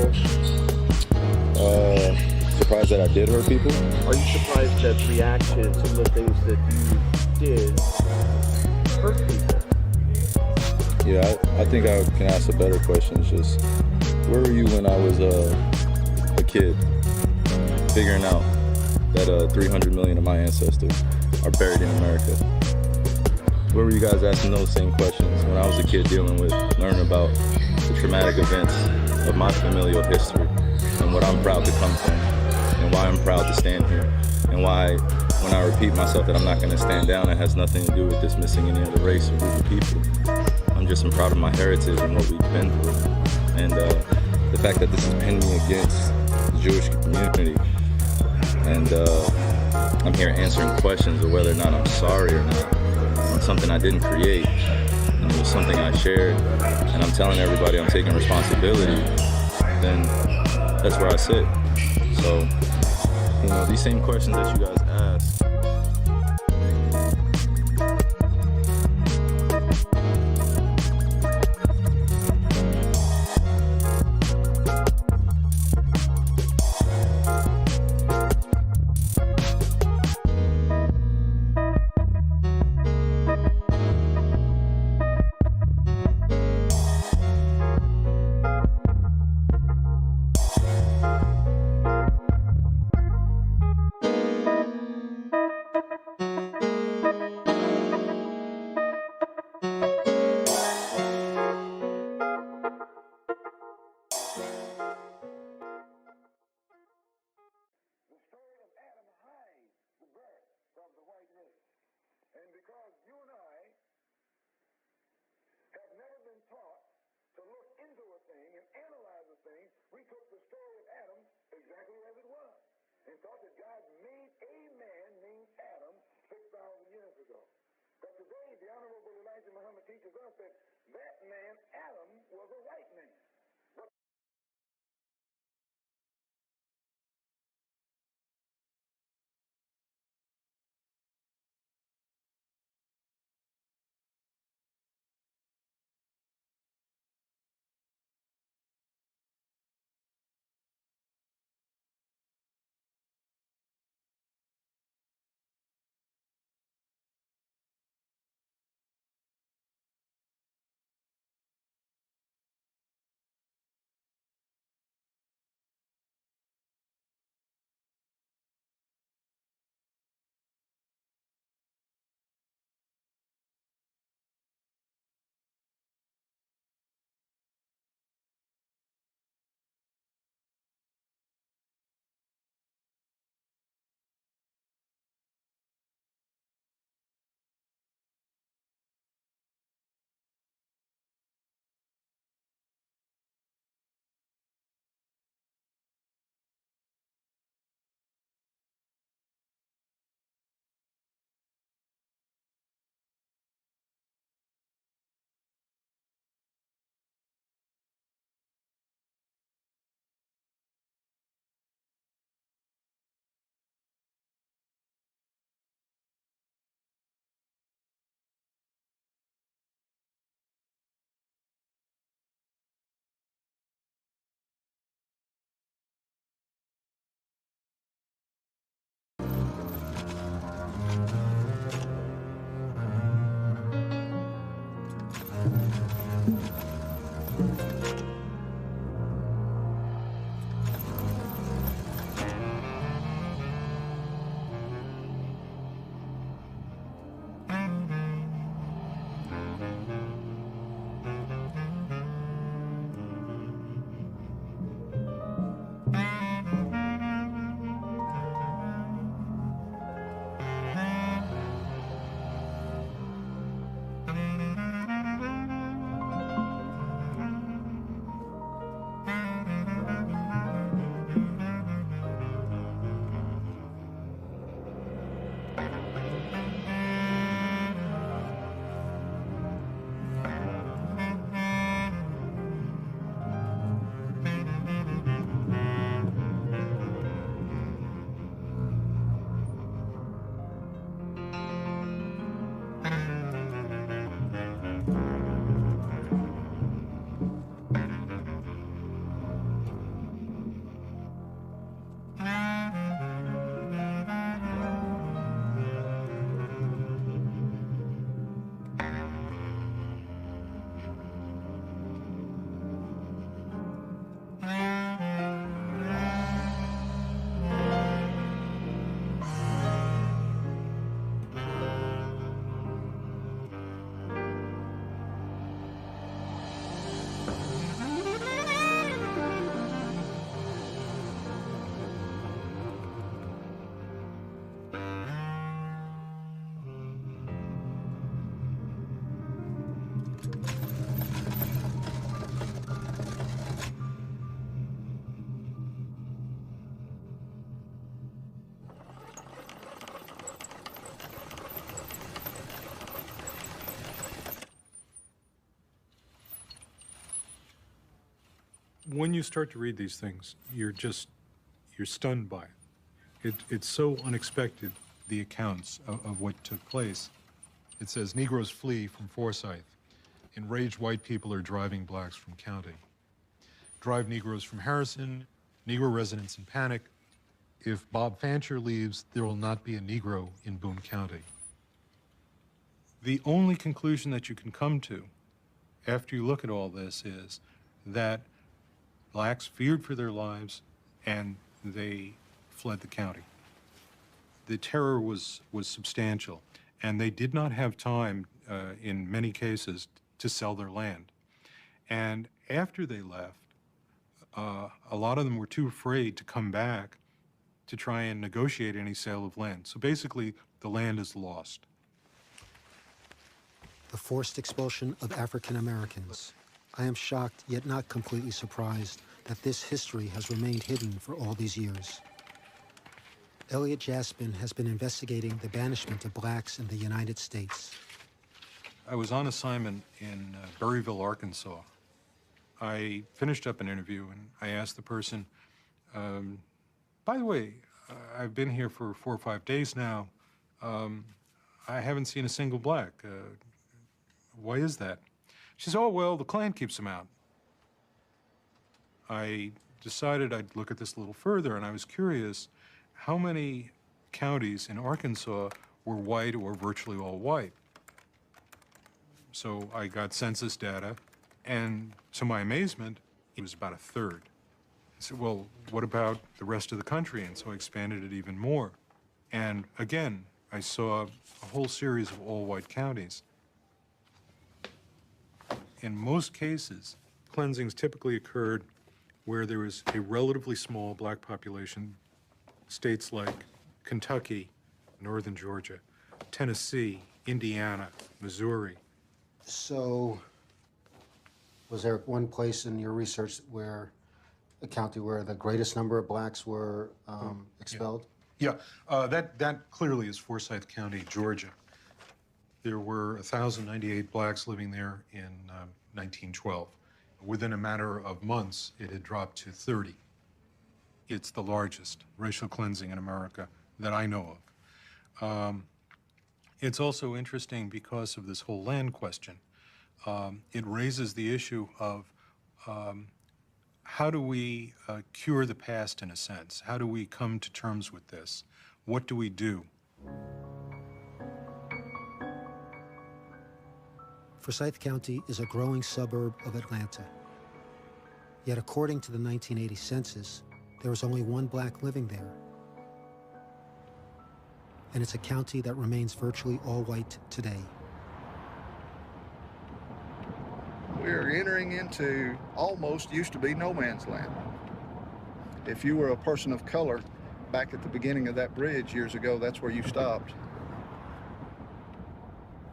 people? Surprised that I did hurt people? Are you surprised that reaction, some of the things that you did, hurt people? Yeah, I think I can ask a better question. It's just, where were you when I was a kid, figuring out that 300 million of my ancestors are buried in America? Where were you guys asking those same questions when I was a kid learning about the traumatic events of my familial history and what I'm proud to come from and why I'm proud to stand here and why when I repeat myself that I'm not going to stand down, it has nothing to do with dismissing any other race or group of people. I'm just proud of my heritage and what we've been through. And the fact that this is pinned me against the Jewish community. And I'm here answering questions of whether or not I'm sorry or not on something I didn't create. And it was something I shared. And I'm telling everybody I'm taking responsibility. Then that's where I sit. So, these same questions that you guys ask, The story of Adam hides the birth of the white race. And because you and I have never been taught to look into a thing and analyze a thing, we took the story of Adam exactly as it was and thought that God made a man named Adam 6,000 years ago. But today, the Honorable Elijah Muhammad teaches us that that man, Adam, was a white man. When you start to read these things, you're stunned by it. It's so unexpected, the accounts of what took place. It says, Negroes flee from Forsyth. Enraged white people are driving blacks from county. Drive Negroes from Harrison. Negro residents in panic. If Bob Fancher leaves, there will not be a Negro in Boone County. The only conclusion that you can come to after you look at all this is that blacks feared for their lives and they fled the county. The terror was substantial, and they did not have time, in many cases, to sell their land. And after they left, a lot of them were too afraid to come back to try and negotiate any sale of land. So basically, the land is lost. The forced expulsion of African Americans. I am shocked, yet not completely surprised, that this history has remained hidden for all these years. Elliot Jaspin has been investigating the banishment of blacks in the United States. I was on assignment in Berryville, Arkansas. I finished up an interview and I asked the person, by the way, I've been here for 4 or 5 days now. I haven't seen a single black. Why is that? She says, oh, well, the Klan keeps them out. I decided I'd look at this a little further, and I was curious how many counties in Arkansas were white or virtually all white. So I got census data, and to my amazement, it was about a third. I said, well, what about the rest of the country? And so I expanded it even more. And again, I saw a whole series of all-white counties. In most cases, cleansings typically occurred where there was a relatively small black population. States like Kentucky, northern Georgia, Tennessee, Indiana, Missouri. So, was there one place in your research where, a county where the greatest number of blacks were expelled? Yeah, that clearly is Forsyth County, Georgia. There were 1,098 blacks living there in 1912. Within a matter of months, it had dropped to 30. It's the largest racial cleansing in America that I know of. It's also interesting because of this whole land question. It raises the issue of how do we cure the past in a sense? How do we come to terms with this? What do we do? Forsyth County is a growing suburb of Atlanta. Yet according to the 1980 census, there was only one black living there. And it's a county that remains virtually all white today. We're entering into almost used to be no man's land. If you were a person of color back at the beginning of that bridge years ago, that's where you stopped.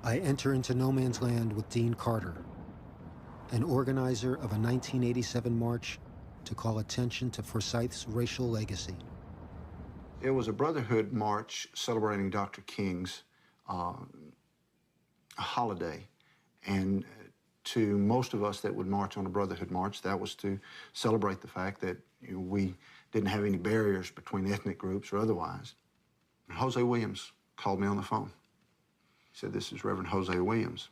I enter into no man's land with Dean Carter, an organizer of a 1987 march to call attention to Forsyth's racial legacy. It was a Brotherhood march celebrating Dr. King's holiday. And to most of us that would march on a Brotherhood march, that was to celebrate the fact that we didn't have any barriers between ethnic groups or otherwise. And Jose Williams called me on the phone. He said, this is Reverend Jose Williams.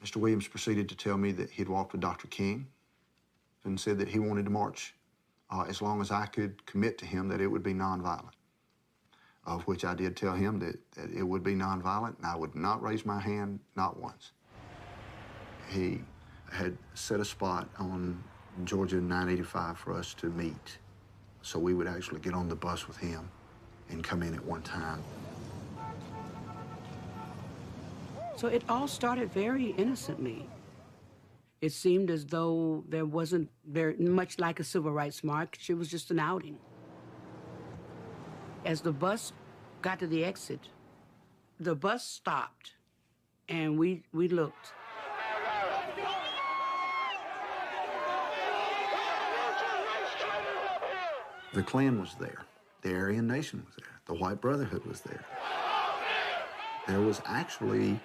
Mr. Williams proceeded to tell me that he'd walked with Dr. King and said that he wanted to march as long as I could commit to him that it would be nonviolent. Of which I did tell him that it would be nonviolent and I would not raise my hand, not once. He had set a spot on Georgia 985 for us to meet, so we would actually get on the bus with him and come in at one time. So it all started very innocently. It seemed as though there wasn't very much like a civil rights march. It was just an outing. As the bus got to the exit, the bus stopped, and we looked. The Klan was there. The Aryan Nation was there. The White Brotherhood was there. There was actually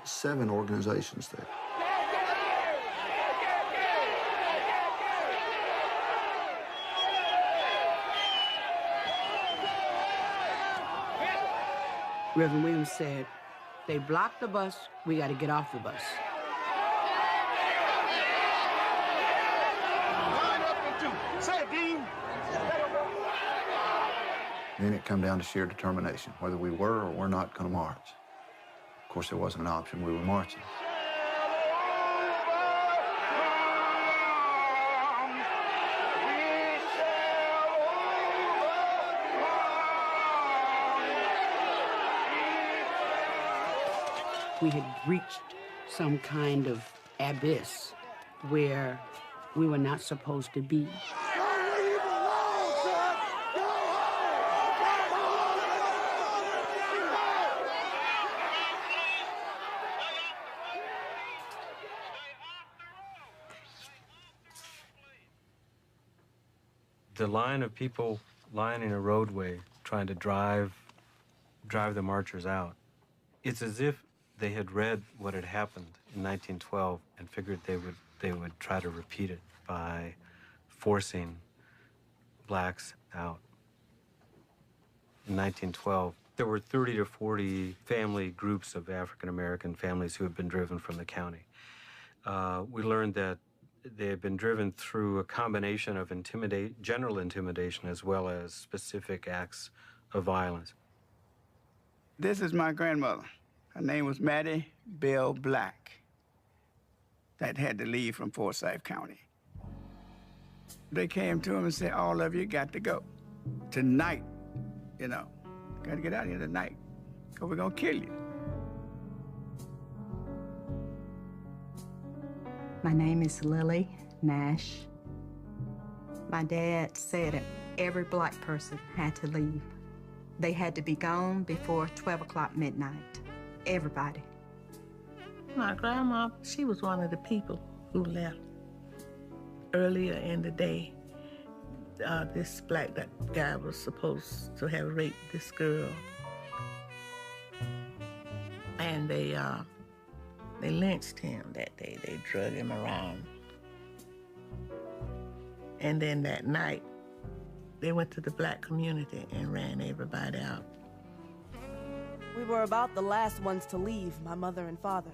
7 organizations there. Reverend Williams said, they blocked the bus, we got to get off the bus. Then it come down to sheer determination, whether we were or were not going to march. Of course, there wasn't an option. We were marching. We had reached some kind of abyss where we were not supposed to be. The line of people lining a roadway trying to drive the marchers out, it's as if they had read what had happened in 1912 and figured they would try to repeat it by forcing blacks out. In 1912, there were 30 to 40 family groups of African-American families who had been driven from the county. We learned that they had been driven through a combination of general intimidation as well as specific acts of violence. This is my grandmother. Her name was Mattie Bell Black, that had to leave from Forsyth County. They came to him and said, all of you got to go. Tonight, you know, got to get out of here tonight, because we're going to kill you. My name is Lily Nash. My dad said that every black person had to leave. They had to be gone before 12 o'clock midnight. Everybody. My grandma, she was one of the people who left earlier in the day. This black guy was supposed to have raped this girl. And they lynched him that day. They drug him around. And then that night, they went to the black community and ran everybody out. We were about the last ones to leave, my mother and father.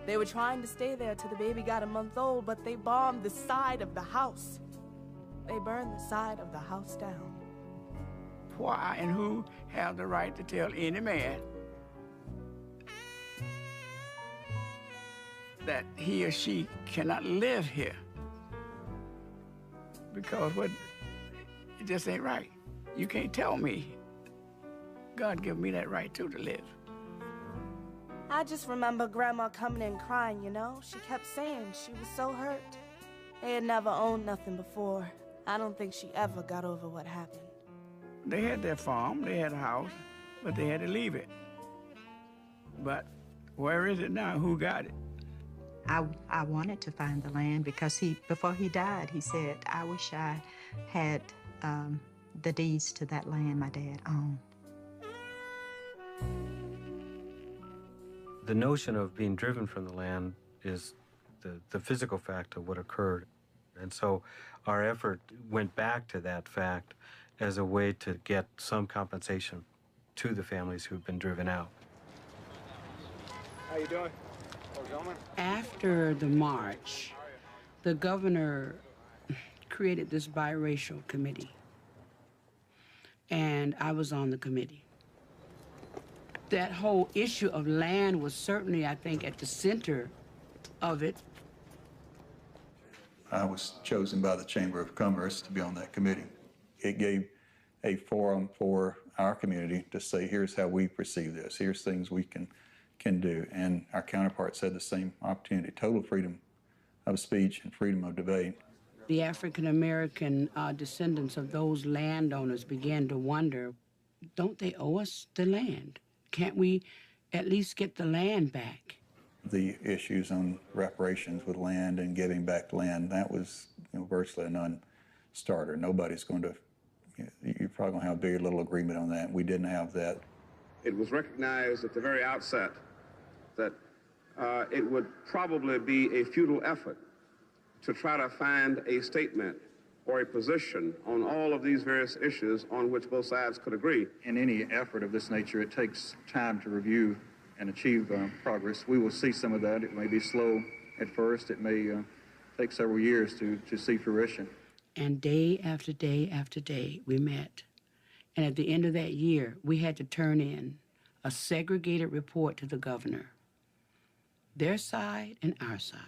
They were trying to stay there till the baby got a month old, but they bombed the side of the house. They burned the side of the house down. Why and who have the right to tell any man that he or she cannot live here? Because it just ain't right. You can't tell me. God gave me that right, too, to live. I just remember Grandma coming in crying, you know? She kept saying she was so hurt. They had never owned nothing before. I don't think she ever got over what happened. They had their farm, they had a house, but they had to leave it. But where is it now? Who got it? I wanted to find the land because before he died, he said, I wish I had the deeds to that land my dad owned. The notion of being driven from the land is the physical fact of what occurred. And so our effort went back to that fact as a way to get some compensation to the families who've been driven out. How you doing? After the march, the governor created this biracial committee, and I was on the committee. That whole issue of land was certainly, I think, at the center of it. I was chosen by the Chamber of Commerce to be on that committee. It gave a forum for our community to say, here's how we perceive this, here's things we can do. And our counterparts had the same opportunity, total freedom of speech and freedom of debate. The African-American descendants of those landowners began to wonder, don't they owe us the land? Can't we at least get the land back? The issues on reparations with land and giving back land, that was virtually a non-starter. Nobody's going to, you're probably going to have a big little agreement on that. We didn't have that. It was recognized at the very outset that it would probably be a futile effort to try to find a statement or a position on all of these various issues on which both sides could agree. In any effort of this nature, it takes time to review and achieve progress. We will see some of that. It may be slow at first. It may take several years to see fruition. And day after day after day, we met. And at the end of that year, we had to turn in a segregated report to the governor, their side and our side,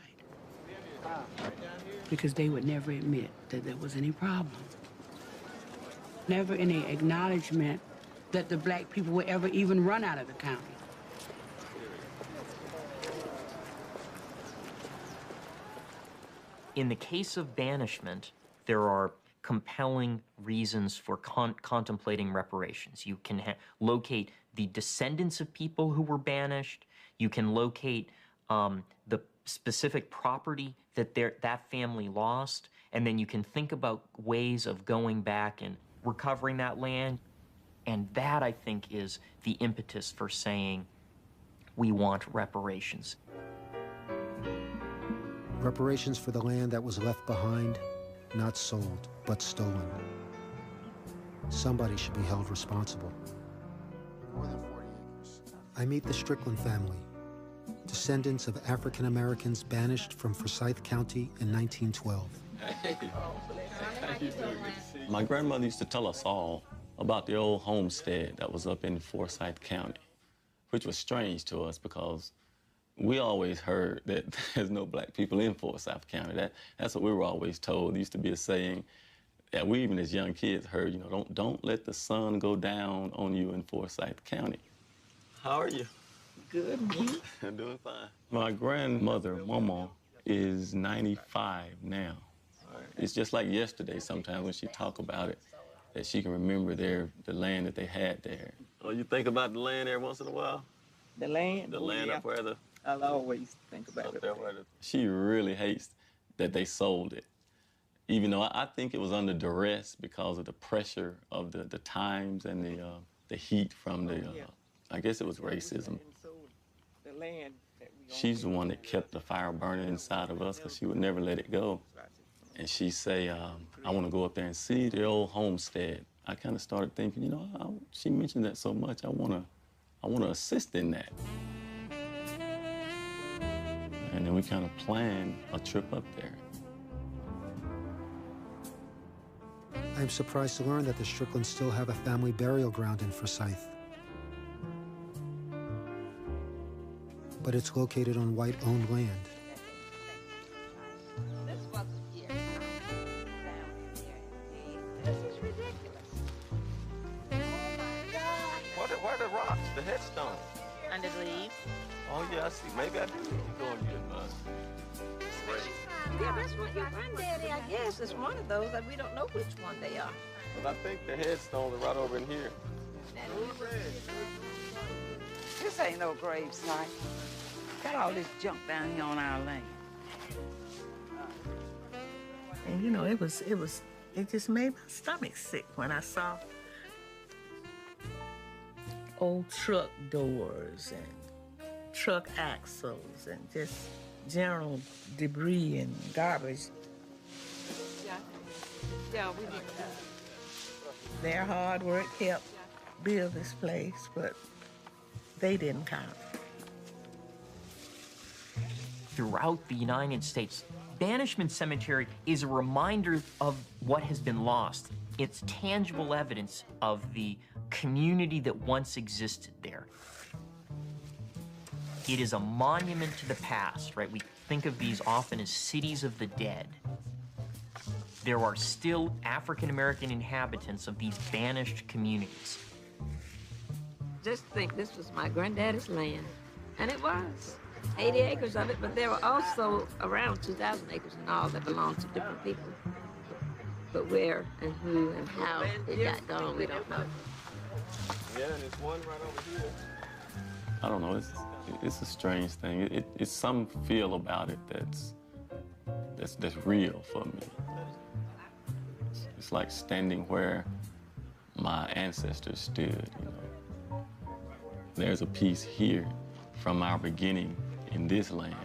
because they would never admit that there was any problem. Never any acknowledgement that the black people would ever even run out of the county. In the case of banishment, there are compelling reasons for contemplating reparations. You can locate the descendants of people who were banished. You can locate the specific property that that family lost, and then you can think about ways of going back and recovering that land. And that, I think, is the impetus for saying we want reparations. Reparations for the land that was left behind, not sold, but stolen. Somebody should be held responsible. More than 40 acres. I meet the Strickland family, descendants of African Americans banished from Forsyth County in 1912. My grandmother used to tell us all about the old homestead that was up in Forsyth County, which was strange to us because we always heard that there's no black people in Forsyth County. That's what we were always told. There used to be a saying that we even as young kids heard, you know, don't let the sun go down on you in Forsyth County. How are you? Good. I'm doing fine. My grandmother, Mama, is 95 now. It's just like yesterday sometimes when she talk about it, that she can remember the land that they had there. Oh, you think about the land every once in a while? The land? The land up where the... I'll always think about it. She really hates that they sold it. Even though I think it was under duress because of the pressure of the times and the heat from the, I guess it was racism. The land that She's the one that kept the fire burning inside of us because she would never let it go. And she'd say, I want to go up there and see the old homestead. I kind of started thinking, you know, she mentioned that so much, I want to assist in that. And then we kind of planned a trip up there. I'm surprised to learn that the Stricklands still have a family burial ground in Forsyth. But it's located on white-owned land. Where are the rocks, the headstones? Under the leaves. Oh, yeah, I see. Maybe I do need to go and get mine. Yeah, that's what your granddaddy, I guess, is one of those, that we don't know which one they are. But I think the headstones are right over in here. This ain't no grave site. Got all this junk down here on our land. And you know, it just made my stomach sick when I saw old truck doors and truck axles and just general debris and garbage. Yeah, we did. Their hard work helped build this place, but they didn't count. Throughout the United States, Banishment Cemetery is a reminder of what has been lost. It's tangible evidence of the community that once existed there. It is a monument to the past, right? We think of these often as cities of the dead. There are still African-American inhabitants of these banished communities. Just think this was my granddaddy's land, and it was. 80 acres of it, but there were also around 2,000 acres in all that belonged to different people. But where and who and how it got gone, we don't know. Yeah, and there's one right over here. I don't know, it's a strange thing. It's some feel about it that's real for me. It's like standing where my ancestors stood, you know. There's a piece here from our beginning in this land.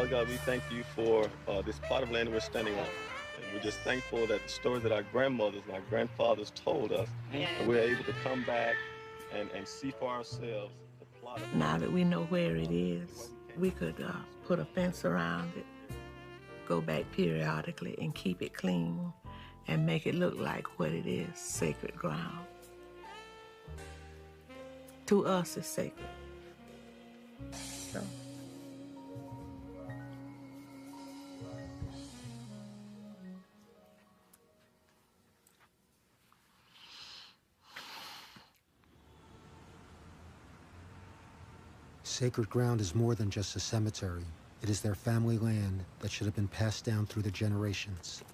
Oh God, we thank you for this plot of land we're standing on. And we're just thankful that the stories that our grandmothers and our grandfathers told us, and we're able to come back and see for ourselves the plot of land. Now that we know where it is, we could put a fence around it, go back periodically and keep it clean and make it look like what it is, sacred ground. To us, it's sacred. So. Sacred ground is more than just a cemetery. It is their family land that should have been passed down through the generations.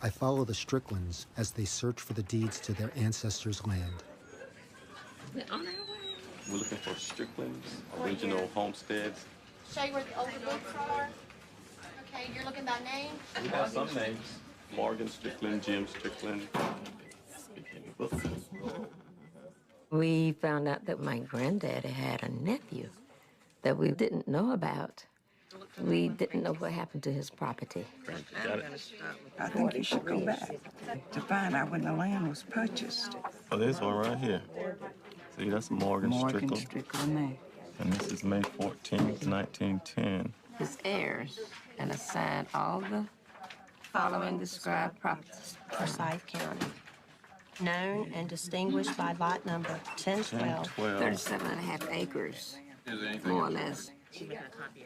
I follow the Stricklands as they search for the deeds to their ancestors' land. We're looking for Strickland's original homesteads. Show you where the older books are. Okay, you're looking by name? We have some names. Morgan Strickland, Jim Strickland. We found out that my granddaddy had a nephew that we didn't know about. We didn't know what happened to his property. I think you should go back to find out when the land was purchased. Oh, there's one right here. See, that's Morgan Strickland. Strickland there. And this is May 14th, 1910. His heirs and assigned all the following described properties. Forsyth County. Known and distinguished by lot number 1012. 37.5 acres, more or less.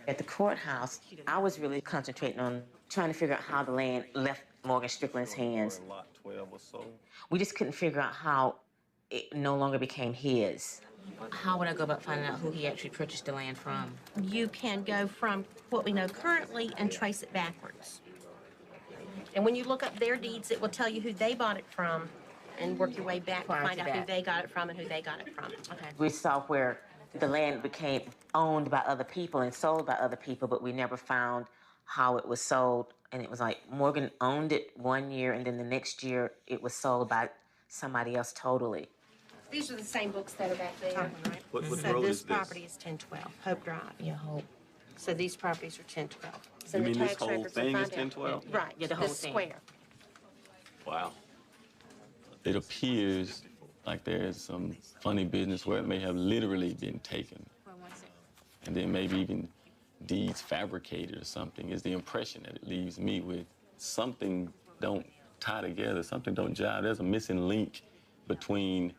At the courthouse, I was really concentrating on trying to figure out how the land left Morgan Strickland's hands. Lot 12 or so. We just couldn't figure out how it no longer became his. How would I go about finding out who he actually purchased the land from? You can go from what we know currently and trace it backwards. And when you look up their deeds, it will tell you who they bought it from and work your way back to find out who they got it from and who they got it from. Okay. We saw where the land became owned by other people and sold by other people, but we never found how it was sold. And it was like Morgan owned it one year, and then the next year it was sold by somebody else totally. These are the same books that are back there. What So road this is this? property is 1012, Hope Drive. Yeah, Hope. So these properties are 1012. So You the mean this tax whole records will thing is find out. 1012? Right, Yeah, the whole this thing. square. Wow. It appears like there's some funny business where it may have literally been taken. And then maybe even deeds fabricated or something is the impression that it leaves me with. Something don't tie together, something don't jive. There's a missing link between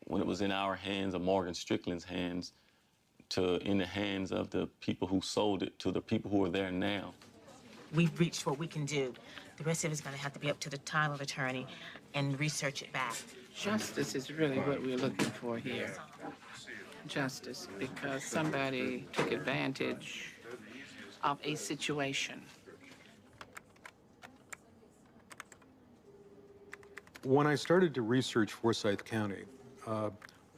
when it was in our hands or Morgan Strickland's hands to in the hands of the people who sold it to the people who are there now. We've reached what we can do. The rest of it's going to have to be up to the title attorney and research it back. Justice is really what we're looking for here. Justice, because somebody took advantage of a situation. When I started to research Forsyth County,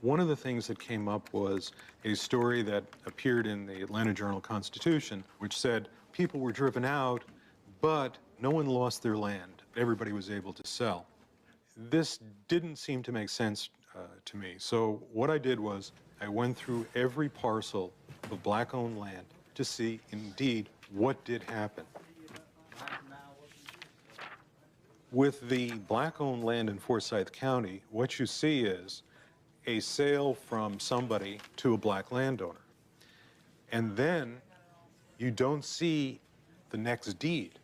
one of the things that came up was a story that appeared in the Atlanta Journal-Constitution, which said people were driven out, but no one lost their land. Everybody was able to sell. This didn't seem to make sense to me. So what I did was I went through every parcel of black-owned land to see, indeed, what did happen. With the black-owned land in Forsyth County, what you see is a sale from somebody to a black landowner. And then you don't see the next deed.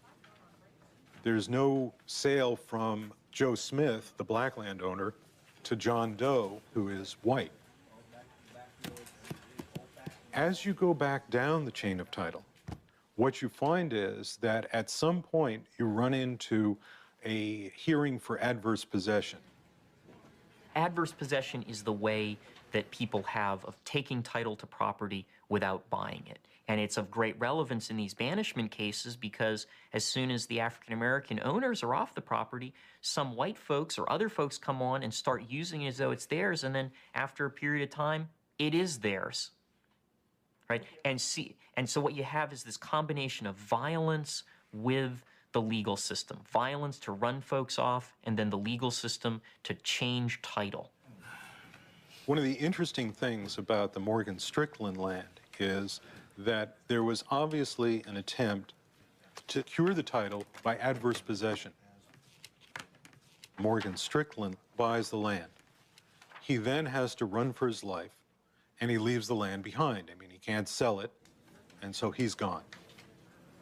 There's no sale from Joe Smith, the black landowner, to John Doe, who is white. As you go back down the chain of title, what you find is that at some point you run into a hearing for adverse possession. Adverse possession is the way that people have of taking title to property without buying it. And it's of great relevance in these banishment cases because as soon as the African-American owners are off the property, some white folks or other folks come on and start using it as though it's theirs, and then after a period of time, it is theirs, right? And so what you have is this combination of violence with the legal system. Violence to run folks off, and then the legal system to change title. One of the interesting things about the Morgan Strickland land is that there was obviously an attempt to cure the title by adverse possession. Morgan Strickland buys the land. He then has to run for his life, and he leaves the land behind. I mean, he can't sell it, and so he's gone.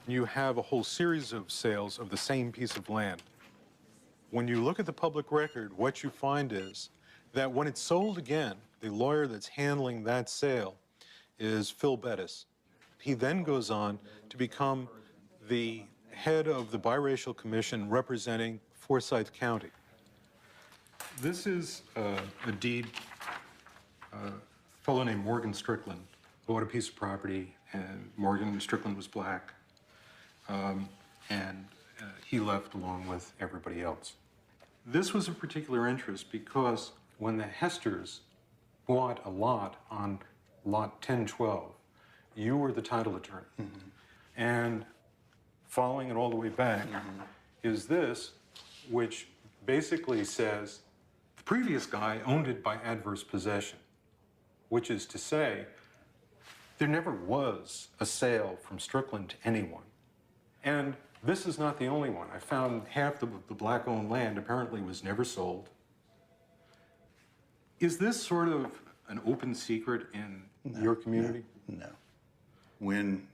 You have a whole series of sales of the same piece of land. When you look at the public record, what you find is that when it's sold again, the lawyer that's handling that sale is Phil Bettis. He then goes on to become the head of the biracial commission representing Forsyth County. This is a deed. A fellow named Morgan Strickland bought a piece of property, and Morgan Strickland was black, and he left along with everybody else. This was of particular interest because when the Hesters bought a lot on lot 1012, you were the title attorney. Mm-hmm. And following it all the way back is this, which basically says the previous guy owned it by adverse possession, which is to say there never was a sale from Strickland to anyone. And this is not the only one. I found half the black-owned land apparently was never sold. Is this sort of an open secret in your community? No. When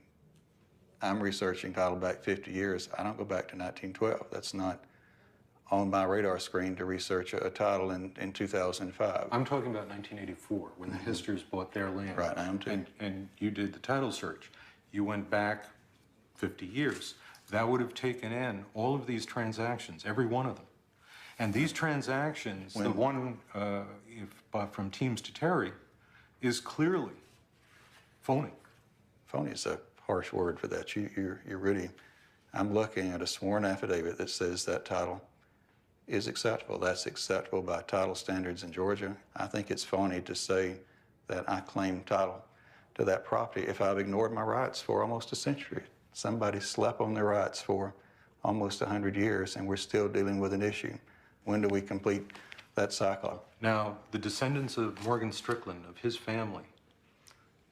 I'm researching title back 50 years, I don't go back to 1912. That's not on my radar screen to research a title in 2005. I'm talking about 1984, when the Hesters bought their land. Right, I am too. And you did the title search. You went back 50 years. That would have taken in all of these transactions, every one of them. And these transactions, the one from Teams to Terry, is clearly phony. Phony is a harsh word for that. You're really, I'm looking at a sworn affidavit that says that title is acceptable. That's acceptable by title standards in Georgia. I think it's phony to say that I claim title to that property if I've ignored my rights for almost a century. Somebody slept on their rights for almost 100 years, and we're still dealing with an issue. When do we complete that cycle? Now, the descendants of Morgan Strickland, of his family,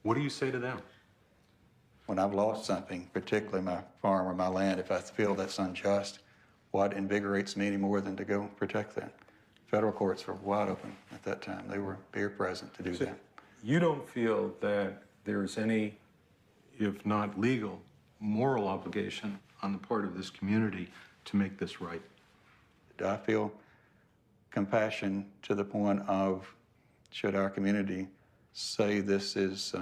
what do you say to them? When I've lost something, particularly my farm or my land, if I feel that's unjust, what invigorates me any more than to go protect that? Federal courts were wide open at that time. They were here present to do that. You don't feel that there's any, if not legal, moral obligation on the part of this community to make this right? I feel compassion to the point of, should our community say this is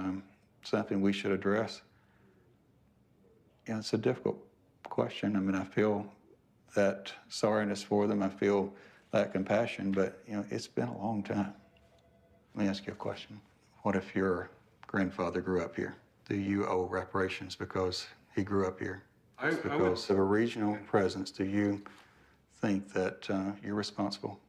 something we should address? Yeah, it's a difficult question. I mean, I feel that sorriness for them. I feel that compassion, but, you know, it's been a long time. Let me ask you a question. What if your grandfather grew up here? Do you owe reparations because he grew up here? Because of a regional presence, do you think that you're responsible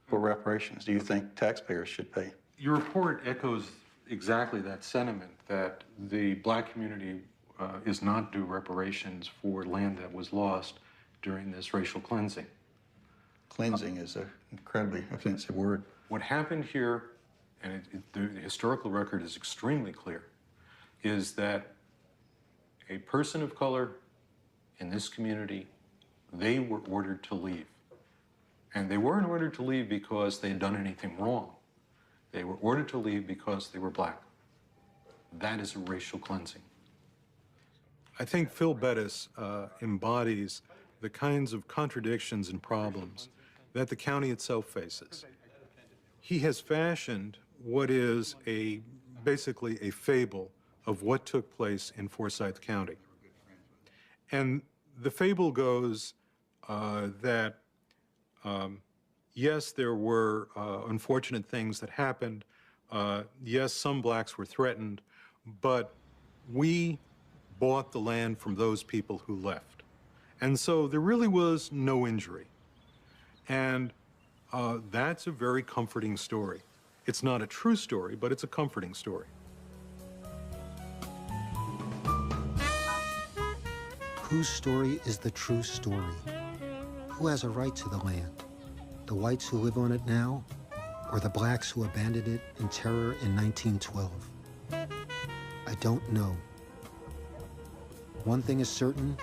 for reparations? Do you think taxpayers should pay? Your report echoes exactly that sentiment, that the black community is not due reparations for land that was lost during this racial cleansing. Cleansing is an incredibly offensive word. What happened here, and the historical record is extremely clear, is that a person of color in this community, they were ordered to leave. And they weren't ordered to leave because they had done anything wrong. They were ordered to leave because they were black. That is a racial cleansing. I think Phil Bettis embodies the kinds of contradictions and problems that the county itself faces. He has fashioned what is basically a fable of what took place in Forsyth County. And the fable goes that, yes, there were unfortunate things that happened. Yes, some blacks were threatened, but we bought the land from those people who left. And so there really was no injury. And that's a very comforting story. It's not a true story, but it's a comforting story. Whose story is the true story? Who has a right to the land? The whites who live on it now, or the blacks who abandoned it in terror in 1912? I I don't know. One thing is certain,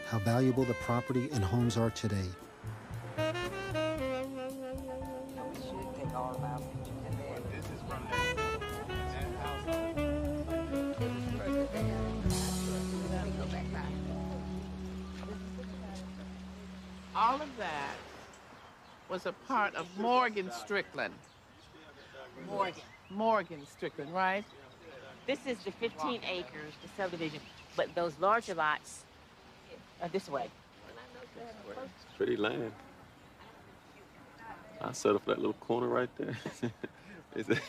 how valuable the property and homes are today. All of that was a part of Morgan Strickland. Morgan Strickland, right? This is the 15 acres, the subdivision, but those larger lots are this way. Pretty land. I settle for that little corner right there.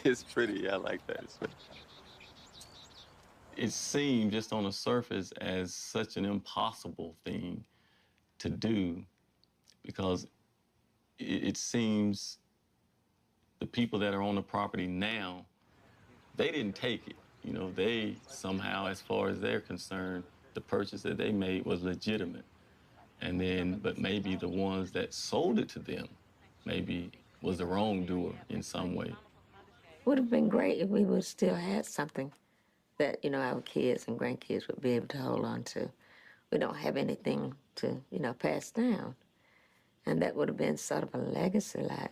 It's pretty. I like that. It seemed just on the surface as such an impossible thing to do because it seems the people that are on the property now, they didn't take it. You know, they somehow, as far as they're concerned, the purchase that they made was legitimate. And then, but maybe the ones that sold it to them maybe was the wrongdoer in some way. Would have been great if we would still had something that, you know, our kids and grandkids would be able to hold on to. We don't have anything to, you know, pass down. And that would have been sort of a legacy, like.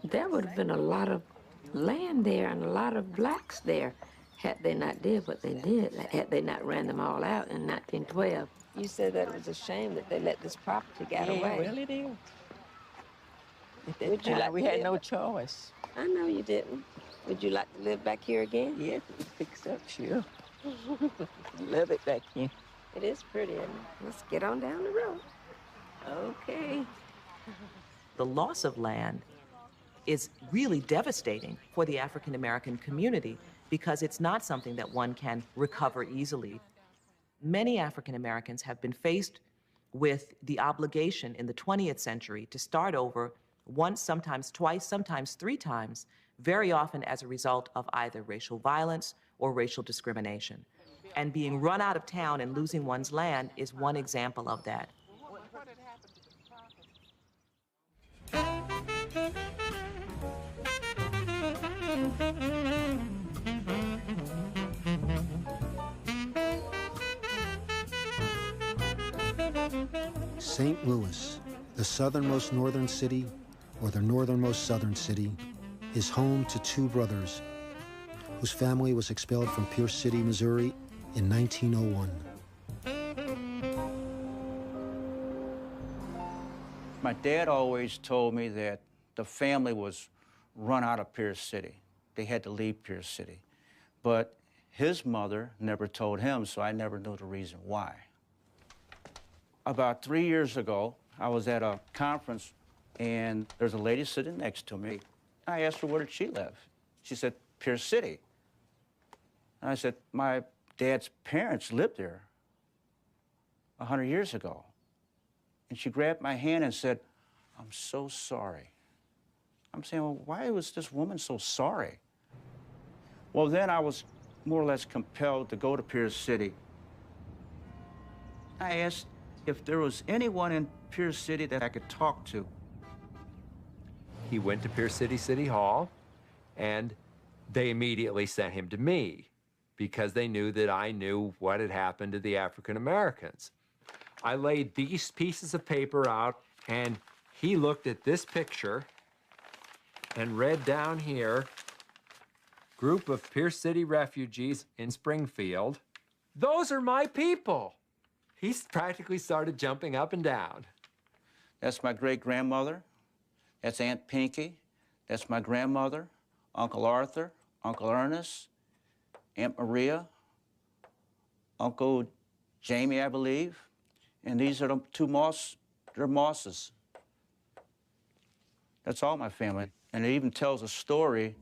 There would have been a lot of land there and a lot of blacks there had they not did what they did, had they not ran them all out in 1912. You said that it was a shame that they let this property get away. Yeah, well, it is. Would you like we had no choice. I know you didn't. Would you like to live back here again? Yeah, if it fix up, sure. Love it back here. It is pretty. Let's get on down the road. Okay. The loss of land is really devastating for the African American community because it's not something that one can recover easily. Many African Americans have been faced with the obligation in the 20th century to start over once, sometimes twice, sometimes three times, very often as a result of either racial violence or racial discrimination. And being run out of town and losing one's land is one example of that. St. Louis, the southernmost northern city, or the northernmost southern city, is home to two brothers whose family was expelled from Pierce City, Missouri in 1901. My dad always told me that the family was run out of Pierce City. They had to leave Pierce City. But his mother never told him, so I never knew the reason why. About 3 years ago, I was at a conference, and there's a lady sitting next to me. I asked her, where did she live? She said, Pierce City. And I said, my dad's parents lived there 100 years ago. And she grabbed my hand and said, I'm so sorry. I'm saying, well, why was this woman so sorry? Well, then I was more or less compelled to go to Pierce City. I asked if there was anyone in Pierce City that I could talk to. He went to Pierce City City Hall, and they immediately sent him to me because they knew that I knew what had happened to the African Americans. I laid these pieces of paper out, and he looked at this picture and read down here, group of Pierce City refugees in Springfield. Those are my people. He practically started jumping up and down. That's my great-grandmother. That's Aunt Pinky. That's my grandmother, Uncle Arthur, Uncle Ernest, Aunt Maria, Uncle Jamie, I believe. And these are the two they're Mosses. That's all my family. And it even tells a story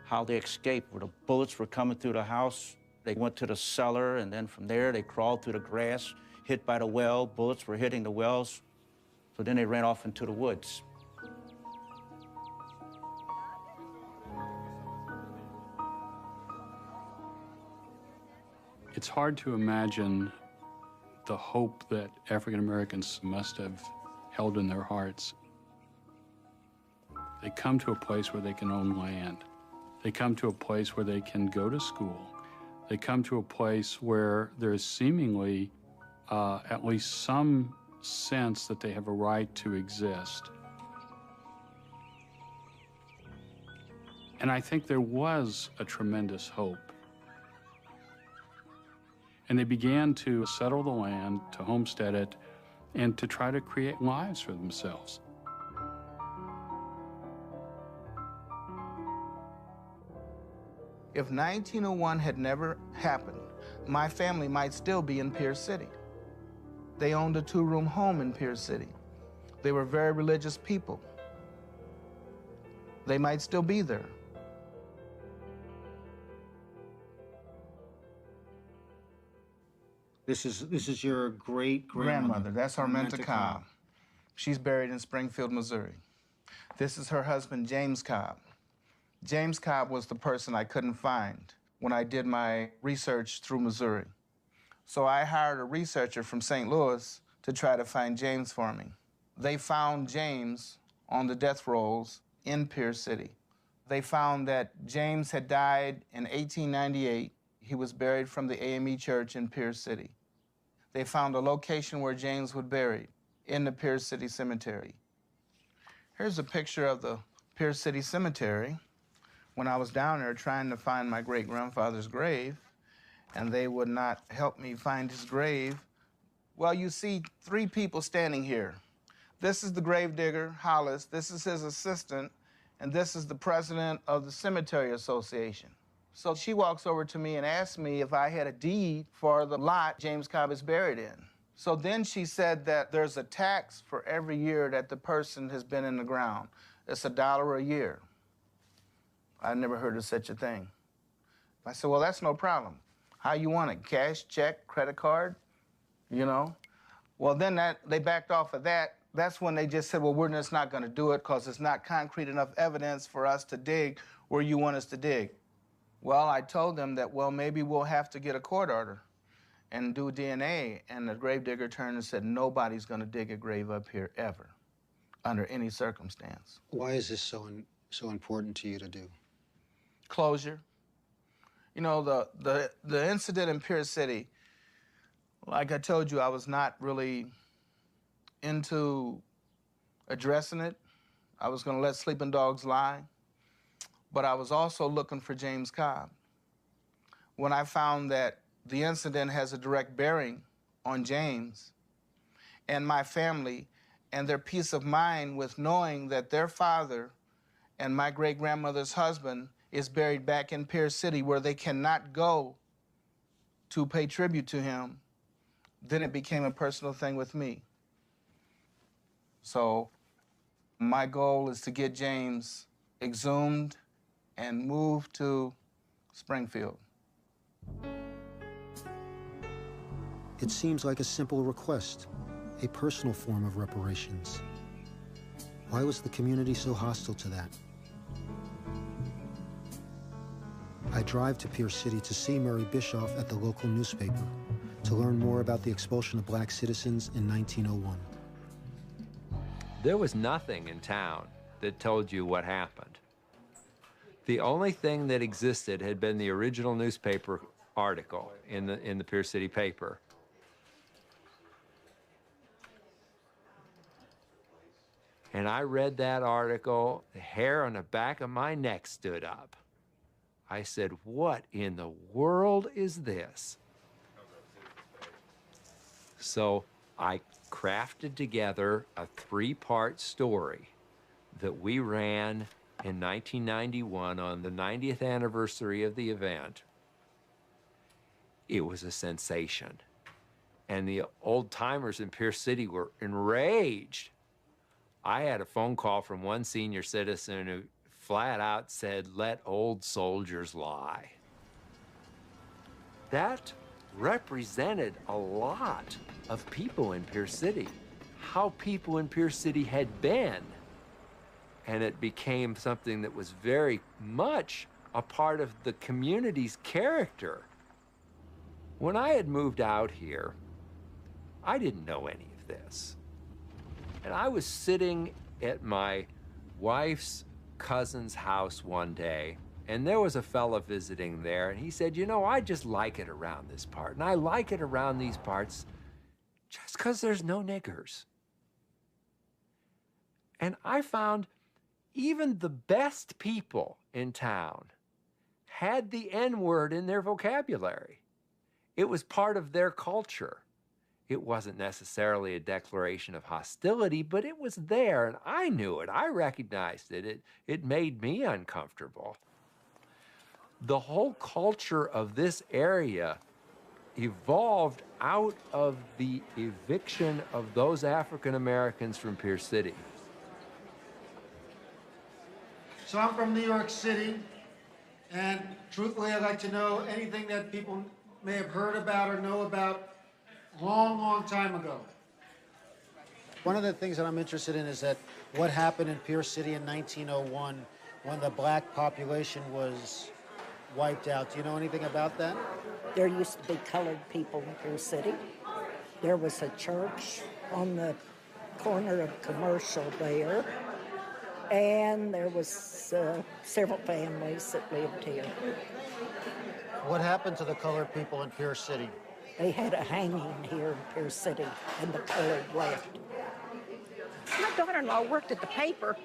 how they escaped, where the bullets were coming through the house. They went to the cellar, and then from there they crawled through the grass, hit by the well. Bullets were hitting the wells. So then they ran off into the woods. It's hard to imagine the hope that African Americans must have held in their hearts. They come to a place where they can own land. They come to a place where they can go to school. They come to a place where there's seemingly at least some sense that they have a right to exist. And I think there was a tremendous hope. And they began to settle the land, to homestead it, and to try to create lives for themselves. If 1901 had never happened, my family might still be in Pierce City. They owned a 2-room home in Pierce City. They were very religious people. They might still be there. This is your great-grandmother. That's Arminta Cobb. She's buried in Springfield, Missouri. This is her husband, James Cobb. James Cobb was the person I couldn't find when I did my research through Missouri. So I hired a researcher from St. Louis to try to find James for me. They found James on the death rolls in Pierce City. They found that James had died in 1898. He was buried from the AME Church in Pierce City. They found a location where James was buried in the Pierce City Cemetery. Here's a picture of the Pierce City Cemetery when I was down there trying to find my great-grandfather's grave, and they would not help me find his grave. Well, you see 3 people standing here. This is the gravedigger, Hollis. This is his assistant, and this is the president of the Cemetery Association. So she walks over to me and asks me if I had a deed for the lot James Cobb is buried in. So then she said that there's a tax for every year that the person has been in the ground. It's $1 a year. I never heard of such a thing. I said, well, that's no problem. How you want it? Cash, check, credit card? You know? Well, then they backed off of that. That's when they just said, well, we're just not going to do it because it's not concrete enough evidence for us to dig where you want us to dig. Well, I told them that, well, maybe we'll have to get a court order and do DNA. And the gravedigger turned and said, nobody's going to dig a grave up here ever, under any circumstance. Why is this so important to you to do? Closure. You know, the incident in Pierce City, like I told you, I was not really into addressing it. I was going to let sleeping dogs lie. But I was also looking for James Cobb. When I found that the incident has a direct bearing on James and my family and their peace of mind with knowing that their father and my great-grandmother's husband is buried back in Pierce City where they cannot go to pay tribute to him, then it became a personal thing with me. So my goal is to get James exhumed and moved to Springfield. It seems like a simple request, a personal form of reparations. Why was the community so hostile to that? I drive to Pierce City to see Murray Bischoff at the local newspaper to learn more about the expulsion of black citizens in 1901. There was nothing in town that told you what happened. The only thing that existed had been the original newspaper article in the Pierce City paper. And I read that article, the hair on the back of my neck stood up. I said, what in the world is this? So I crafted together a 3-part story that we ran in 1991 on the 90th anniversary of the event. It was a sensation. And the old-timers in Pierce City were enraged. I had a phone call from one senior citizen who flat out said, let old soldiers lie. That represented a lot of people in Pierce City, how people in Pierce City had been. And it became something that was very much a part of the community's character. When I had moved out here, I didn't know any of this. And I was sitting at my wife's cousin's house one day, And there was a fella visiting there, and he said, you know, I just like it around this part. And I like it around these parts just because there's no niggers. And I found even the best people in town had the N-word in their vocabulary. It was part of their culture. It wasn't necessarily a declaration of hostility, but it was there, and I knew it. I recognized it. It made me uncomfortable. The whole culture of this area evolved out of the eviction of those African Americans from Pierce City. So I'm from New York City, and truthfully, I'd like to know anything that people may have heard about or know about long, long time ago. One of the things that I'm interested in is that what happened in Pierce City in 1901 when the black population was wiped out. Do you know anything about that? There used to be colored people in Pierce City. There was a church on the corner of Commercial there, and there was several families that lived here. What happened to the colored people in Pierce City? They had a hanging here in Pierce City, and the colored left. My daughter-in-law worked at the paper.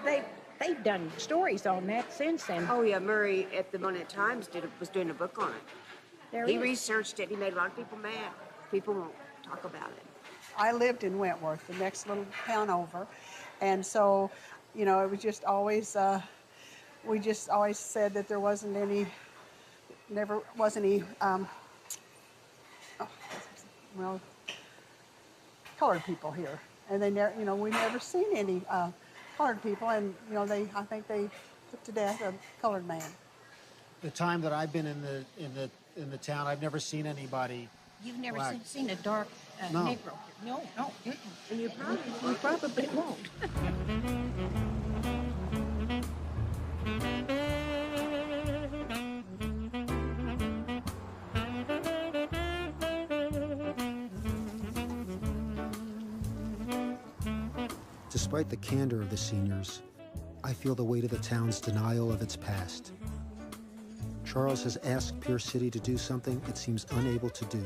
They've done stories on that since then. Oh yeah, Murray at the Monet Times was doing a book on it. He researched it. He made a lot of people mad. People won't talk about it. I lived in Wentworth, the next little town over, and so, you know, it was just always. We just always said that there wasn't any. Never was any. Well, colored people here, and they never. You know, we never seen any colored people, and you know, I think they put to death a colored man. The time that I've been in the town, I've never seen anybody. You've never seen a dark No. Negro? No. And you probably won't. Despite the candor of the seniors, I feel the weight of the town's denial of its past. Charles has asked Pierce City to do something it seems unable to do,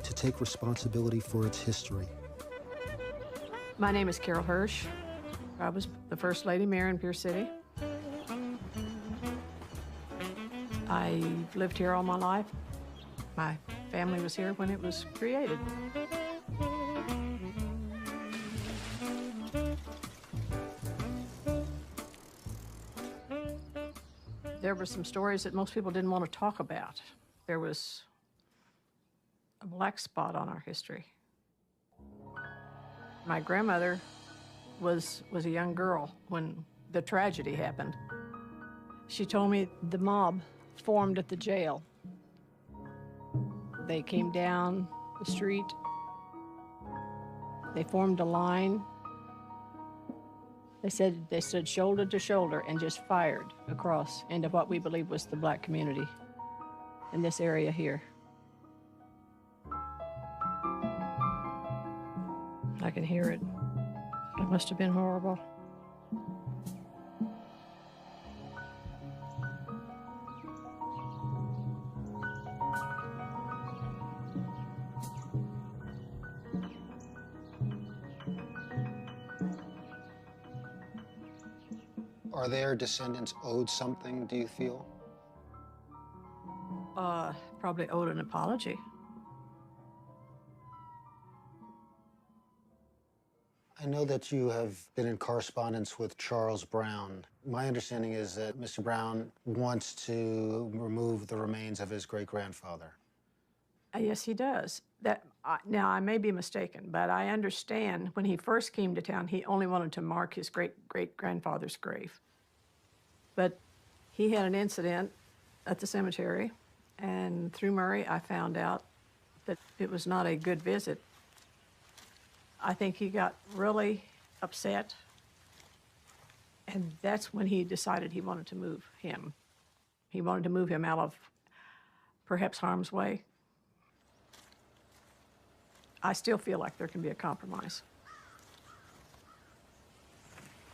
to take responsibility for its history. My name is Carol Hirsch. I was the first lady mayor in Pierce City. I've lived here all my life. My family was here when it was created. There were some stories that most people didn't want to talk about. There was a black spot on our history. My grandmother was a young girl when the tragedy happened. She told me the mob formed at the jail. They came down the street. They formed a line. They stood shoulder to shoulder and just fired across into what we believe was the black community in this area here. I can hear it. It must have been horrible. Are their descendants owed something, do you feel? Probably owed an apology. I know that you have been in correspondence with Charles Brown. My understanding is that Mr. Brown wants to remove the remains of his great-grandfather. Yes, he does. Now, I may be mistaken, but I understand when he first came to town, he only wanted to mark his great-great-grandfather's grave. But he had an incident at the cemetery, and through Murray, I found out that it was not a good visit. I think he got really upset, and that's when he decided he wanted to move him. He wanted to move him out of perhaps harm's way. I still feel like there can be a compromise.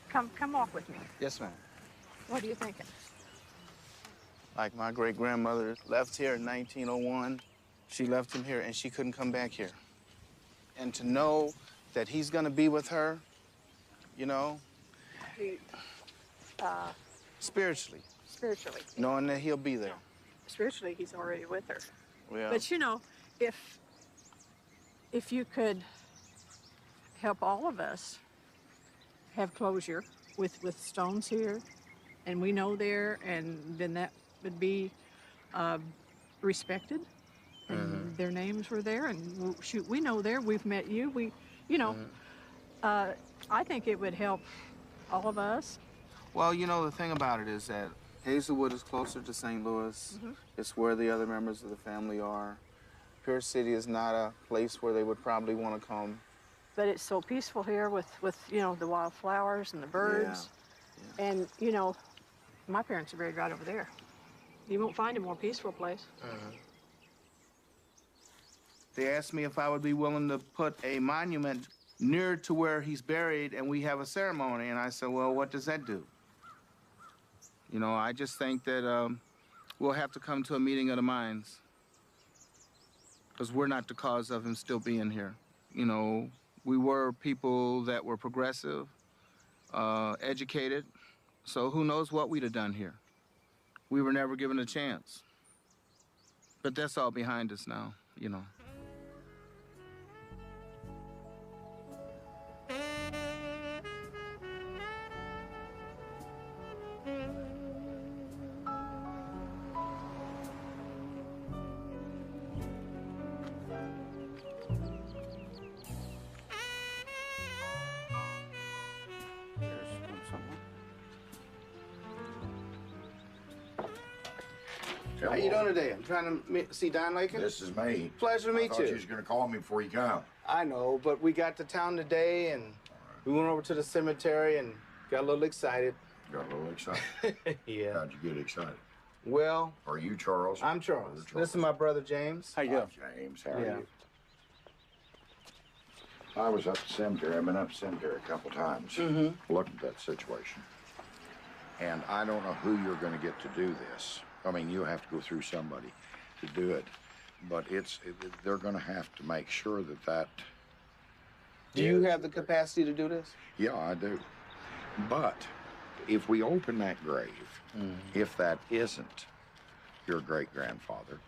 Come walk with me. Yes, ma'am. What are you thinking? Like my great-grandmother left here in 1901. She left him here and she couldn't come back here. And to know that he's gonna be with her, you know, spiritually. Spiritually. Knowing that he'll be there. Spiritually, he's already with her. Yeah. But you know, if you could help all of us have closure with stones here, and we know there, and then that would be respected, and their names were there, and shoot, we know there, we've met you, I think it would help all of us. Well, you know, the thing about it is that Hazelwood is closer to St. Louis. It's where the other members of the family are. Pierce City is not a place where they would probably want to come. But it's so peaceful here with the wildflowers and the birds. Yeah. And, my parents are buried right over there. You won't find a more peaceful place. They asked me if I would be willing to put a monument near to where he's buried and we have a ceremony. And I said, well, what does that do? You know, I just think that we'll have to come to a meeting of the minds, because we're not the cause of him still being here. You know, we were people that were progressive, educated, so who knows what we'd have done here. We were never given a chance. But that's all behind us now, you know. How you doing today? I'm trying to see Don Lakin. This is me. Pleasure to meet I thought you. you was going to call me before you come. I know, but we got to town today, and we went over to the cemetery and got a little excited. Got a little excited? Yeah. How'd you get excited? Well... Are you Charles? I'm Charles. This is my brother, James. How you doing? James, how are you? I was up at the cemetery. I've been up at the cemetery a couple times looking at that situation. And I don't know who you're going to get to do this. I mean, you have to go through somebody to do it. But they're going to have to make sure that Do you have the capacity to do this? Yeah, I do. But if we open that grave, if that isn't your great-grandfather,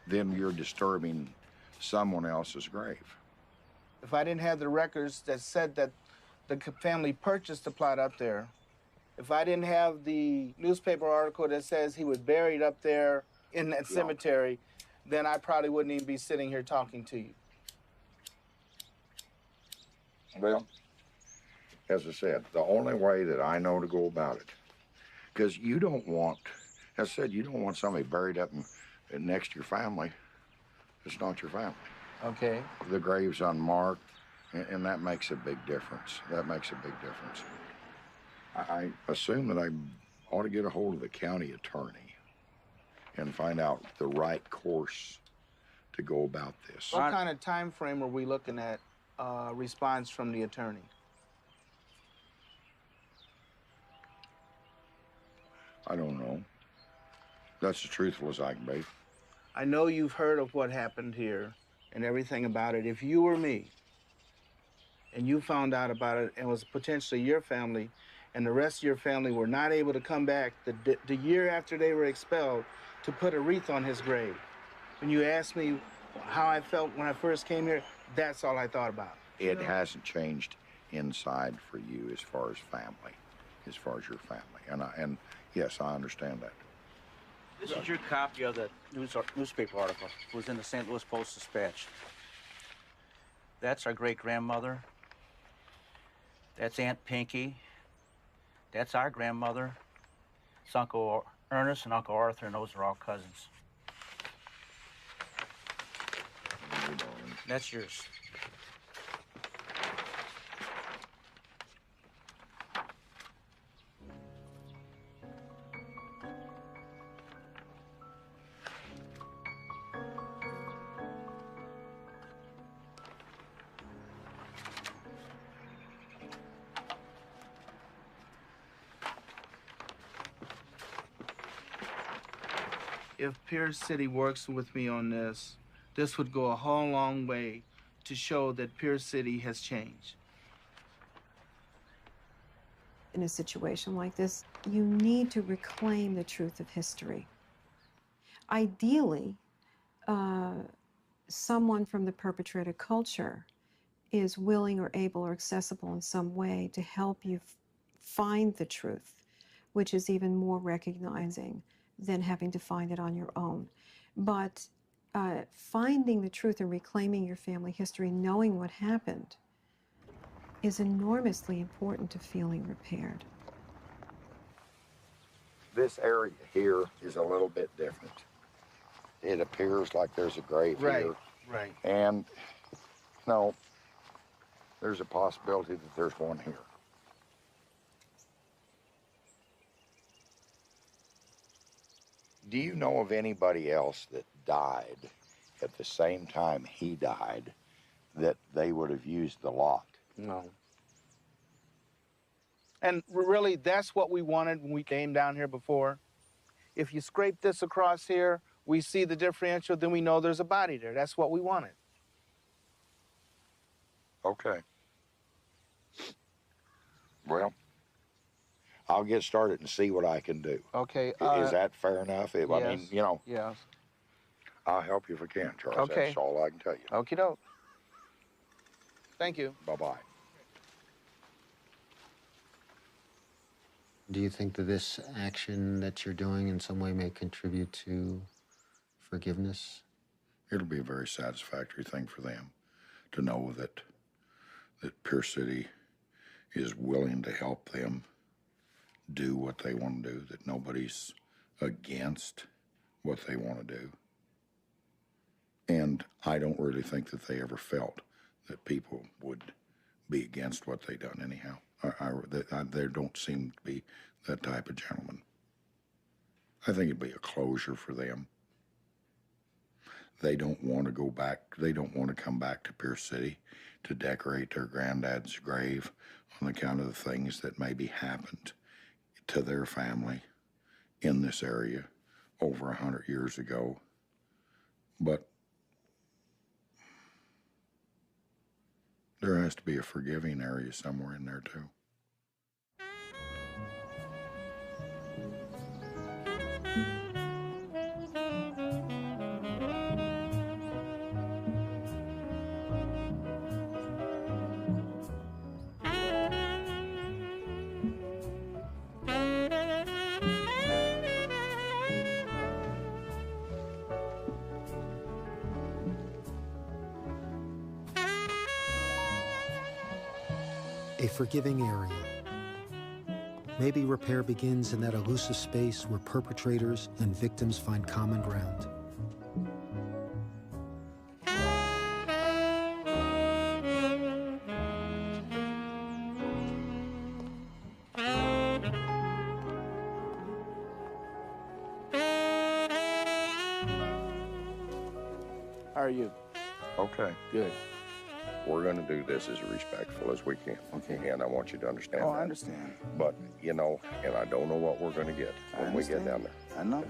then you're disturbing someone else's grave. If I didn't have the records that said that the family purchased the plot up there, if I didn't have the newspaper article that says he was buried up there in that cemetery, then I probably wouldn't even be sitting here talking to you. Well, as I said, the only way that I know to go about it, because you don't want, as I said, you don't want somebody buried up next to your family. It's not your family. Okay. The grave's unmarked, and that makes a big difference. That makes a big difference. I assume that I ought to get a hold of the county attorney and find out the right course to go about this. What kind of time frame are we looking at response from the attorney? I don't know. That's as truthful as I can be. I know you've heard of what happened here and everything about it. If you were me and you found out about it and it was potentially your family and the rest of your family were not able to come back the year after they were expelled to put a wreath on his grave, when you asked me how I felt when I first came here, that's all I thought about. It hasn't changed inside for you as far as family, as far as your family. And yes, I understand that. This is your copy of the newspaper article. It was in the St. Louis Post-Dispatch. That's our great-grandmother. That's Aunt Pinky. That's our grandmother. It's Uncle Ernest and Uncle Arthur, and those are all cousins. That's yours. If Pierce City works with me on this, this would go a whole long way to show that Pierce City has changed. In a situation like this, you need to reclaim the truth of history. Ideally, someone from the perpetrator culture is willing or able or accessible in some way to help you find the truth, which is even more recognizing than having to find it on your own. But finding the truth and reclaiming your family history, knowing what happened, is enormously important to feeling repaired. This area here is a little bit different. It appears like there's a grave here. Right. And, no, there's a possibility that there's one here. Do you know of anybody else that died at the same time he died that they would have used the lot? No. And really, that's what we wanted when we came down here before. If you scrape this across here, we see the differential, then we know there's a body there. That's what we wanted. Okay. Well, I'll get started and see what I can do. Okay. Is that fair enough? I mean, you know, Yes. I'll help you if I can, Charles. Okay. That's all I can tell you. Okie doke. Thank you. Bye-bye. Do you think that this action that you're doing in some way may contribute to forgiveness? It'll be a very satisfactory thing for them to know that Pierce City is willing to help them do what they want to do, that nobody's against what they want to do. And I don't really think that they ever felt that people would be against what they done anyhow. There don't seem to be that type of gentleman. I think it'd be a closure for them. They don't want to go back, they don't want to come back to Pierce City to decorate their granddad's grave on account of the things that maybe happened to their family in this area over 100 years ago. But there has to be a forgiving area somewhere in there, too. A forgiving area. Maybe repair begins in that elusive space where perpetrators and victims find common ground. How are you? Okay. Good. We're going to do this as respectful as we can. Okay. And I want you to understand Oh, that. I understand. But, you know, and I don't know what we're going to get when we get down there. I know.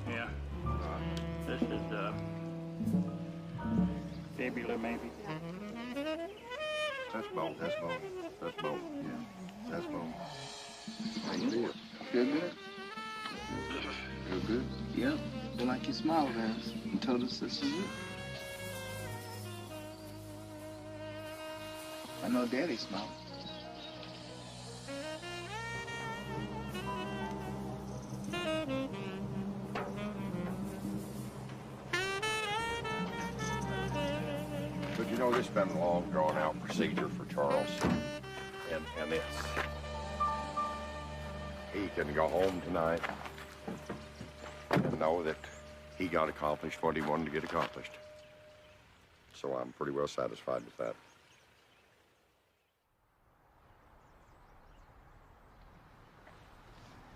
Yeah. This is fibula, maybe. That's That's Bo. That's Bo. Yeah. That's Bo. How you feel? Feel good? Feel good? Yeah. Feel like you smiled at us and told us this is it. I know Daddy smiled. But you know, this has been a long, drawn-out procedure for Charles. And it's... He can go home tonight and know that he got accomplished what he wanted to get accomplished. So I'm pretty well satisfied with that.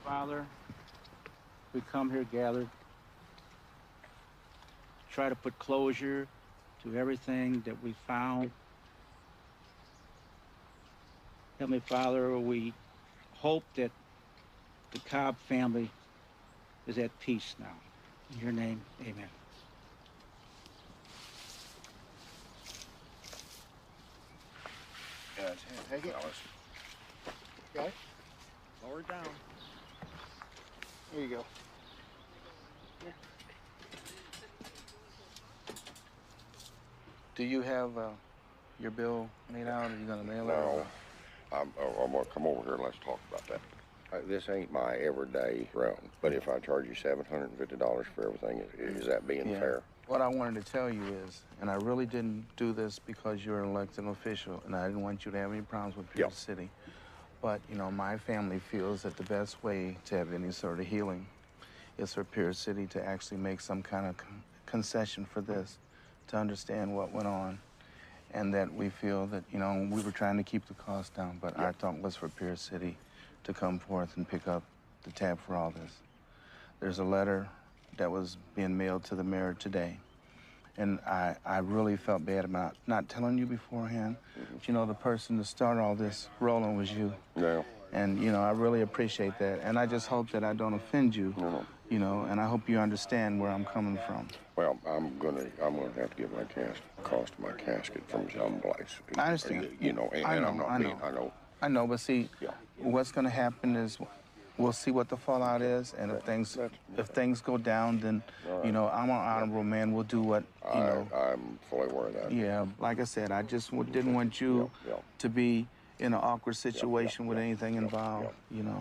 Father, we come here gathered to try to put closure to everything that we found. Heavenly Father, we hope that the Cobb family is at peace now. In your name, amen. Yeah, take it. Okay. Lower it down. Here you go. Do you have your bill made out, or are you gonna mail it? No. I'm gonna come over here and let's talk about that. This ain't my everyday run, but if I charge you $750 for everything, is that being fair? What I wanted to tell you is, and I really didn't do this because you're an elected official, and I didn't want you to have any problems with Pierce City, but, you know, my family feels that the best way to have any sort of healing is for Pierce City to actually make some kind of concession for this, to understand what went on, and that we feel that, you know, we were trying to keep the cost down, but our thought was for Pierce City to come forth and pick up the tab for all this. There's a letter that was being mailed to the mayor today, and I really felt bad about not telling you beforehand. But, you know, the person to start all this rolling was you. Yeah. And, you know, I really appreciate that. And I just hope that I don't offend you, you know, and I hope you understand where I'm coming from. Well, I'm gonna have to get my cost of my casket from some place. I understand. You know, and I'm not being, I know. I know, but see, what's going to happen is we'll see what the fallout is, and if things go down, then, you know, I'm an honorable man. We'll do what, you know. I'm fully aware of that. Yeah, like I said, I just didn't want you to be in an awkward situation with anything involved, you know.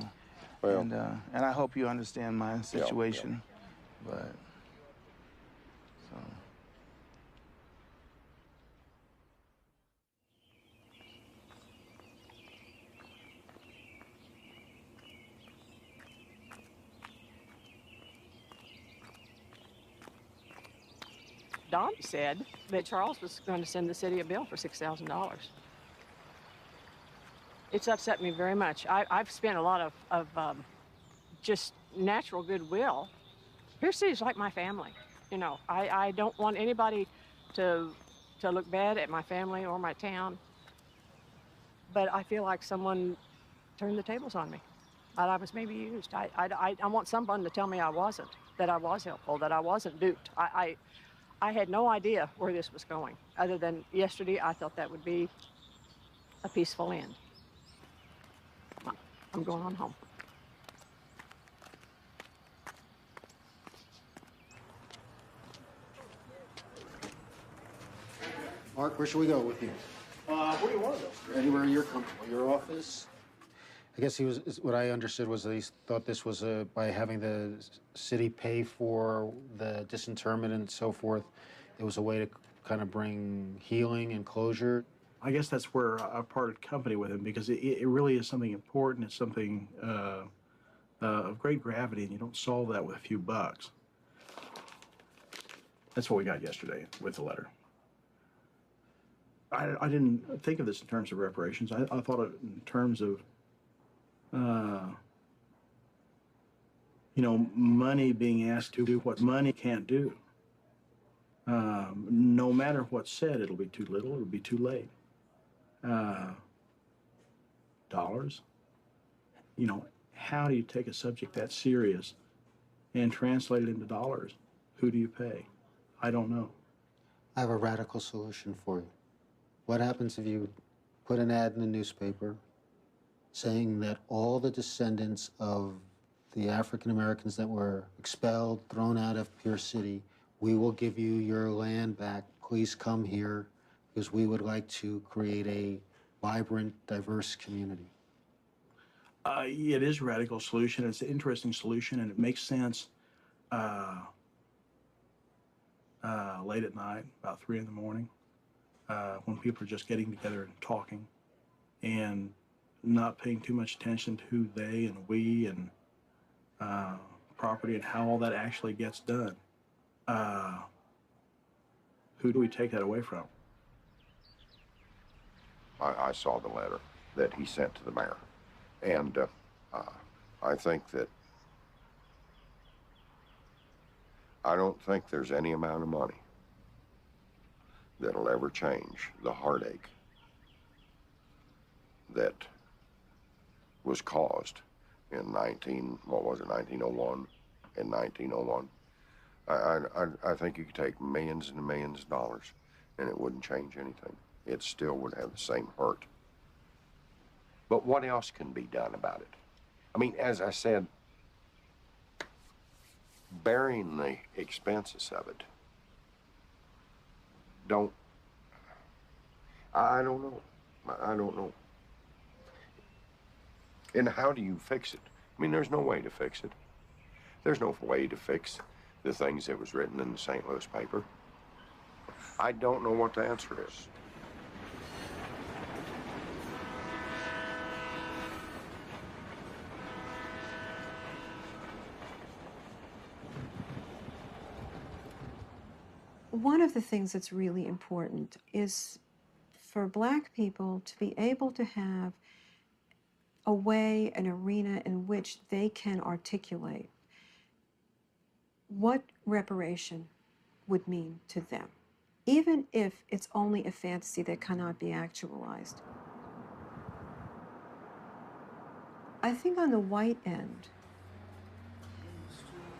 Well, and I hope you understand my situation, but, so. Don said that Charles was going to send the city a bill for $6,000. It's upset me very much. I've spent a lot of just natural goodwill. Pierce City's like my family. You know, I don't want anybody to look bad at my family or my town. But I feel like someone turned the tables on me, that I was maybe used. I want someone to tell me I wasn't, that I was helpful, that I wasn't duped. I had no idea where this was going, other than yesterday I thought that would be a peaceful end. I'm going on home. Mark, where should we go with you? Where do you want to go? Anywhere you're comfortable. Your office? I guess what I understood was that he thought this was by having the city pay for the disinterment and so forth, it was a way to kind of bring healing and closure. I guess that's where I parted company with him, because it really is something important. It's something of great gravity, and you don't solve that with a few bucks. That's what we got yesterday with the letter. I didn't think of this in terms of reparations. I thought of it in terms of, you know, money being asked to do what money can't do. No matter what's said, it'll be too little, it'll be too late. Dollars, you know, how do you take a subject that serious and translate it into dollars? Who do you pay? I don't know. I have a radical solution for you. What happens if you put an ad in the newspaper saying that all the descendants of the African Americans that were expelled, thrown out of Pierce City, we will give you your land back. Please come here because we would like to create a vibrant, diverse community. It is a radical solution. It's an interesting solution, and it makes sense late at night, about 3 in the morning, when people are just getting together and talking and not paying too much attention to who they and we and property and how all that actually gets done. Who do we take that away from? I saw the letter that he sent to the mayor, and I think that I don't think there's any amount of money that'll ever change the heartache that was caused in 1901 and 1901. I think you could take millions and millions of dollars and it wouldn't change anything. It still would have the same hurt. But what else can be done about it? I mean, as I said, bearing the expenses of it, I don't know. I don't know. And how do you fix it? I mean, there's no way to fix it. There's no way to fix the things that was written in the St. Louis paper. I don't know what the answer is. One of the things that's really important is for Black people to be able to have a way, an arena in which they can articulate what reparation would mean to them, even if it's only a fantasy that cannot be actualized. I think on the white end,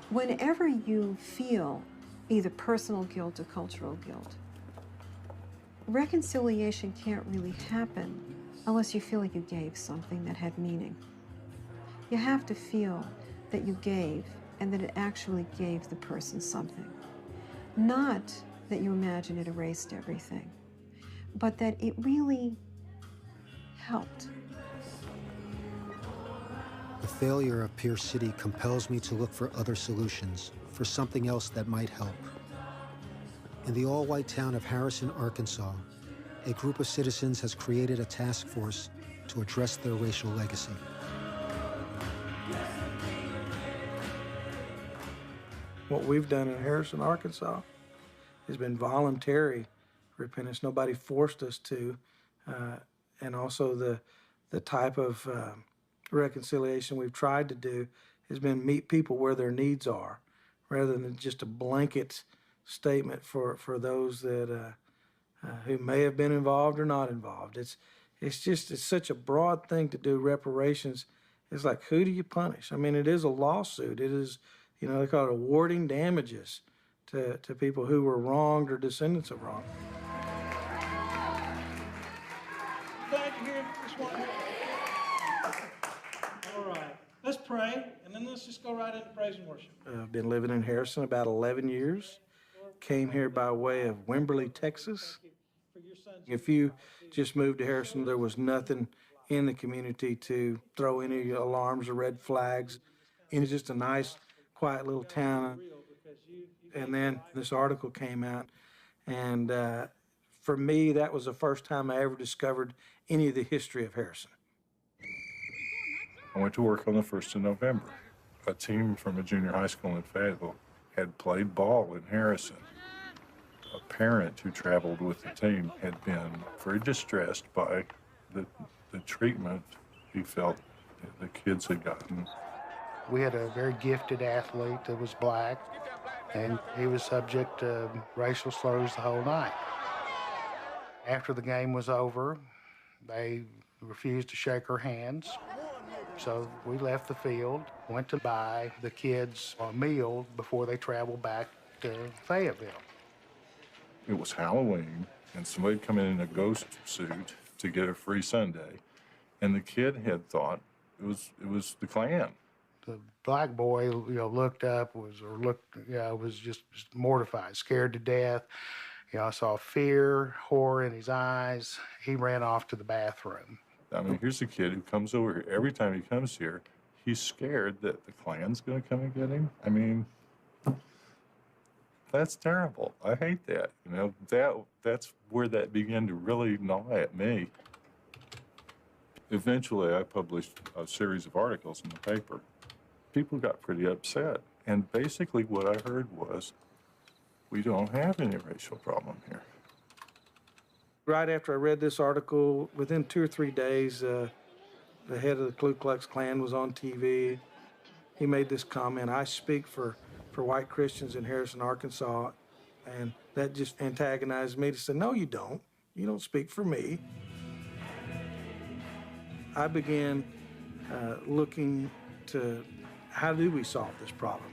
whenever you feel either personal guilt or cultural guilt, reconciliation can't really happen unless you feel like you gave something that had meaning. You have to feel that you gave and that it actually gave the person something. Not that you imagine it erased everything, but that it really helped. The failure of Pierce City compels me to look for other solutions, for something else that might help. In the all-white town of Harrison, Arkansas, a group of citizens has created a task force to address their racial legacy. What we've done in Harrison, Arkansas has been voluntary repentance. Nobody forced us to. And also the type of reconciliation we've tried to do has been meet people where their needs are, rather than just a blanket statement for those that who may have been involved or not involved. It's such a broad thing to do reparations. It's like, who do you punish? I mean, it is a lawsuit. It is, they call it awarding damages to people who were wronged or descendants of wrong. Glad to hear this one. All right, let's pray, and then let's just go right into praise and worship. I've been living in Harrison about 11 years. Came here by way of Wimberley, Texas. If you just moved to Harrison, there was nothing in the community to throw any alarms or red flags. It's just a nice, quiet little town. And then this article came out, and for me, that was the first time I ever discovered any of the history of Harrison. I went to work on the 1st of November. A team from a junior high school in Fayetteville had played ball in Harrison. A parent who traveled with the team had been very distressed by the treatment he felt the kids had gotten. We had a very gifted athlete that was Black, and he was subject to racial slurs the whole night. After the game was over, they refused to shake our hands. So we left the field, went to buy the kids a meal before they traveled back to Fayetteville. It was Halloween, and somebody had come in a ghost suit, to get a free sundae, and the kid had thought it was the Klan. The black boy, looked up, was just mortified, scared to death. I saw fear, horror in his eyes. He ran off to the bathroom. I mean, here's a kid who comes over here. Every time he comes here, he's scared that the Klan's going to come and get him. I mean, that's terrible. I hate that. That's where that began to really gnaw at me. Eventually, I published a series of articles in the paper. People got pretty upset. And basically what I heard was, we don't have any racial problem here. Right after I read this article, within 2 or 3 days, the head of the Ku Klux Klan was on TV. He made this comment, "I speak for white Christians in Harrison, Arkansas," and that just antagonized me to say, "No, you don't. You don't speak for me." I began looking to how do we solve this problem?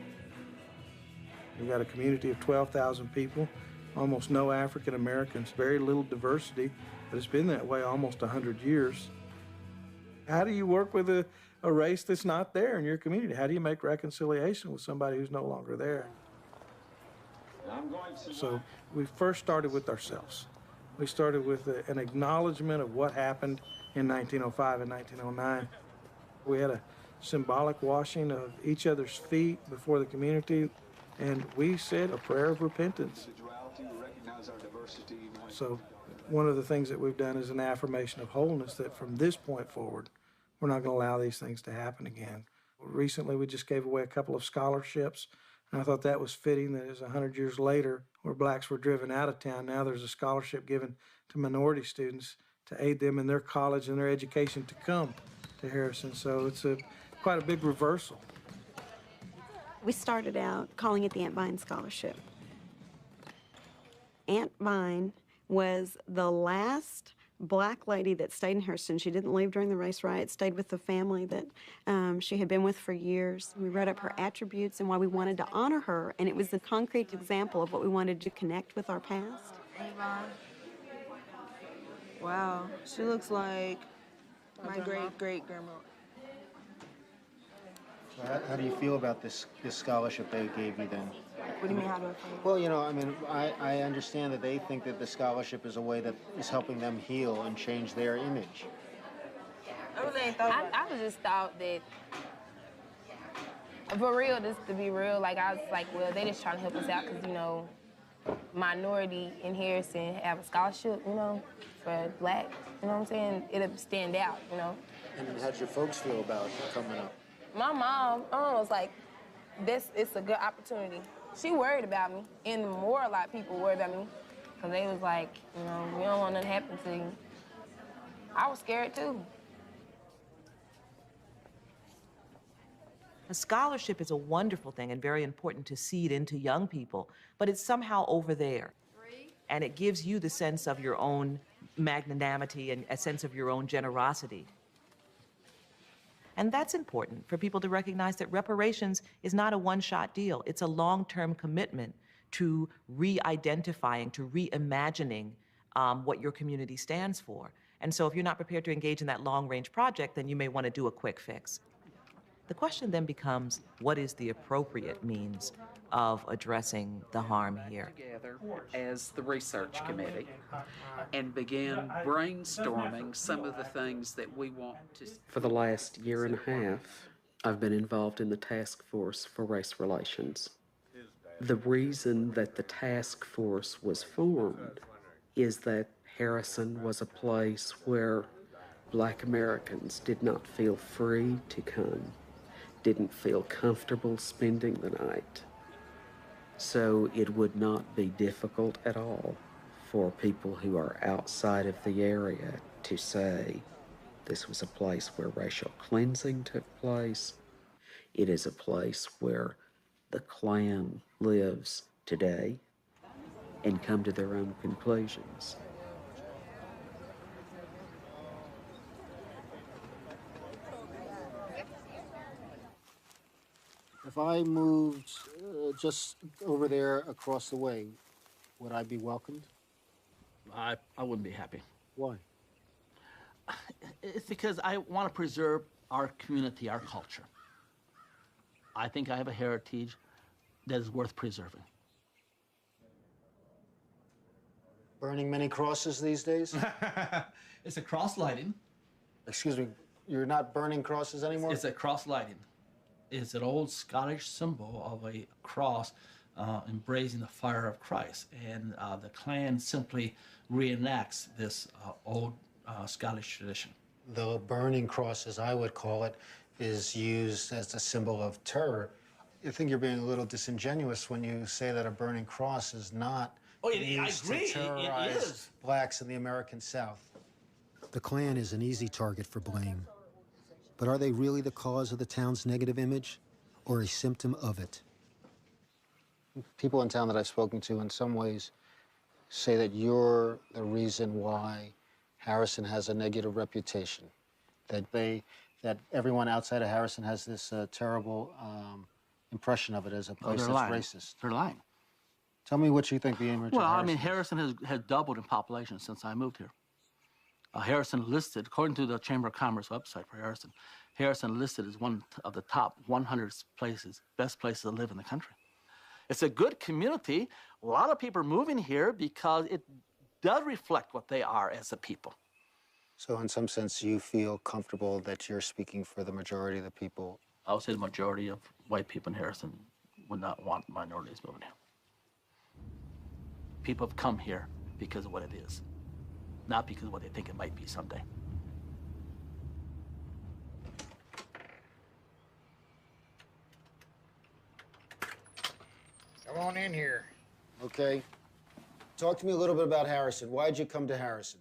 We've got a community of 12,000 people, almost no African Americans, very little diversity, but it's been that way almost 100 years. How do you work with a race that's not there in your community? How do you make reconciliation with somebody who's no longer there? So we first started with ourselves. We started with an acknowledgement of what happened in 1905 and 1909. We had a symbolic washing of each other's feet before the community, and we said a prayer of repentance. So one of the things that we've done is an affirmation of wholeness, that from this point forward, we're not going to allow these things to happen again. Recently, we just gave away a couple of scholarships, and I thought that was fitting that as 100 years later, where blacks were driven out of town, now there's a scholarship given to minority students to aid them in their college and their education to come to Harrison. So it's quite a big reversal. We started out calling it the Aunt Vine Scholarship. Aunt Vine was the last black lady that stayed in Harrison. She didn't leave during the race riots, stayed with the family that she had been with for years. We wrote up her attributes and why we wanted to honor her, and it was a concrete example of what we wanted to connect with our past. Wow, she looks like my great-great-grandma. So how do you feel about this scholarship they gave you then? What do you mean, how do I feel? Well, I mean, I understand that they think that the scholarship is a way that is helping them heal and change their image. I just thought that, for real, just to be real, I was like, well, they just trying to help us out because, minority in Harrison have a scholarship, for black, you know what I'm saying? It'll stand out, And how did your folks feel about coming up? My mom was like, it's a good opportunity. She worried about me, and a lot of people worried about me, because they was like, we don't want nothing to happen to you. I was scared too. A scholarship is a wonderful thing and very important to seed into young people, but it's somehow over there. And it gives you the sense of your own magnanimity and a sense of your own generosity. And that's important for people to recognize that reparations is not a one-shot deal. It's a long-term commitment to re-identifying, to reimagining what your community stands for. And so if you're not prepared to engage in that long-range project, then you may want to do a quick fix. The question then becomes, what is the appropriate means of addressing the harm here? Together as the research committee and began brainstorming some of the things that we want to... For the last year and a half, I've been involved in the task force for race relations. The reason that the task force was formed is that Harrison was a place where Black Americans did not feel free to come, didn't feel comfortable spending the night. So it would not be difficult at all for people who are outside of the area to say this was a place where racial cleansing took place. It is a place where the Klan lives today, and come to their own conclusions. If I moved just over there across the way, would I be welcomed? I wouldn't be happy. Why? It's because I want to preserve our community, our culture. I think I have a heritage that is worth preserving. Burning many crosses these days? It's a cross lighting. Excuse me, you're not burning crosses anymore? It's a cross lighting. It's an old Scottish symbol of a cross embracing the fire of Christ. And the clan simply reenacts this old Scottish tradition. The burning cross, as I would call it, is used as a symbol of terror. I think you're being a little disingenuous when you say that a burning cross is not used to terrorize blacks in the American South. The Klan is an easy target for blame. But are they really the cause of the town's negative image, or a symptom of it? People in town that I've spoken to in some ways say that you're the reason why Harrison has a negative reputation, that everyone outside of Harrison has this terrible impression of it as a place that's racist. They're lying. Tell me what you think the image of Well, I Harrison mean, is. Harrison has doubled in population since I moved here. Harrison listed, according to the Chamber of Commerce website for Harrison, Harrison listed as one of the top 100 places, best places to live in the country. It's a good community. A lot of people are moving here because it does reflect what they are as a people. So in some sense, you feel comfortable that you're speaking for the majority of the people? I would say the majority of white people in Harrison would not want minorities moving here. People have come here because of what it is, not because of what they think it might be someday. Come on in here. Okay. Talk to me a little bit about Harrison. Why'd you come to Harrison?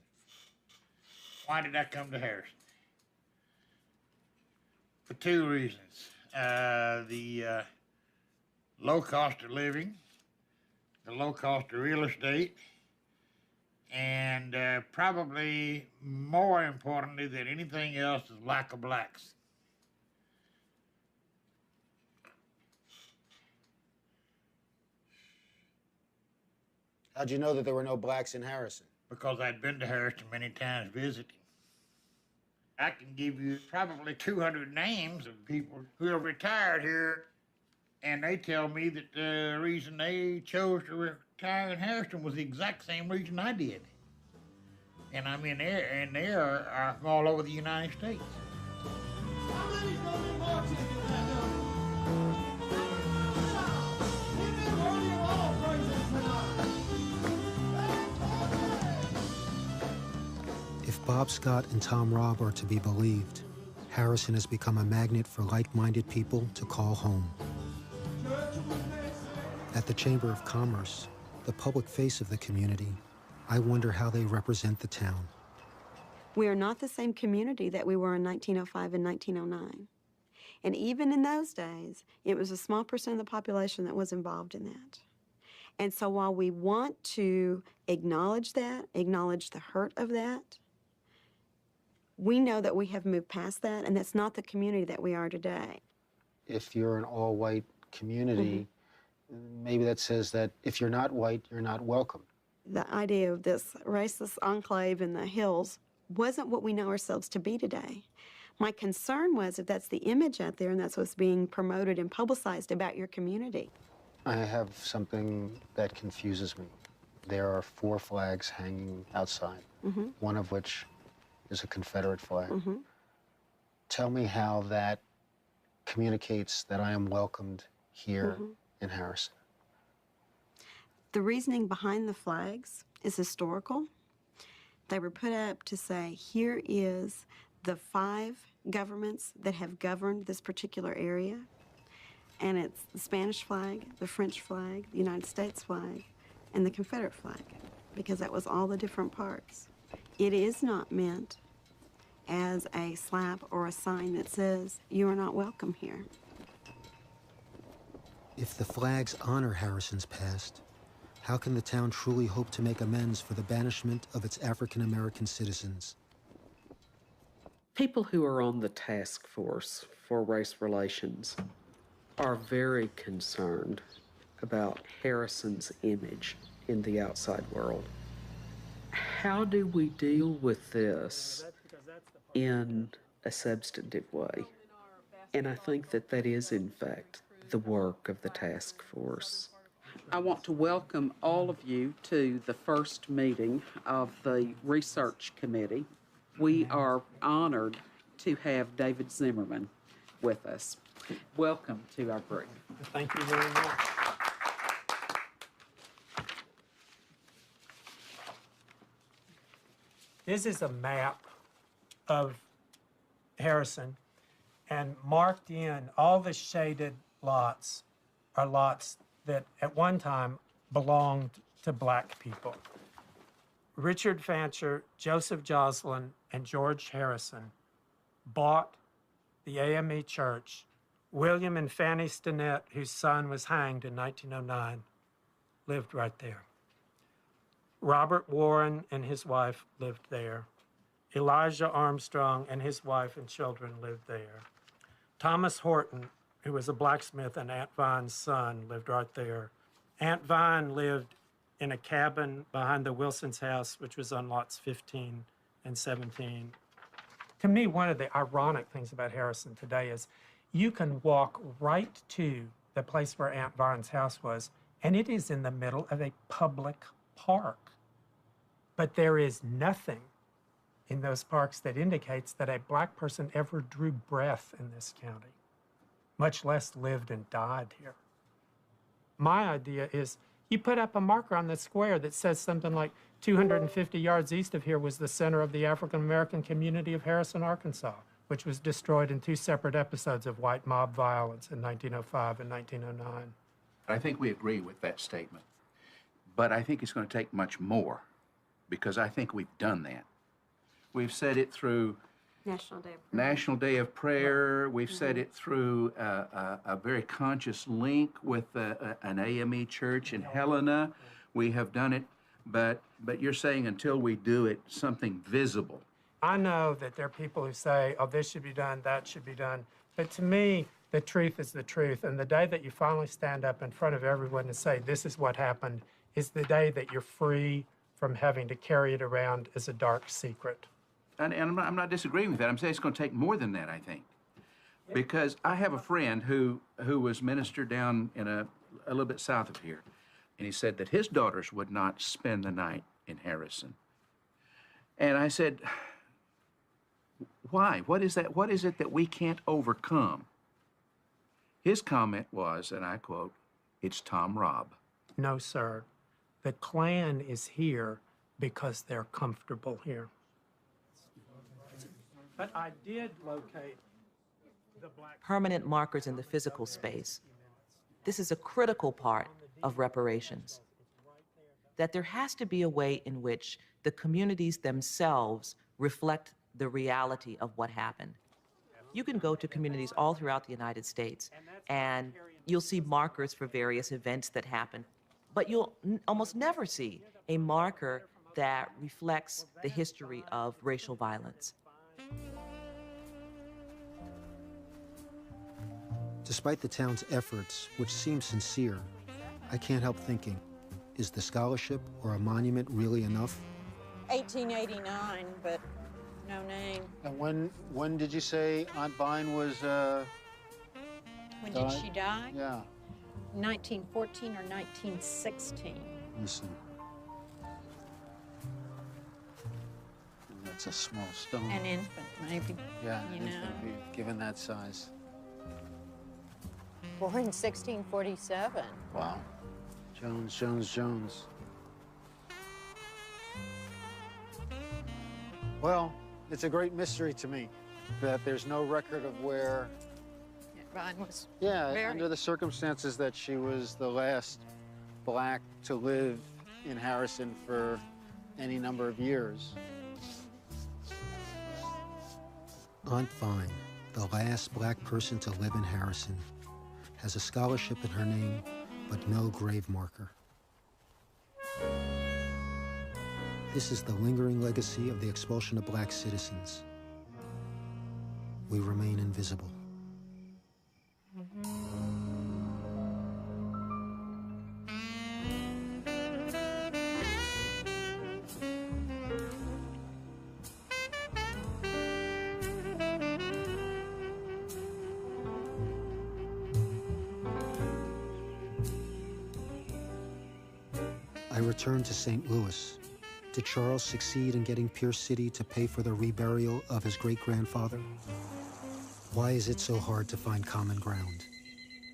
Why did I come to Harrison? For two reasons. The low cost of living, the low cost of real estate, and probably more importantly than anything else is lack of blacks. How'd you know that there were no blacks in Harrison? Because I'd been to Harrison many times visiting. I can give you probably 200 names of people who have retired here, and they tell me that the reason they chose to retire in Harrison was the exact same reason I did. And I mean, they are from all over the United States. If Bob Scott and Tom Robb are to be believed, Harrison has become a magnet for like-minded people to call home. At the Chamber of Commerce, the public face of the community, I wonder how they represent the town. We are not the same community that we were in 1905 and 1909. And even in those days, it was a small percent of the population that was involved in that. And so while we want to acknowledge that, acknowledge the hurt of that, we know that we have moved past that, and that's not the community that we are today. If you're an all-white community, maybe that says that if you're not white, you're not welcome. The idea of this racist enclave in the hills wasn't what we know ourselves to be today. My concern was if that's the image out there and that's what's being promoted and publicized about your community. I have something that confuses me. There are 4 flags hanging outside, one of which is a Confederate flag. Tell me how that communicates that I am welcomed here in Harrison. The reasoning behind the flags is historical. They were put up to say, here is the 5 governments that have governed this particular area. And it's the Spanish flag, the French flag, the United States flag, and the Confederate flag, because that was all the different parts. It is not meant as a slap or a sign that says, you are not welcome here. If the flags honor Harrison's past, how can the town truly hope to make amends for the banishment of its African-American citizens? People who are on the task force for race relations are very concerned about Harrison's image in the outside world. How do we deal with this in a substantive way. And I think that that is, in fact, the work of the task force. I want to welcome all of you to the first meeting of the research committee. We are honored to have David Zimmerman with us. Welcome to our group. Thank you very much. This is a map of Harrison, and marked in all the shaded lots are lots that at one time belonged to black people. Richard Fancher, Joseph Joslin, and George Harrison bought the AME Church. William and Fanny Stinnett, whose son was hanged in 1909, lived right there. Robert Warren and his wife lived there. Elijah Armstrong and his wife and children lived there. Thomas Horton, who was a blacksmith and Aunt Vine's son, lived right there. Aunt Vine lived in a cabin behind the Wilson's house, which was on lots 15 and 17. To me, one of the ironic things about Harrison today is you can walk right to the place where Aunt Vine's house was, and it is in the middle of a public park. But there is nothing in those parks that indicates that a black person ever drew breath in this county, much less lived and died here. My idea is you put up a marker on the square that says something like 250 yards east of here was the center of the African-American community of Harrison, Arkansas, which was destroyed in 2 separate episodes of white mob violence in 1905 and 1909. I think we agree with that statement, but I think it's going to take much more, because I think we've done that. We've said it through National Day of Prayer. We've said it through a very conscious link with an AME church in Helena. We have done it, but you're saying until we do it, something visible. I know that there are people who say, oh, this should be done, that should be done. But to me, the truth is the truth. And the day that you finally stand up in front of everyone and say, this is what happened, is the day that you're free from having to carry it around as a dark secret. And I'm not disagreeing with that. I'm saying it's going to take more than that, I think. Because I have a friend who was minister down in a little bit south of here. And he said that his daughters would not spend the night in Harrison. And I said, why? What is that? What is it that we can't overcome? His comment was, and I quote, it's Tom Robb. No, sir. The Klan is here because they're comfortable here. But I did locate the black permanent markers in the physical space. This is a critical part of reparations. That there has to be a way in which the communities themselves reflect the reality of what happened. You can go to communities all throughout the United States, and you'll see markers for various events that happened, but you'll almost never see a marker that reflects the history of racial violence. Despite the town's efforts, which seem sincere, I can't help thinking, is the scholarship or a monument really enough? 1889, but no name. And when did you say Aunt Vine was When did she die? Yeah. 1914 or 1916. Listen. That's a small stone. An infant, maybe. Yeah, you an know. infant, given that size. Born in 1647. Wow. Jones, Jones, Jones. Well, it's a great mystery to me that there's no record of where... Vine was under the circumstances that she was the last black to live in Harrison for any number of years. Aunt Vine, the last black person to live in Harrison, has a scholarship in her name, but no grave marker. This is the lingering legacy of the expulsion of black citizens. We remain invisible. I returned to St. Louis. Did Charles succeed in getting Pierce City to pay for the reburial of his great-grandfather? Why is it so hard to find common ground?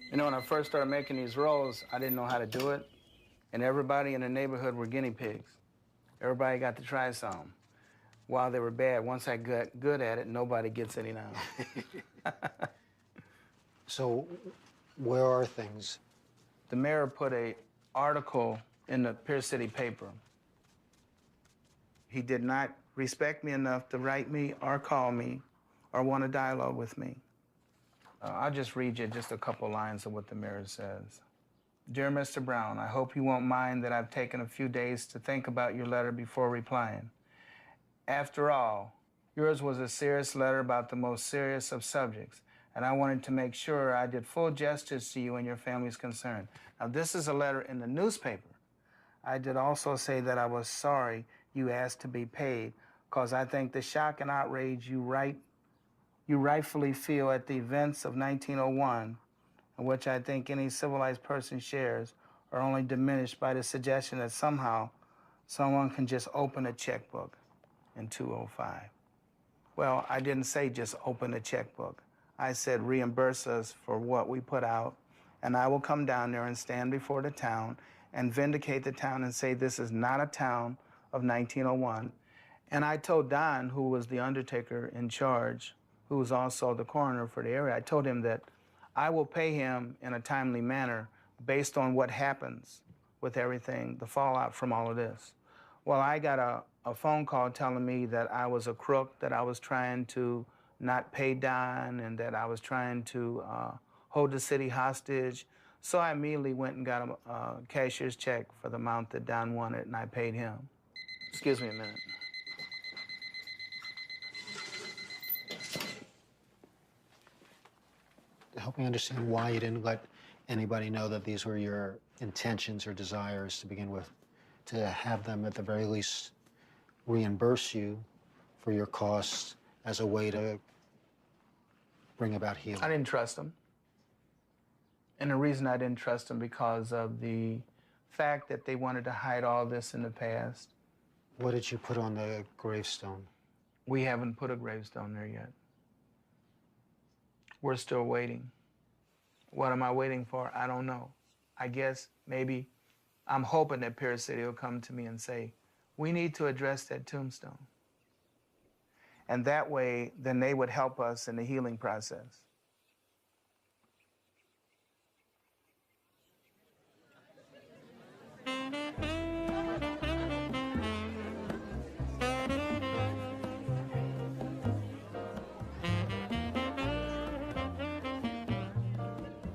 You know, when I first started making these rolls, I didn't know how to do it, and everybody in the neighborhood were guinea pigs. Everybody got to try some. While they were bad, once I got good at it, nobody gets any now. So, where are things? The mayor put an article in the Pierce City paper. He did not respect me enough to write me or call me or want a dialogue with me. I'll just read you just a couple lines of what the mayor says. Dear Mr. Brown, I hope you won't mind that I've taken a few days to think about your letter before replying. After all, yours was a serious letter about the most serious of subjects, and I wanted to make sure I did full justice to you and your family's concern. Now, this is a letter in the newspaper. I did also say that I was sorry you asked to be paid, because I think the shock and outrage you rightfully feel at the events of 1901, and which I think any civilized person shares, are only diminished by the suggestion that somehow someone can just open a checkbook in 205. Well, I didn't say just open a checkbook. I said reimburse us for what we put out, and I will come down there and stand before the town and vindicate the town and say this is not a town of 1901. And I told Don, who was the undertaker in charge, who was also the coroner for the area, I told him that I will pay him in a timely manner based on what happens with everything, the fallout from all of this. Well, I got a phone call telling me that I was a crook, that I was trying to not pay Don, and that I was trying to hold the city hostage. So I immediately went and got a cashier's check for the amount that Don wanted, and I paid him. Excuse me a minute. Help me understand why you didn't let anybody know that these were your intentions or desires to begin with, to have them at the very least reimburse you for your costs as a way to bring about healing. I didn't trust them. And the reason I didn't trust them because of the fact that they wanted to hide all this in the past. What did you put on the gravestone? We haven't put a gravestone there yet. We're still waiting. What am I waiting for? I don't know. I guess maybe I'm hoping that Pierce City will come to me and say, we need to address that tombstone. And that way, then they would help us in the healing process.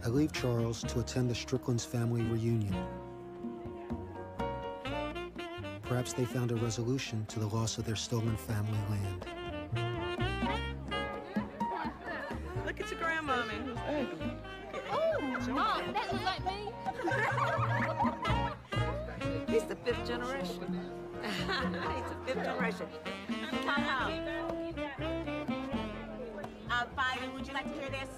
I leave Charles to attend the Strickland's family reunion. Perhaps they found a resolution to the loss of their Stillman family land. Look at your grandmommy. Who's ugly. Oh, Mom, that looks like me. He's the fifth generation. He's the fifth generation. Come on. Fivey, would you like to hear this?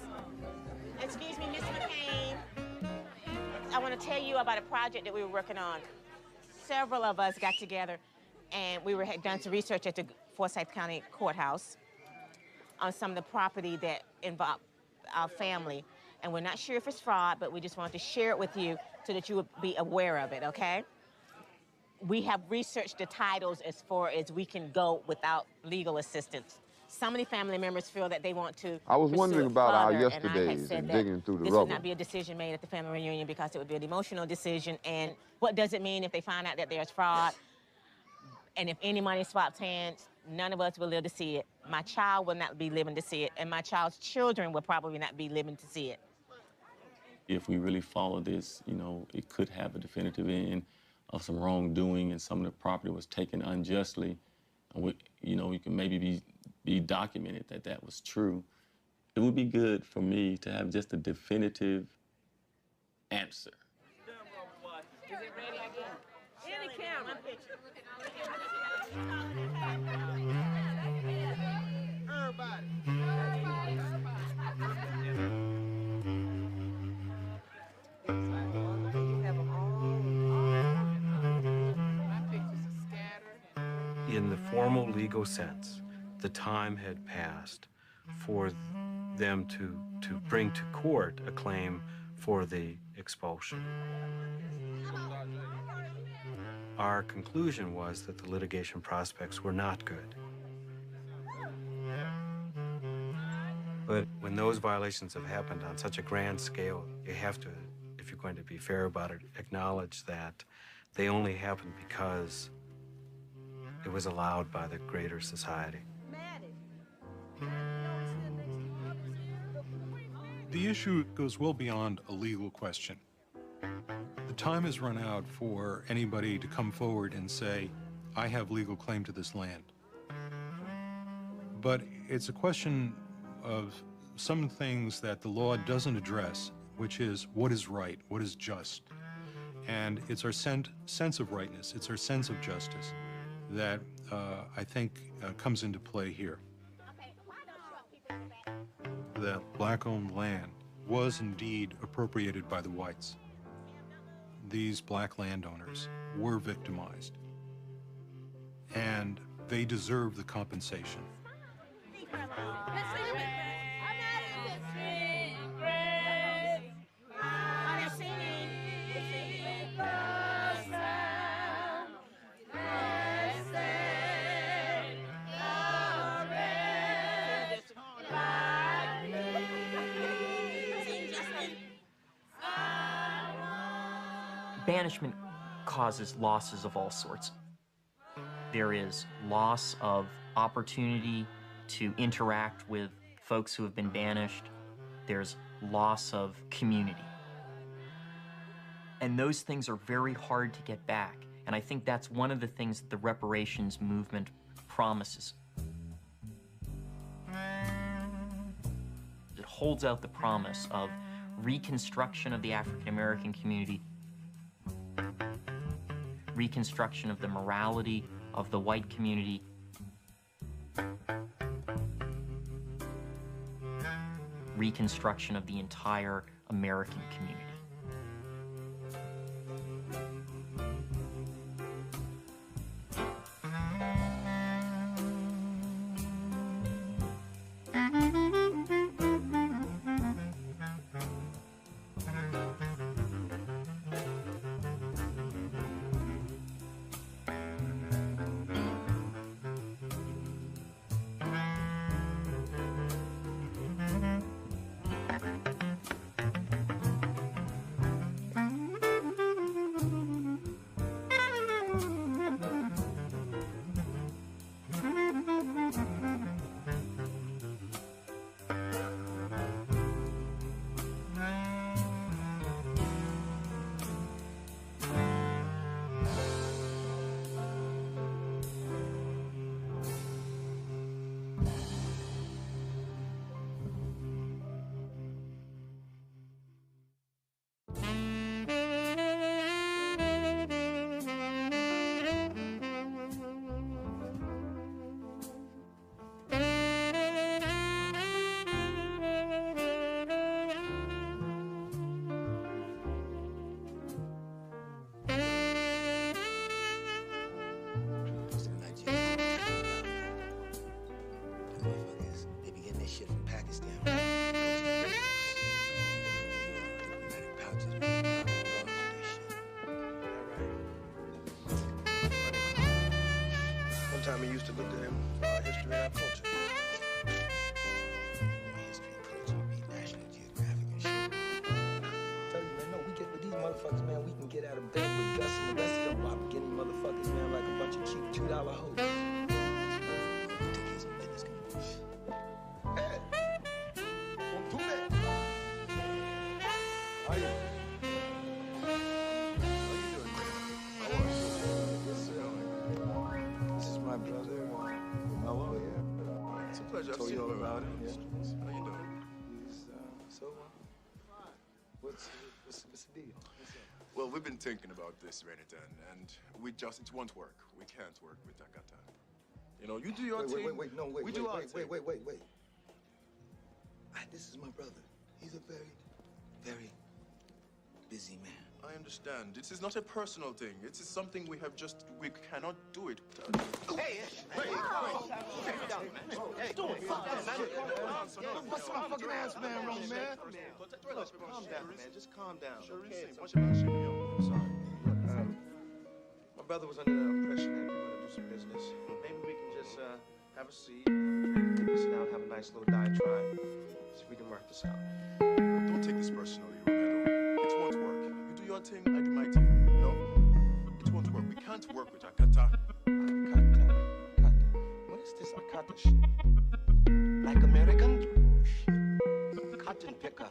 Excuse me, Miss McCain. I want to tell you about a project that we were working on. Several of us got together, and we had done some research at the Forsyth County Courthouse on some of the property that involved our family. And we're not sure if it's fraud, but we just wanted to share it with you so that you would be aware of it, okay? We have researched the titles as far as we can go without legal assistance. Some of the family members feel that they want to I was wondering about our further, and I had yesterdays said and that digging through the this rubble. would not be a decision made at the family reunion because it would be an emotional decision. And what does it mean if they find out that there's fraud? And if any money swaps hands, none of us will live to see it. My child will not be living to see it, and my child's children will probably not be living to see it. If we really follow this, you know, it could have a definitive end of some wrongdoing, and some of the property was taken unjustly. And we, you know, we can maybe be documented that that was true. It would be good for me to have just a definitive answer. Is it ready again? In the camera. in the formal legal sense, the time had passed for them to bring to court a claim for the expulsion. Our conclusion was that the litigation prospects were not good. But when those violations have happened on such a grand scale, you have to, if you're going to be fair about it, acknowledge that they only happened because it was allowed by the greater society. The issue goes well beyond a legal question. The time has run out for anybody to come forward and say, I have legal claim to this land. But it's a question of some things that the law doesn't address, which is what is right, what is just. And it's our sense of rightness, it's our sense of justice that I think comes into play here. The black-owned land was indeed appropriated by the whites. These black landowners were victimized, and they deserve the compensation. Banishment causes losses of all sorts. There is loss of opportunity to interact with folks who have been banished. There's loss of community. And those things are very hard to get back. And I think that's one of the things that the reparations movement promises. It holds out the promise of reconstruction of the African American community, reconstruction of the morality of the white community, reconstruction of the entire American community. Time we used to look at them for our history and our culture. History, culture, be National Geographic and shit. Tell you, man, no, we get with these motherfuckers, man, we can get out of bed with Gus and the rest of them while getting motherfuckers, man, like a bunch of cheap $2 hoes. Take his business. Hey, don't do that. How you? My brother, Mello, yeah. It's a pleasure. Told you all about him. Yeah. How you doing? He's what's the deal? What's up? Well, we've been thinking about this, Renatan, and it won't work. We can't work with Takata. You know, you do your thing. Wait, This is my brother. He's a very, very busy man. I understand. This is not a personal thing. It is something we cannot do it. Hey, don't bust my fucking ass, man, wrong, man. Calm down, man. Just calm down. Okay, I'm sorry. my brother was under the impression that we were going to do some business. Maybe we can just have a seat, have a drink, maybe sit down, have a nice little diatribe, see if we can work this out. Don't take this personally, Romero. It won't work. You do your thing, I do my thing. You know? It won't work. We can't work with Akata. Akata. What is this Akata shit? Like American? Bullshit. Cotton picker.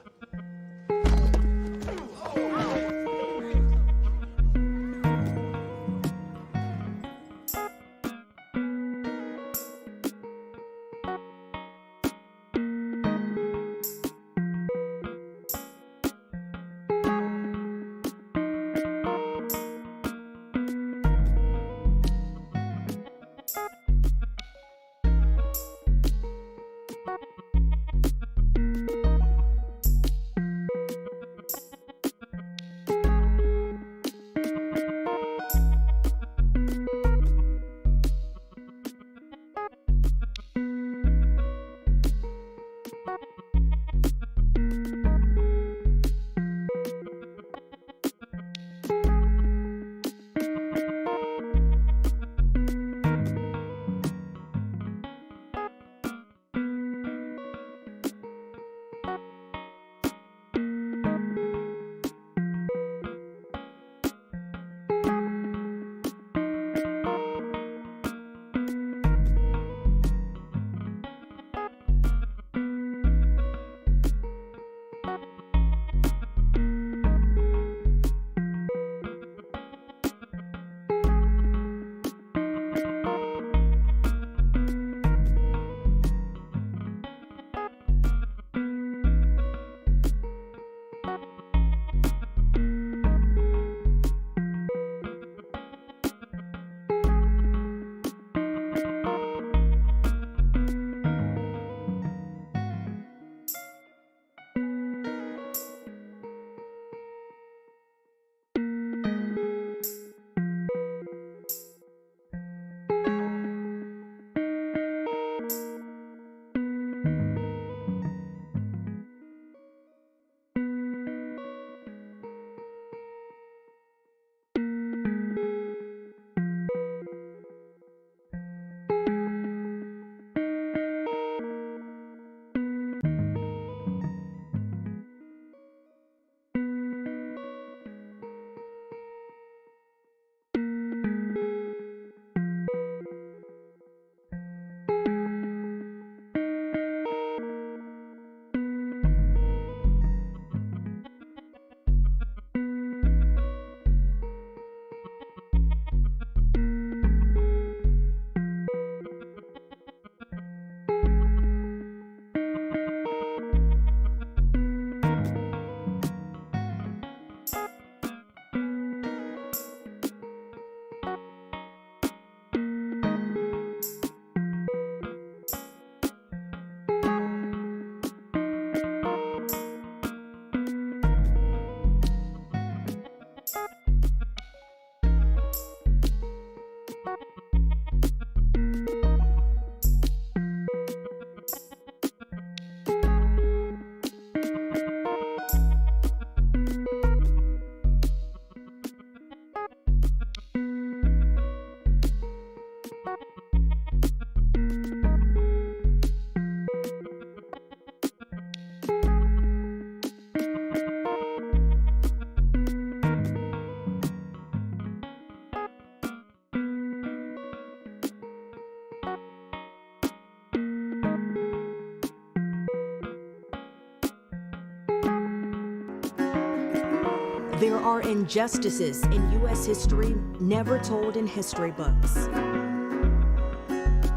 There are injustices in U.S. history never told in history books.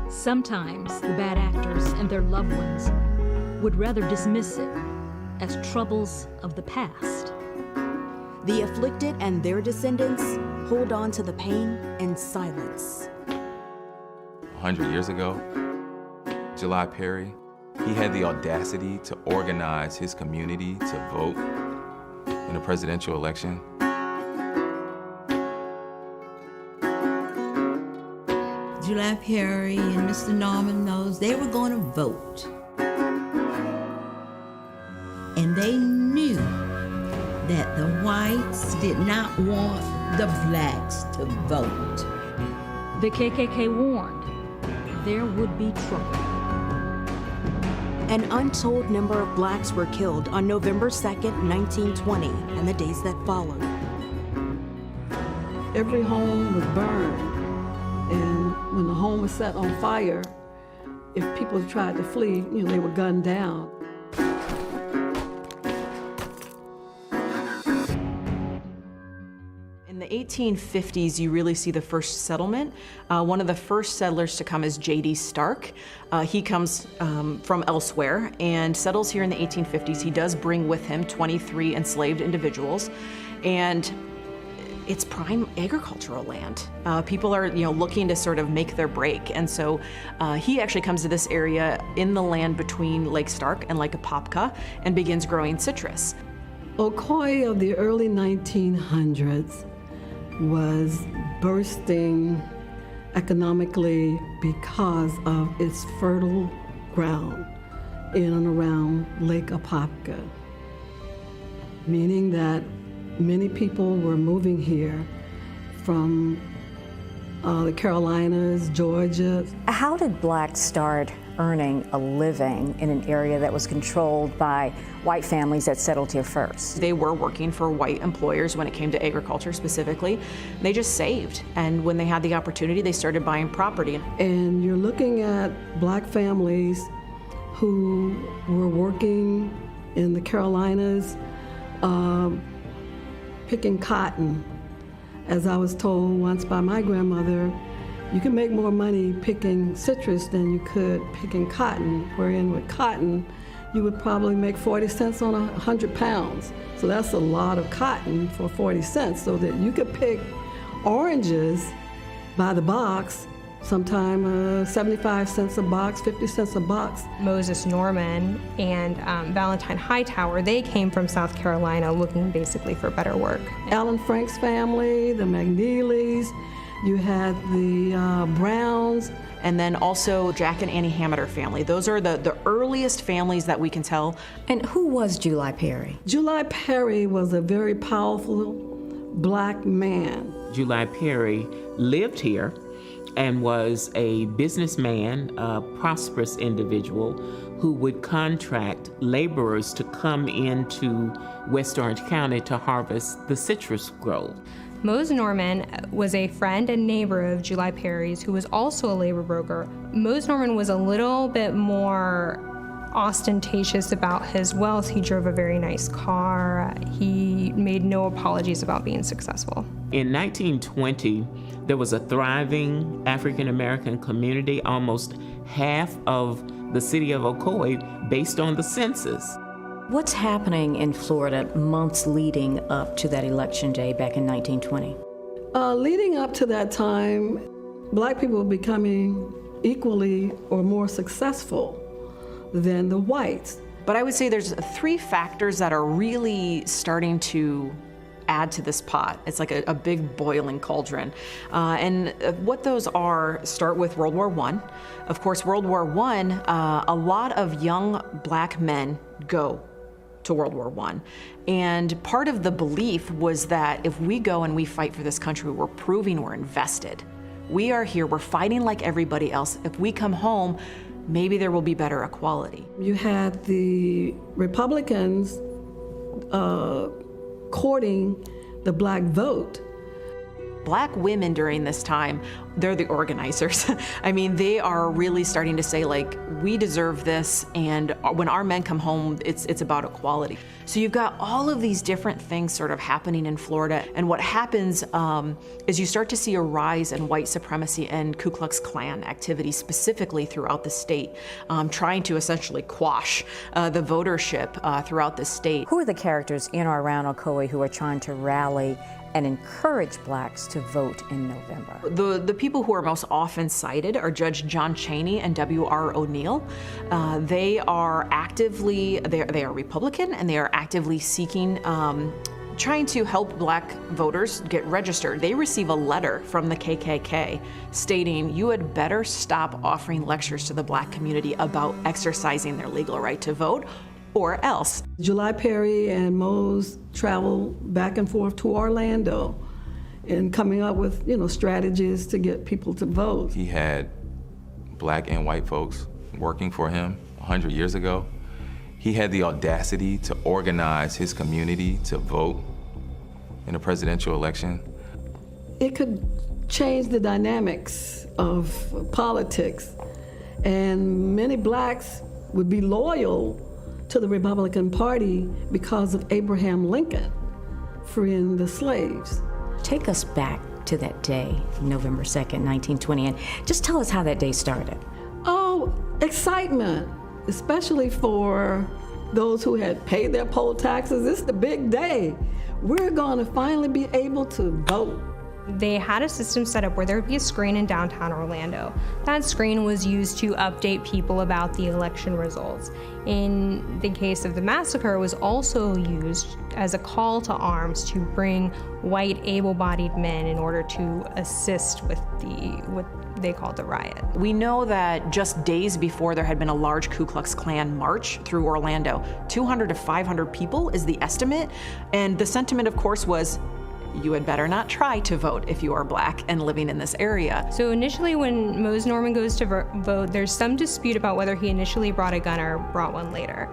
Sometimes the bad actors and their loved ones would rather dismiss it as troubles of the past. The afflicted and their descendants hold on to the pain in silence. 100 years ago, July Perry, he had the audacity to organize his community to vote in a presidential election. July Perry and Mr. Norman knows they were going to vote. And they knew that the whites did not want the blacks to vote. The KKK warned there would be trouble. An untold number of blacks were killed on November 2nd, 1920, and the days that followed. Every home was burned, and when the home was set on fire, if people tried to flee, they were gunned down. In the 1850s, you really see the first settlement. One of the first settlers to come is J.D. Stark. He comes from elsewhere and settles here in the 1850s. He does bring with him 23 enslaved individuals, and it's prime agricultural land. People are, looking to sort of make their break, and so he actually comes to this area in the land between Lake Stark and Lake Apopka and begins growing citrus. Ocoee of the early 1900s was bursting economically because of its fertile ground in and around Lake Apopka, meaning that many people were moving here from the Carolinas, Georgia. How did blacks start earning a living in an area that was controlled by white families that settled here first? They were working for white employers when it came to agriculture specifically. They just saved, and when they had the opportunity, they started buying property. And you're looking at black families who were working in the Carolinas, picking cotton. As I was told once by my grandmother, you can make more money picking citrus than you could picking cotton, wherein with cotton, you would probably make 40 cents on 100 pounds. So that's a lot of cotton for 40 cents, so that you could pick oranges by the box, sometime 75 cents a box, 50 cents a box. Moses Norman and Valentine Hightower, they came from South Carolina looking basically for better work. Alan Frank's family, the McNeelys, you had the Browns. And then also Jack and Annie Hameter family. Those are the earliest families that we can tell. And who was July Perry? July Perry was a very powerful black man. July Perry lived here and was a businessman, a prosperous individual who would contract laborers to come into West Orange County to harvest the citrus grove. Mose Norman was a friend and neighbor of July Perry's, who was also a labor broker. Mose Norman was a little bit more ostentatious about his wealth. He drove a very nice car. He made no apologies about being successful. In 1920, there was a thriving African American community, almost half of the city of Ocoee, based on the census. What's happening in Florida months leading up to that election day back in 1920? Leading up to that time, black people were becoming equally or more successful than the whites. But I would say there's 3 factors that are really starting to add to this pot. It's like a big boiling cauldron. And what those are start with World War I. Of course, World War I, a lot of young black men go to World War I. And part of the belief was that if we go and we fight for this country, we're proving we're invested. We are here, we're fighting like everybody else. If we come home, maybe there will be better equality. You had the Republicans courting the black vote. Black women during this time, they're the organizers. I mean, they are really starting to say, like, we deserve this, and when our men come home, it's about equality. So you've got all of these different things sort of happening in Florida, and what happens is you start to see a rise in white supremacy and Ku Klux Klan activity specifically throughout the state, trying to essentially quash the votership throughout the state. Who are the characters in or around Ocoee who are trying to rally and encourage blacks to vote in November? The people who are most often cited are Judge John Chaney and W.R. O'Neill. They are actively, they are Republican, and they are actively seeking trying to help black voters get registered, they receive a letter from the KKK stating you had better stop offering lectures to the black community about exercising their legal right to vote, or else. July Perry and Mose traveled back and forth to Orlando and coming up with, strategies to get people to vote. He had black and white folks working for him 100 years ago. He had the audacity to organize his community to vote in a presidential election. It could change the dynamics of politics, and many blacks would be loyal to the Republican Party because of Abraham Lincoln freeing the slaves. Take us back to that day, November 2nd, 1920, and just tell us how that day started. Oh, excitement, especially for those who had paid their poll taxes. It's the big day. We're going to finally be able to vote. They had a system set up where there would be a screen in downtown Orlando. That screen was used to update people about the election results. In the case of the massacre, it was also used as a call to arms to bring white, able-bodied men in order to assist with what they called the riot. We know that just days before there had been a large Ku Klux Klan march through Orlando. 200 to 500 people is the estimate, and the sentiment, of course, was you had better not try to vote if you are black and living in this area. So initially when Mose Norman goes to vote, there's some dispute about whether he initially brought a gun or brought one later.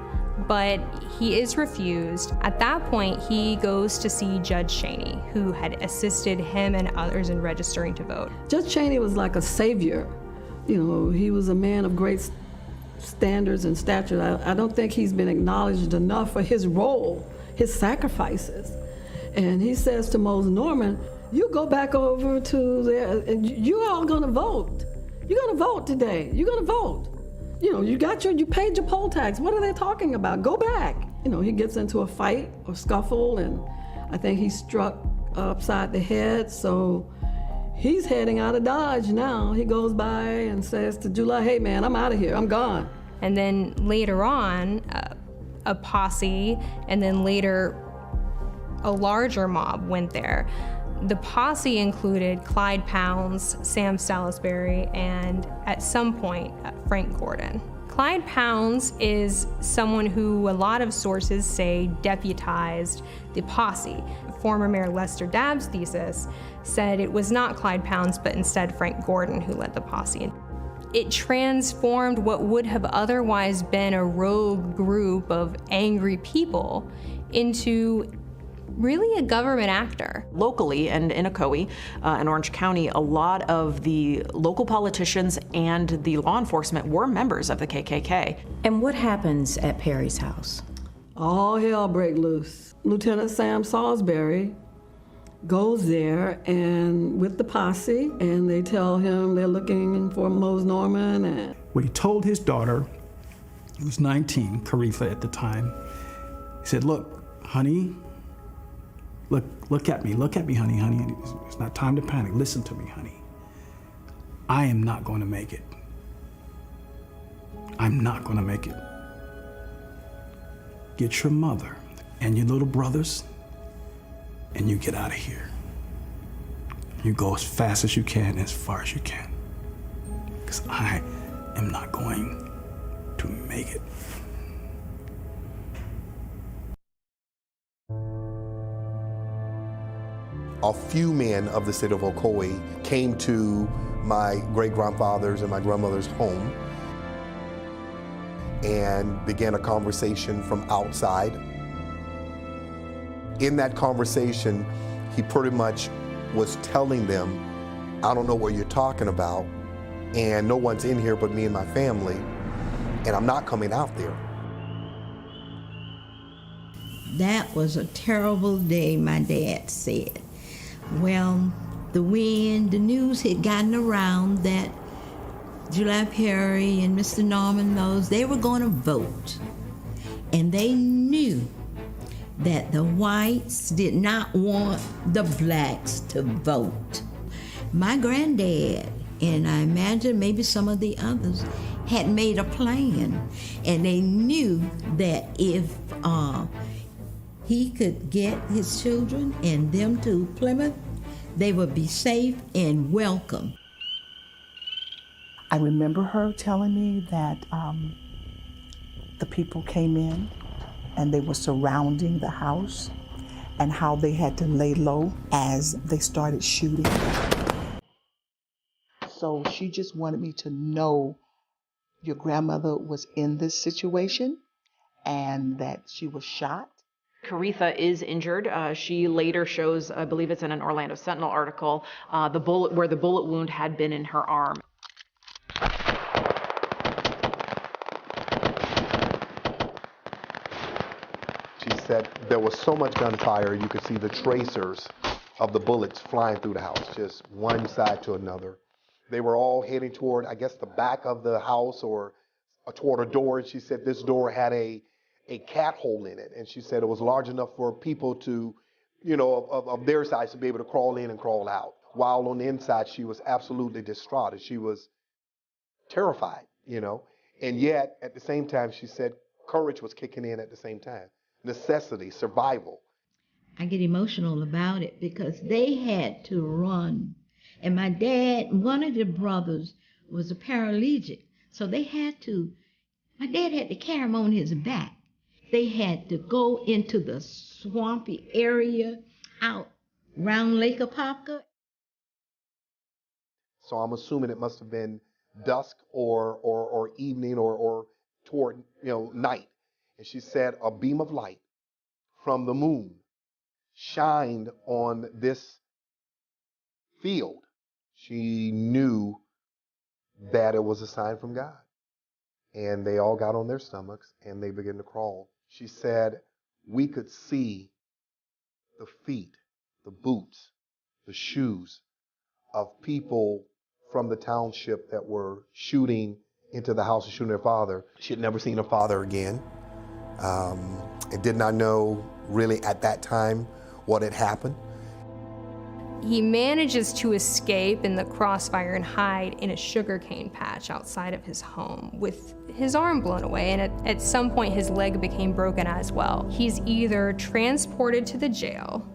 But he is refused. At that point, he goes to see Judge Cheney, who had assisted him and others in registering to vote. Judge Cheney was like a savior. He was a man of great standards and stature. I don't think he's been acknowledged enough for his role, his sacrifices. And he says to Mose Norman, you go back over to there, and you all gonna vote. You're gonna vote today. You're gonna vote. You paid your poll tax. What are they talking about? Go back. He gets into a fight or scuffle, and I think he's struck upside the head, so he's heading out of Dodge now. He goes by and says to July, hey man, I'm out of here, I'm gone. And then later on, a posse, and then later a larger mob went there. The posse included Clyde Pounds, Sam Salisbury, and at some point, Frank Gordon. Clyde Pounds is someone who a lot of sources say deputized the posse. Former Mayor Lester Dabb's thesis said it was not Clyde Pounds, but instead Frank Gordon who led the posse. It transformed what would have otherwise been a rogue group of angry people into really a government actor. Locally and in Ocoee, in Orange County, a lot of the local politicians and the law enforcement were members of the KKK. And what happens at Perry's house? All hell break loose. Lieutenant Sam Salisbury goes there and with the posse, and they tell him they're looking for Mose Norman. And what he told his daughter, who was 19, Caritha at the time, he said, look, honey, Look at me, honey. It's not time to panic. Listen to me, honey. I am not going to make it. I'm not going to make it. Get your mother and your little brothers, and you get out of here. You go as fast as you can, as far as you can. Because I am not going to make it. A few men of the state of Ocoee came to my great-grandfather's and my grandmother's home and began a conversation from outside. In that conversation, he pretty much was telling them, I don't know what you're talking about, and no one's in here but me and my family, and I'm not coming out there. That was a terrible day, my dad said. Well, the news had gotten around that July Perry and Mr. Norman Mose, they were going to vote. And they knew that the whites did not want the blacks to vote. My granddad, and I imagine maybe some of the others, had made a plan. And they knew that if he could get his children and them to Plymouth, they would be safe and welcome. I remember her telling me that the people came in and they were surrounding the house and how they had to lay low as they started shooting. So she just wanted me to know your grandmother was in this situation and that she was shot. Coretha is injured. She later shows, I believe it's in an Orlando Sentinel article, where the bullet wound had been in her arm. She said there was so much gunfire, you could see the tracers of the bullets flying through the house, just one side to another. They were all heading toward, I guess, the back of the house or toward a door. And she said this door had a cat hole in it. And she said it was large enough for people to, of their size to be able to crawl in and crawl out. While on the inside, she was absolutely distraught and she was terrified, And yet, at the same time, she said courage was kicking in at the same time. Necessity, survival. I get emotional about it because they had to run. And my dad, one of the brothers, was a paraplegic. So my dad had to carry him on his back. They had to go into the swampy area out around Lake Apopka. So I'm assuming it must have been dusk or evening or toward, night. And she said a beam of light from the moon shined on this field. She knew that it was a sign from God. And they all got on their stomachs and they began to crawl. She said we could see the feet, the boots, the shoes of people from the township that were shooting into the house and shooting their father. She had never seen her father again. And did not know really at that time what had happened. He manages to escape in the crossfire and hide in a sugarcane patch outside of his home with his arm blown away, and at some point his leg became broken as well. He's either transported to the jail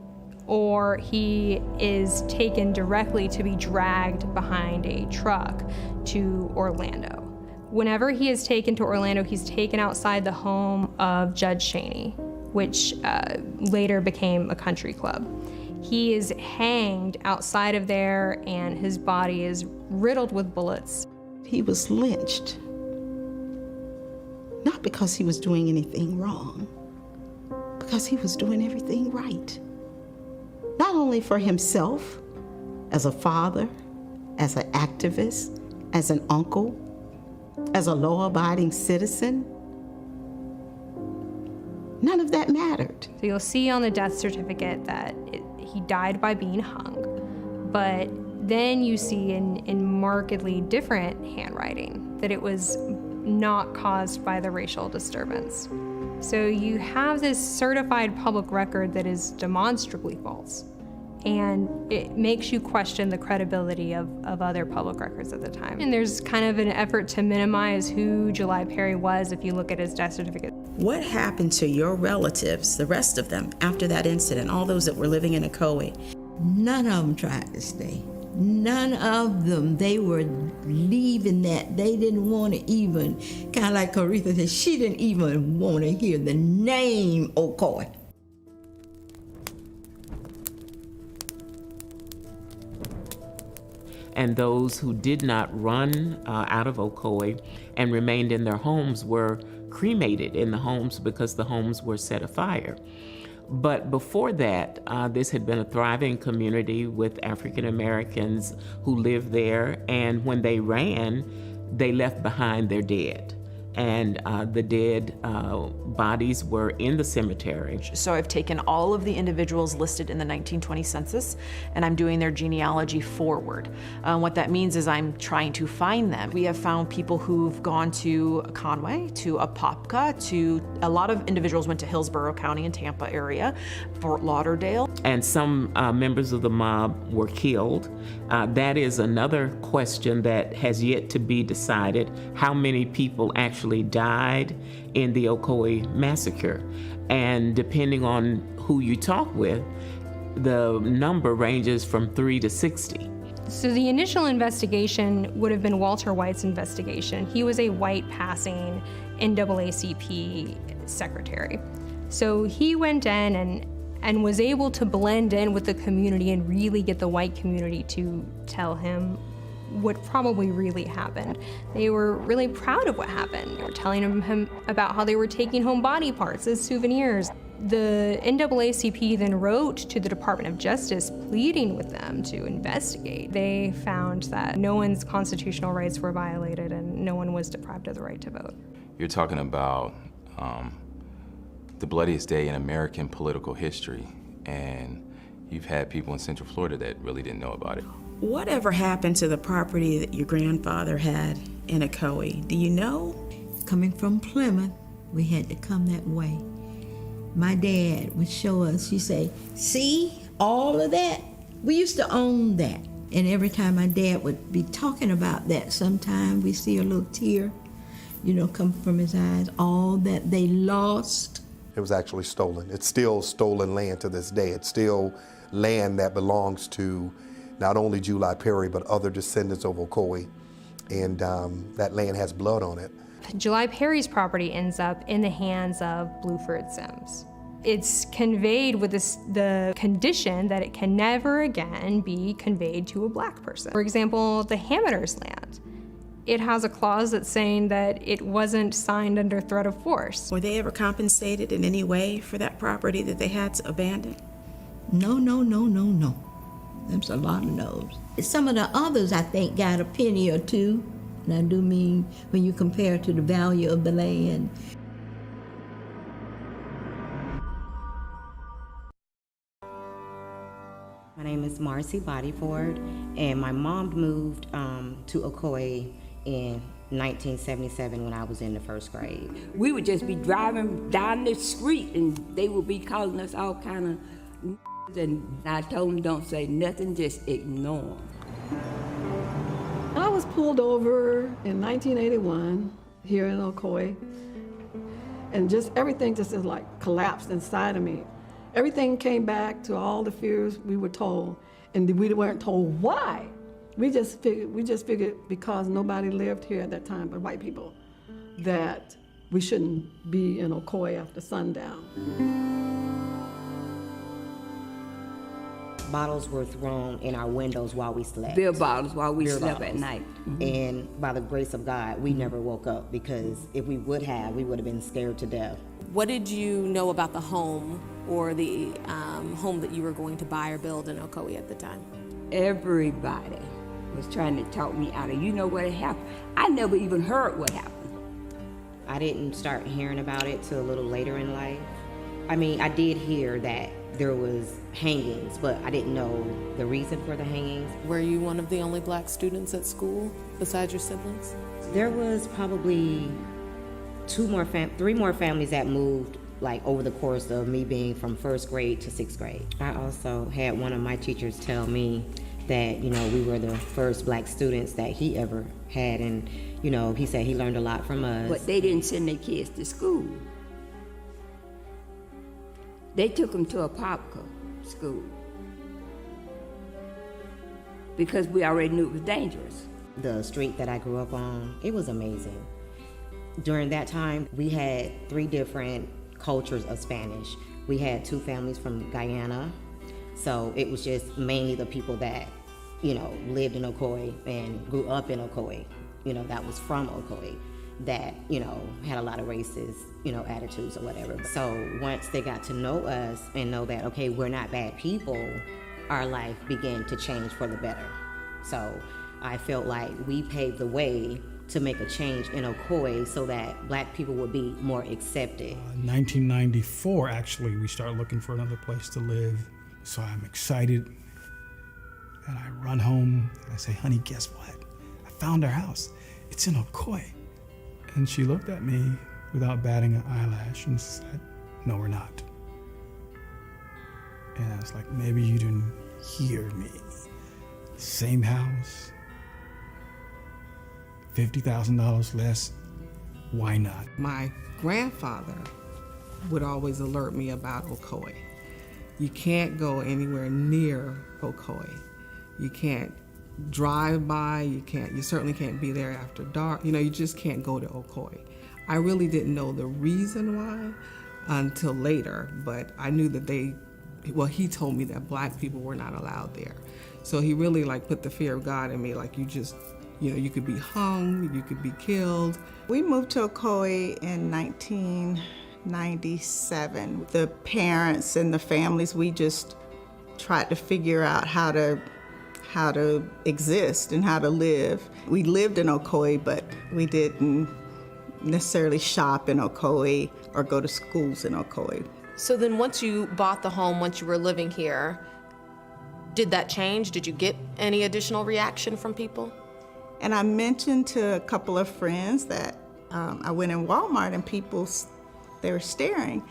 or he is taken directly to be dragged behind a truck to Orlando. Whenever he is taken to Orlando, he's taken outside the home of Judge Cheney, which later became a country club. He is hanged outside of there and his body is riddled with bullets. He was lynched, not because he was doing anything wrong, because he was doing everything right. Not only for himself, as a father, as an activist, as an uncle, as a law-abiding citizen. None of that mattered. So you'll see on the death certificate that he died by being hung, but then you see in markedly different handwriting that it was not caused by the racial disturbance. So you have this certified public record that is demonstrably false, and it makes you question the credibility of other public records at the time. And there's kind of an effort to minimize who July Perry was if you look at his death certificate. What happened to your relatives, the rest of them, after that incident, all those that were living in Ocoee? None of them tried to stay. None of them. They were leaving that. They didn't want to even, kind of like Coretha said, she didn't even want to hear the name Ocoee. And those who did not run out of Ocoee and remained in their homes were cremated in the homes because the homes were set afire. But before that, this had been a thriving community with African Americans who lived there, and when they ran, they left behind their dead. And the dead bodies were in the cemetery. So I've taken all of the individuals listed in the 1920 census and I'm doing their genealogy forward. What that means is I'm trying to find them. We have found people who've gone to Conway, to Apopka, to a lot of individuals went to Hillsborough County and Tampa area, Fort Lauderdale. And some members of the mob were killed. That is another question that has yet to be decided. How many people actually actually died in the Ocoee massacre. And depending on who you talk with, the number ranges from 3 to 60. So the initial investigation would have been Walter White's investigation. He was a white passing NAACP secretary. So he went in and was able to blend in with the community and really get the white community to tell him what probably really happened. They were really proud of what happened. They were telling him about how they were taking home body parts as souvenirs. The NAACP then wrote to the Department of Justice pleading with them to investigate. They found that no one's constitutional rights were violated and no one was deprived of the right to vote. You're talking about the bloodiest day in American political history, and you've had people in Central Florida that really didn't know about it. Whatever happened to the property that your grandfather had in Ocoee? Do you know? Coming from Plymouth, we had to come that way. My dad would show us, he'd say, see, all of that? We used to own that. And every time my dad would be talking about that, sometimes we see a little tear, come from his eyes, all that they lost. It was actually stolen. It's still stolen land to this day. It's still land that belongs to not only July Perry, but other descendants of Ocoee. And that land has blood on it. July Perry's property ends up in the hands of Bluford Sims. It's conveyed with the condition that it can never again be conveyed to a black person. For example, the Hammonders' land. It has a clause that's saying that it wasn't signed under threat of force. Were they ever compensated in any way for that property that they had to abandon? No. There's a lot of no's. Some of the others, I think, got a penny or two. And I do mean when you compare to the value of the land. My name is Marcy Bodyford, and my mom moved to Ocoee in 1977 when I was in the first grade. We would just be driving down the street and they would be calling us all kind of and I told them don't say nothing, just ignore them. I was pulled over in 1981 here in Ocoee, and just everything just is like collapsed inside of me. Everything came back to all the fears we were told, and we weren't told why. We just figured because nobody lived here at that time but white people, that we shouldn't be in Ocoee after sundown. Bottles were thrown in our windows while we slept. Beer bottles while we slept at night. Mm-hmm. And by the grace of God, we never woke up, because if we would have been scared to death. What did you know about the home or the home that you were going to buy or build in Ocoee at the time? Everybody was trying to talk me out of, what happened. I never even heard what happened. I didn't start hearing about it till a little later in life. I mean, I did hear that there was hangings, but I didn't know the reason for the hangings. Were you one of the only black students at school besides your siblings? There was probably three more families that moved over the course of me being from first grade to sixth grade. I also had one of my teachers tell me that, we were the first black students that he ever had, and, he said he learned a lot from us. But they didn't send their kids to school. They took them to a Popka school because we already knew it was dangerous. The street that I grew up on, it was amazing. During that time, we had 3 different cultures of Spanish. We had 2 families from Guyana, so it was just mainly the people that, lived in Ocoee and grew up in Ocoee, that was from Ocoee, that, had a lot of racist, attitudes or whatever. So once they got to know us and know that, okay, we're not bad people, our life began to change for the better. So I felt like we paved the way to make a change in Ocoee so that black people would be more accepted. 1994, actually, we started looking for another place to live. So I'm excited, and I run home, and I say, honey, guess what? I found our house. It's in Ocoee. And she looked at me without batting an eyelash and said, no, we're not. And I was like, maybe you didn't hear me. Same house, $50,000 less, Why not? My grandfather would always alert me about Ocoee. You can't go anywhere near Ocoee. You can't drive by, you certainly can't be there after dark. You just can't go to Ocoee. I really didn't know the reason why until later, but I knew that he told me that black people were not allowed there. So he really put the fear of God in me, you could be hung, you could be killed. We moved to Ocoee in 1997. The parents and the families, we just tried to figure out how to exist and how to live. We lived in Ocoee, but we didn't necessarily shop in Ocoee or go to schools in Ocoee. So then once you bought the home, once you were living here, did that change? Did you get any additional reaction from people? And I mentioned to a couple of friends that I went in Walmart and they were staring.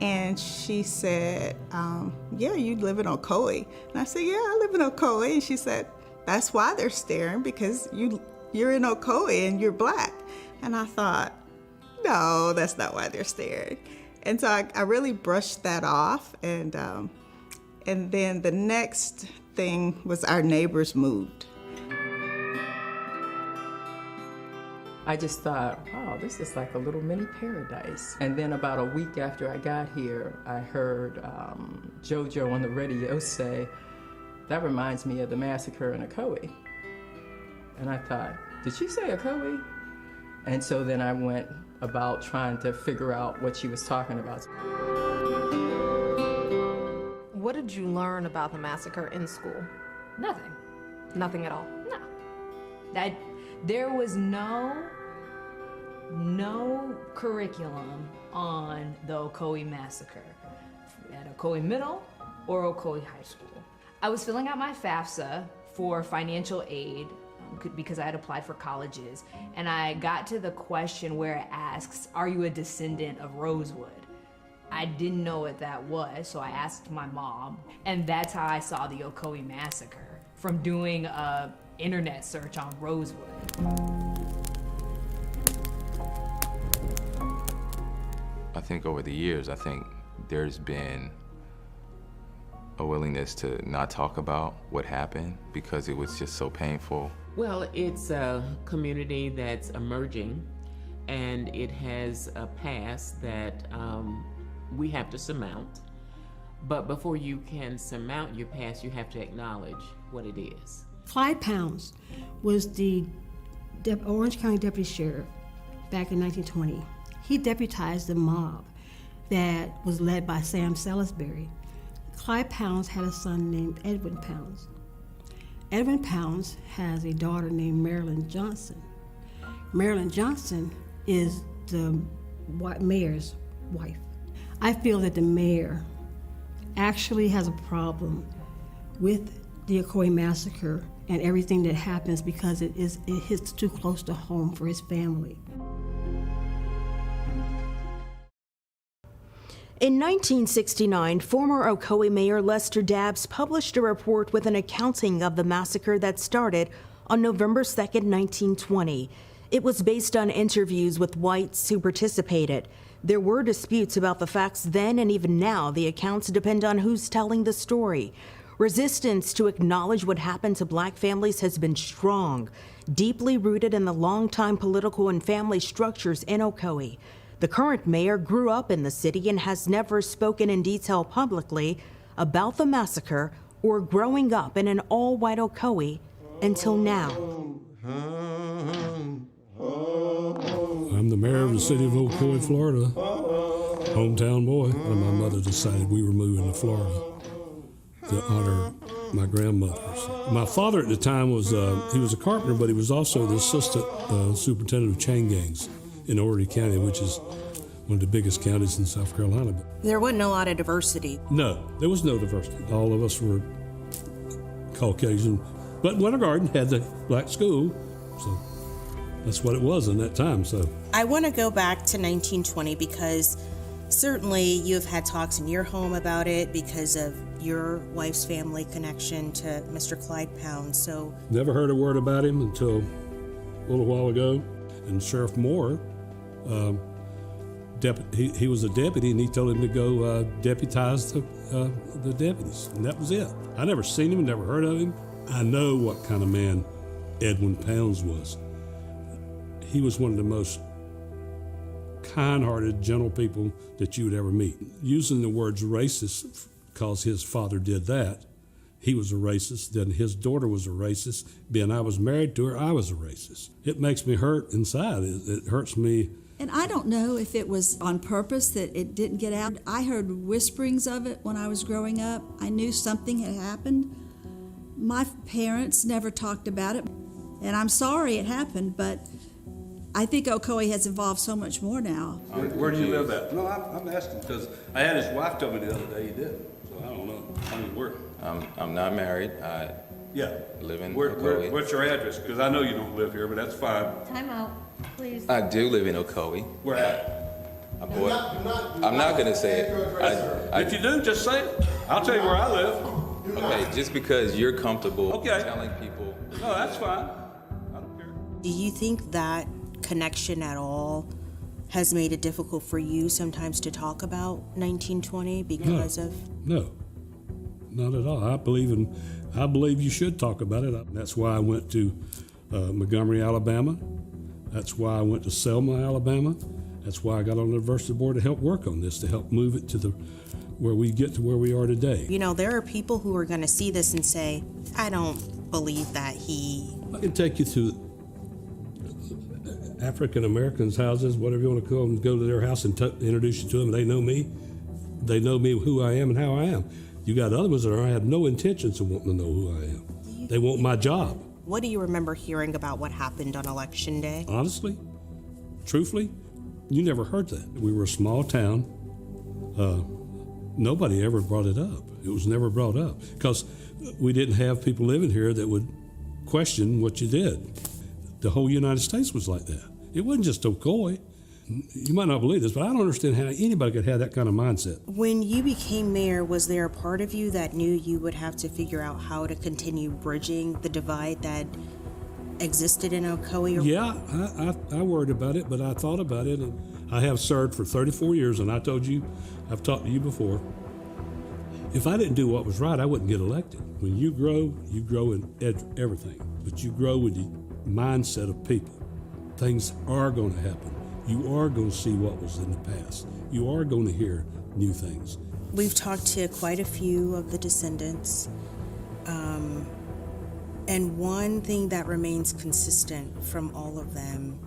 And she said, yeah, you live in Ocoee. And I said, yeah, I live in Ocoee. And she said, that's why they're staring, because you're in Ocoee and you're black. And I thought, no, that's not why they're staring. And so I really brushed that off. And then the next thing was our neighbors moved. I just thought, wow, this is like a little mini paradise. And then about a week after I got here, I heard JoJo on the radio say, that reminds me of the massacre in Ocoee. And I thought, did she say Ocoee? And so then I went about trying to figure out what she was talking about. What did you learn about the massacre in school? Nothing. Nothing at all? No. There was no curriculum on the Ocoee massacre at Ocoee Middle or Ocoee High School. I was filling out my FAFSA for financial aid because I had applied for colleges, and I got to the question where it asks, are you a descendant of Rosewood? I didn't know what that was, so I asked my mom, and that's how I saw the Ocoee massacre, from doing a internet search on Rosewood. I think over the years, there's been a willingness to not talk about what happened because it was just so painful. Well, it's a community that's emerging, and it has a past that we have to surmount. But before you can surmount your past, you have to acknowledge what it is. Clyde Pounds was the Orange County Deputy Sheriff back in 1920. He deputized the mob that was led by Sam Salisbury. Clyde Pounds had a son named Edwin Pounds. Edwin Pounds has a daughter named Marilyn Johnson. Marilyn Johnson is the mayor's wife. I feel that the mayor actually has a problem with the Ocoee massacre and everything that happens because it hits too close to home for his family. In 1969, former Ocoee Mayor Lester Dabbs published a report with an accounting of the massacre that started on November 2, 1920. It was based on interviews with whites who participated. There were disputes about the facts then, and even now, the accounts depend on who's telling the story. Resistance to acknowledge what happened to black families has been strong, deeply rooted in the longtime political and family structures in Ocoee. The current mayor grew up in the city and has never spoken in detail publicly about the massacre or growing up in an all-white Ocoee until now. I'm the mayor of the city of Ocoee, Florida. Hometown boy. When my mother decided we were moving to Florida to honor my grandmothers. My father at the time was, he was a carpenter, but he was also the assistant superintendent of chain gangs in Horry County, which is one of the biggest counties in South Carolina. There wasn't a lot of diversity. No, there was no diversity. All of us were Caucasian, but Winter Garden had the black school, so that's what it was in that time. So I want to go back to 1920 because certainly you have had talks in your home about it because of your wife's family connection to Mr. Clyde Pounds. So never heard a word about him until a little while ago. And Sheriff Moore He was a deputy, and he told him to go deputize the deputies, and that was it. I never seen him, never heard of him. I know what kind of man Edwin Pounds was. He was one of the most kind-hearted, gentle people that you would ever meet. Using the words racist because his father did that, he was a racist, then his daughter was a racist. Being I was married to her, I was a racist. It makes me hurt inside. It hurts me. And I don't know if it was on purpose that it didn't get out. I heard whisperings of it when I was growing up. I knew something had happened. My parents never talked about it, and I'm sorry it happened, but I think Ocoee has evolved so much more now. Where do you live at? No, I'm asking because I had his wife tell me the other day he did, so I don't know. I mean, where? I'm not married. I live in Ocoee. What's your address? Because I know you don't live here, but that's fine. Time out, please. I do live in Ocoee. Where at? I'm not going to say it. If you do, just say it. I'll tell you where I live. Okay, just because you're comfortable telling people. No, that's fine. Do you think that connection at all has made it difficult for you sometimes to talk about 1920 because of? No, not at all. I believe you should talk about it. That's why I went to Montgomery, Alabama. That's why I went to Selma, Alabama. That's why I got on the university board to help work on this, to help move it to where we get to where we are today. You know, there are people who are going to see this and say, I don't believe that he... I can take you to African Americans' houses, whatever you want to call them, go to their house and introduce you to them. They know me. They know me, who I am and how I am. You got other ones that I have no intentions of wanting to know who I am. They want my job. What do you remember hearing about what happened on Election Day? Honestly, truthfully, you never heard that. We were a small town. Nobody ever brought it up. It was never brought up because we didn't have people living here that would question what you did. The whole United States was like that. It wasn't just Ocoee. You might not believe this, but I don't understand how anybody could have that kind of mindset. When you became mayor, was there a part of you that knew you would have to figure out how to continue bridging the divide that existed in Ocoee? Yeah, I worried about it, but I thought about it, and I have served for 34 years, and I told you, I've talked to you before, if I didn't do what was right, I wouldn't get elected. When you grow in everything, but you grow with the mindset of people. Things are going to happen. You are going to see what was in the past. You are going to hear new things. We've talked to quite a few of the descendants, and one thing that remains consistent from all of them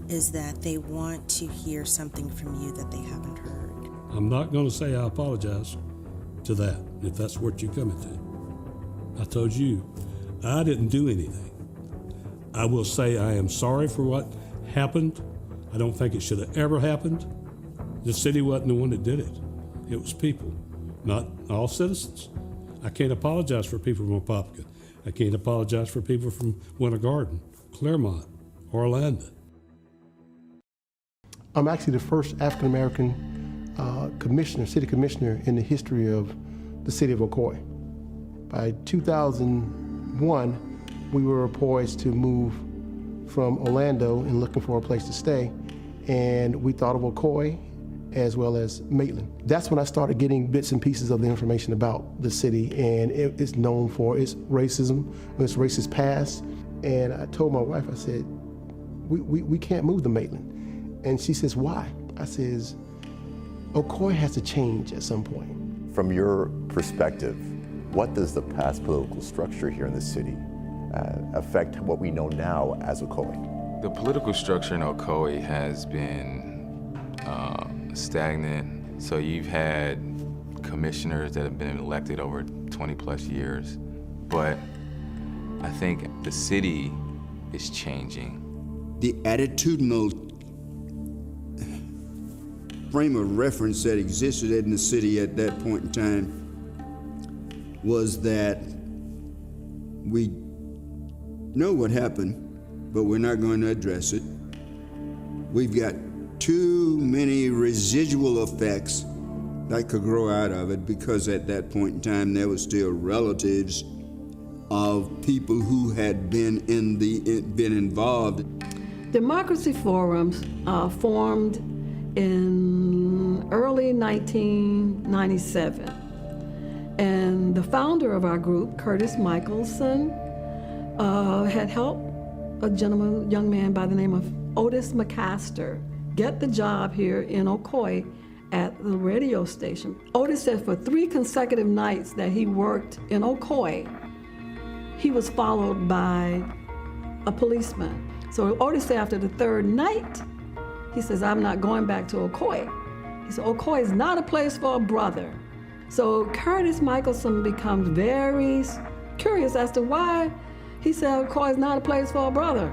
is that they want to hear something from you that they haven't heard. I'm not going to say I apologize to that, if that's what you're coming to. I told you, I didn't do anything. I will say I am sorry for what happened. I don't think it should have ever happened. The city wasn't the one that did it. It was people, not all citizens. I can't apologize for people from Apopka. I can't apologize for people from Winter Garden, Claremont, Orlando. I'm actually the first African American city commissioner in the history of the city of Ocoee. By 2001, we were poised to move from Orlando and looking for a place to stay, and we thought of Ocoee as well as Maitland. That's when I started getting bits and pieces of the information about the city, and it's known for its racism, its racist past. And I told my wife, I said, we can't move to Maitland. And she says, why? I says, Ocoee has to change at some point. From your perspective, what does the past political structure here in the city affect what we know now as Ocoee? The political structure in Ocoee has been stagnant. So you've had commissioners that have been elected over 20 plus years, but I think the city is changing. The attitudinal frame of reference that existed in the city at that point in time was that we know what happened, but we're not going to address it. We've got too many residual effects that could grow out of it, because at that point in time there were still relatives of people who had been involved. Democracy forums formed in early 1997. And the founder of our group, Curtis Michelson, had helped a young man by the name of Otis McCaster get the job here in Ocoee at the radio station. Otis said for 3 consecutive nights that he worked in Ocoee, he was followed by a policeman. So Otis said after the 3rd night, he says, I'm not going back to Ocoee. He said, Ocoee is not a place for a brother. So Curtis Michelson becomes very curious as to why he said Ocoee is not a place for a brother.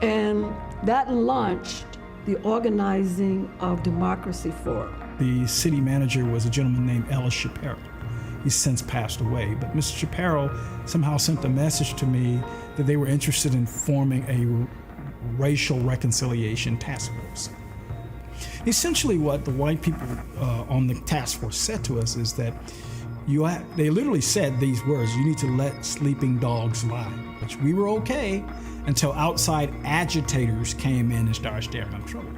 And that launched the organizing of Democracy Forum. The city manager was a gentleman named Ellis Shapiro. He's since passed away, but Mr. Shapiro somehow sent a message to me that they were interested in forming a racial reconciliation task force. Essentially what the white people on the task force said to us is that they literally said these words, you need to let sleeping dogs lie, which we were okay until outside agitators came in and started stirring up trouble.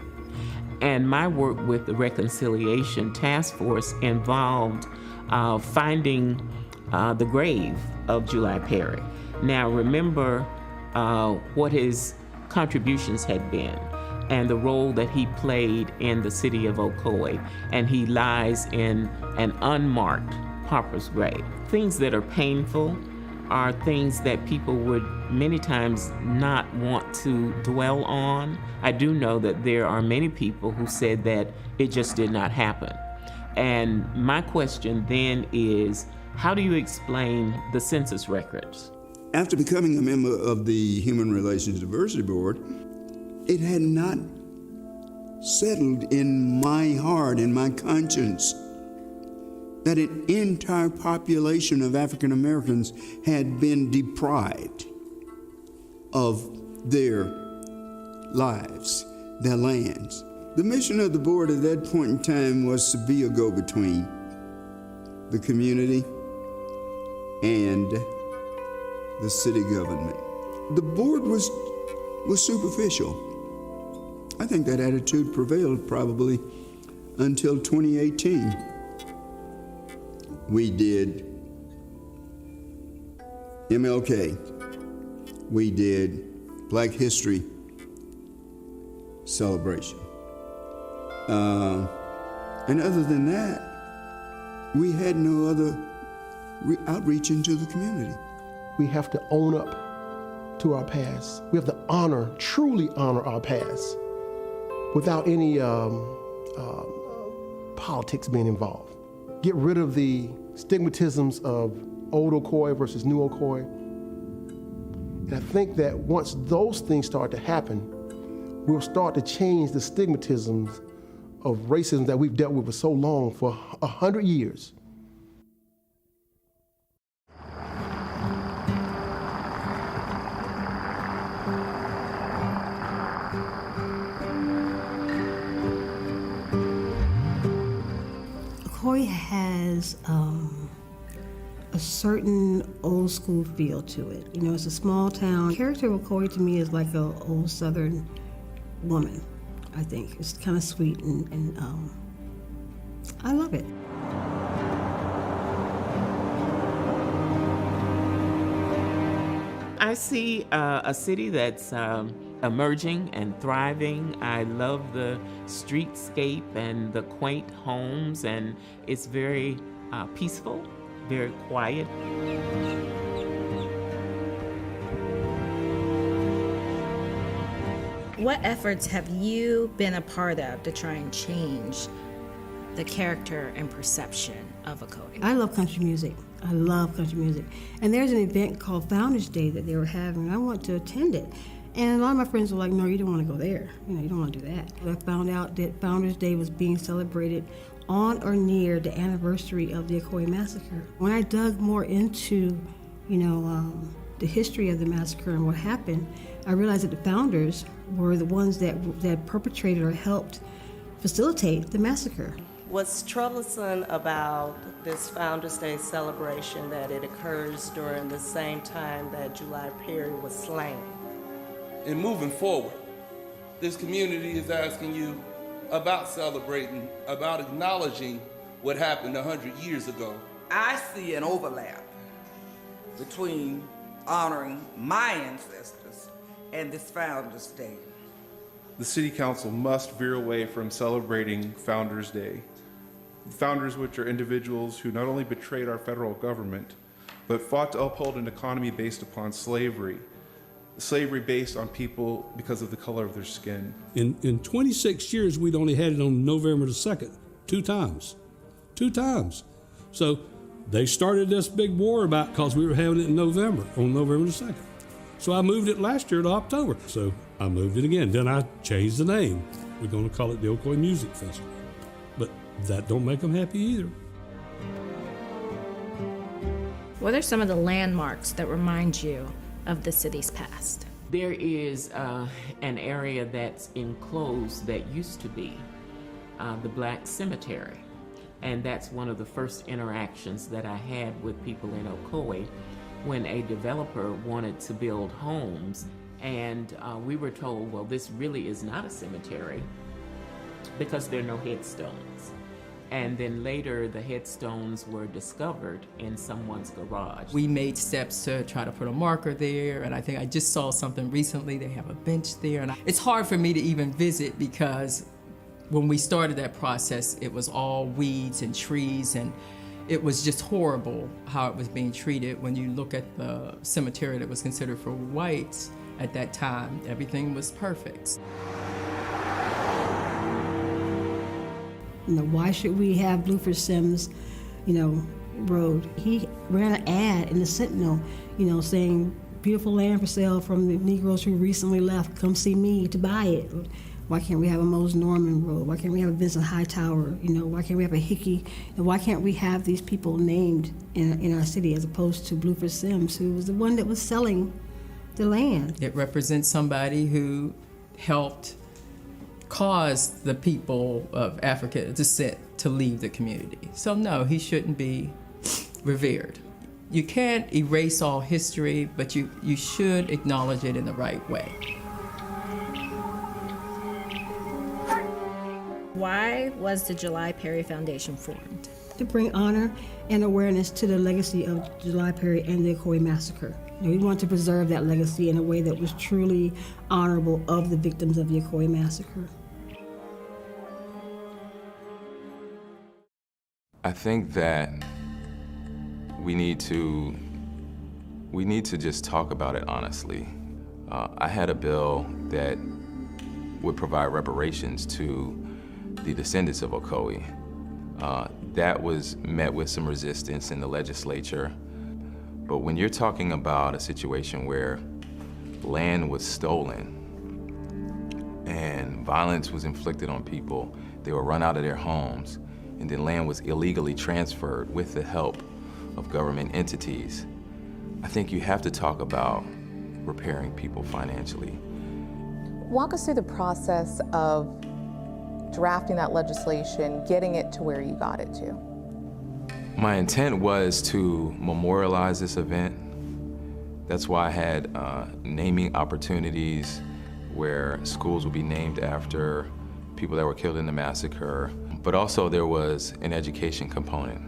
And my work with the Reconciliation Task Force involved finding the grave of July Perry. Now remember what his contributions had been and the role that he played in the city of Ocoee, and he lies in an unmarked pauper's grave. Things that are painful are things that people would many times not want to dwell on. I do know that there are many people who said that it just did not happen. And my question then is, how do you explain the census records? After becoming a member of the Human Relations Diversity Board, it had not settled in my heart, in my conscience, that an entire population of African Americans had been deprived of their lives, their lands. The mission of the board at that point in time was to be a go-between the community and the city government. The board was superficial. I think that attitude prevailed probably until 2018. We did MLK. We did Black History celebration. And other than that, we had no other outreach into the community. We have to own up to our past. We have to truly honor our past without any politics being involved. Get rid of the stigmatisms of old Ocoee versus new Ocoee. And I think that once those things start to happen, we'll start to change the stigmatisms of racism that we've dealt with for so long, for 100 years. Ocoee has a certain old school feel to it. You know, it's a small town. The character of Ocoee to me is like an old Southern woman, I think. It's kind of sweet and I love it. I see a city that's emerging and thriving. I love the streetscape and the quaint homes, and it's very peaceful, very quiet. What efforts have you been a part of to try and change the character and perception of Ocoee? I love country music. I love country music. And there's an event called Founders Day that they were having. I want to attend it. And a lot of my friends were like, no, you don't want to go there. You know, you don't want to do that. I found out that Founders Day was being celebrated on or near the anniversary of the Ocoee Massacre. When I dug more into, the history of the massacre and what happened, I realized that the founders were the ones that perpetrated or helped facilitate the massacre. What's troublesome about this Founders Day celebration that it occurs during the same time that July Perry was slain. In moving forward, this community is asking you about celebrating, about acknowledging what happened 100 years ago. I see an overlap between honoring my ancestors and this Founders Day. The City Council must veer away from celebrating Founders Day. Founders, which are individuals who not only betrayed our federal government, but fought to uphold an economy based upon slavery based on people because of the color of their skin. In 26 years, we'd only had it on November the 2nd, 2 times. 2 times. So they started this big war about because we were having it in November, on November the 2nd. So I moved it last year to October. So I moved it again. Then I changed the name. We're going to call it the Ocoee Music Festival. But that don't make them happy either. What are some of the landmarks that remind you of the city's past? There is an area that's enclosed that used to be the Black Cemetery. And that's one of the first interactions that I had with people in Ocoee when a developer wanted to build homes. And we were told, well, this really is not a cemetery because there are no headstones. And then later, the headstones were discovered in someone's garage. We made steps to try to put a marker there, and I think I just saw something recently. They have a bench there, and it's hard for me to even visit because when we started that process, it was all weeds and trees, and it was just horrible how it was being treated. When you look at the cemetery that was considered for whites at that time, everything was perfect. Why should we have Blueford Sims, road? He ran an ad in the Sentinel, saying, beautiful land for sale from the Negroes who recently left. Come see me to buy it. Why can't we have a Mose Norman Road? Why can't we have a Vincent Hightower? Why can't we have a Hickey? And why can't we have these people named in our city as opposed to Blueford Sims, who was the one that was selling the land? It represents somebody who helped cause the people of African descent to leave the community. So no, he shouldn't be revered. You can't erase all history, but you should acknowledge it in the right way. Why was the July Perry Foundation formed? To bring honor and awareness to the legacy of July Perry and the Ocoee Massacre. We want to preserve that legacy in a way that was truly honorable of the victims of the Ocoee Massacre. I think that we need to just talk about it honestly. I had a bill that would provide reparations to the descendants of Ocoee. That was met with some resistance in the legislature. But when you're talking about a situation where land was stolen and violence was inflicted on people, they were run out of their homes, and then land was illegally transferred with the help of government entities, I think you have to talk about repairing people financially. Walk us through the process of drafting that legislation, getting it to where you got it to. My intent was to memorialize this event. That's why I had naming opportunities where schools would be named after people that were killed in the massacre, but also there was an education component.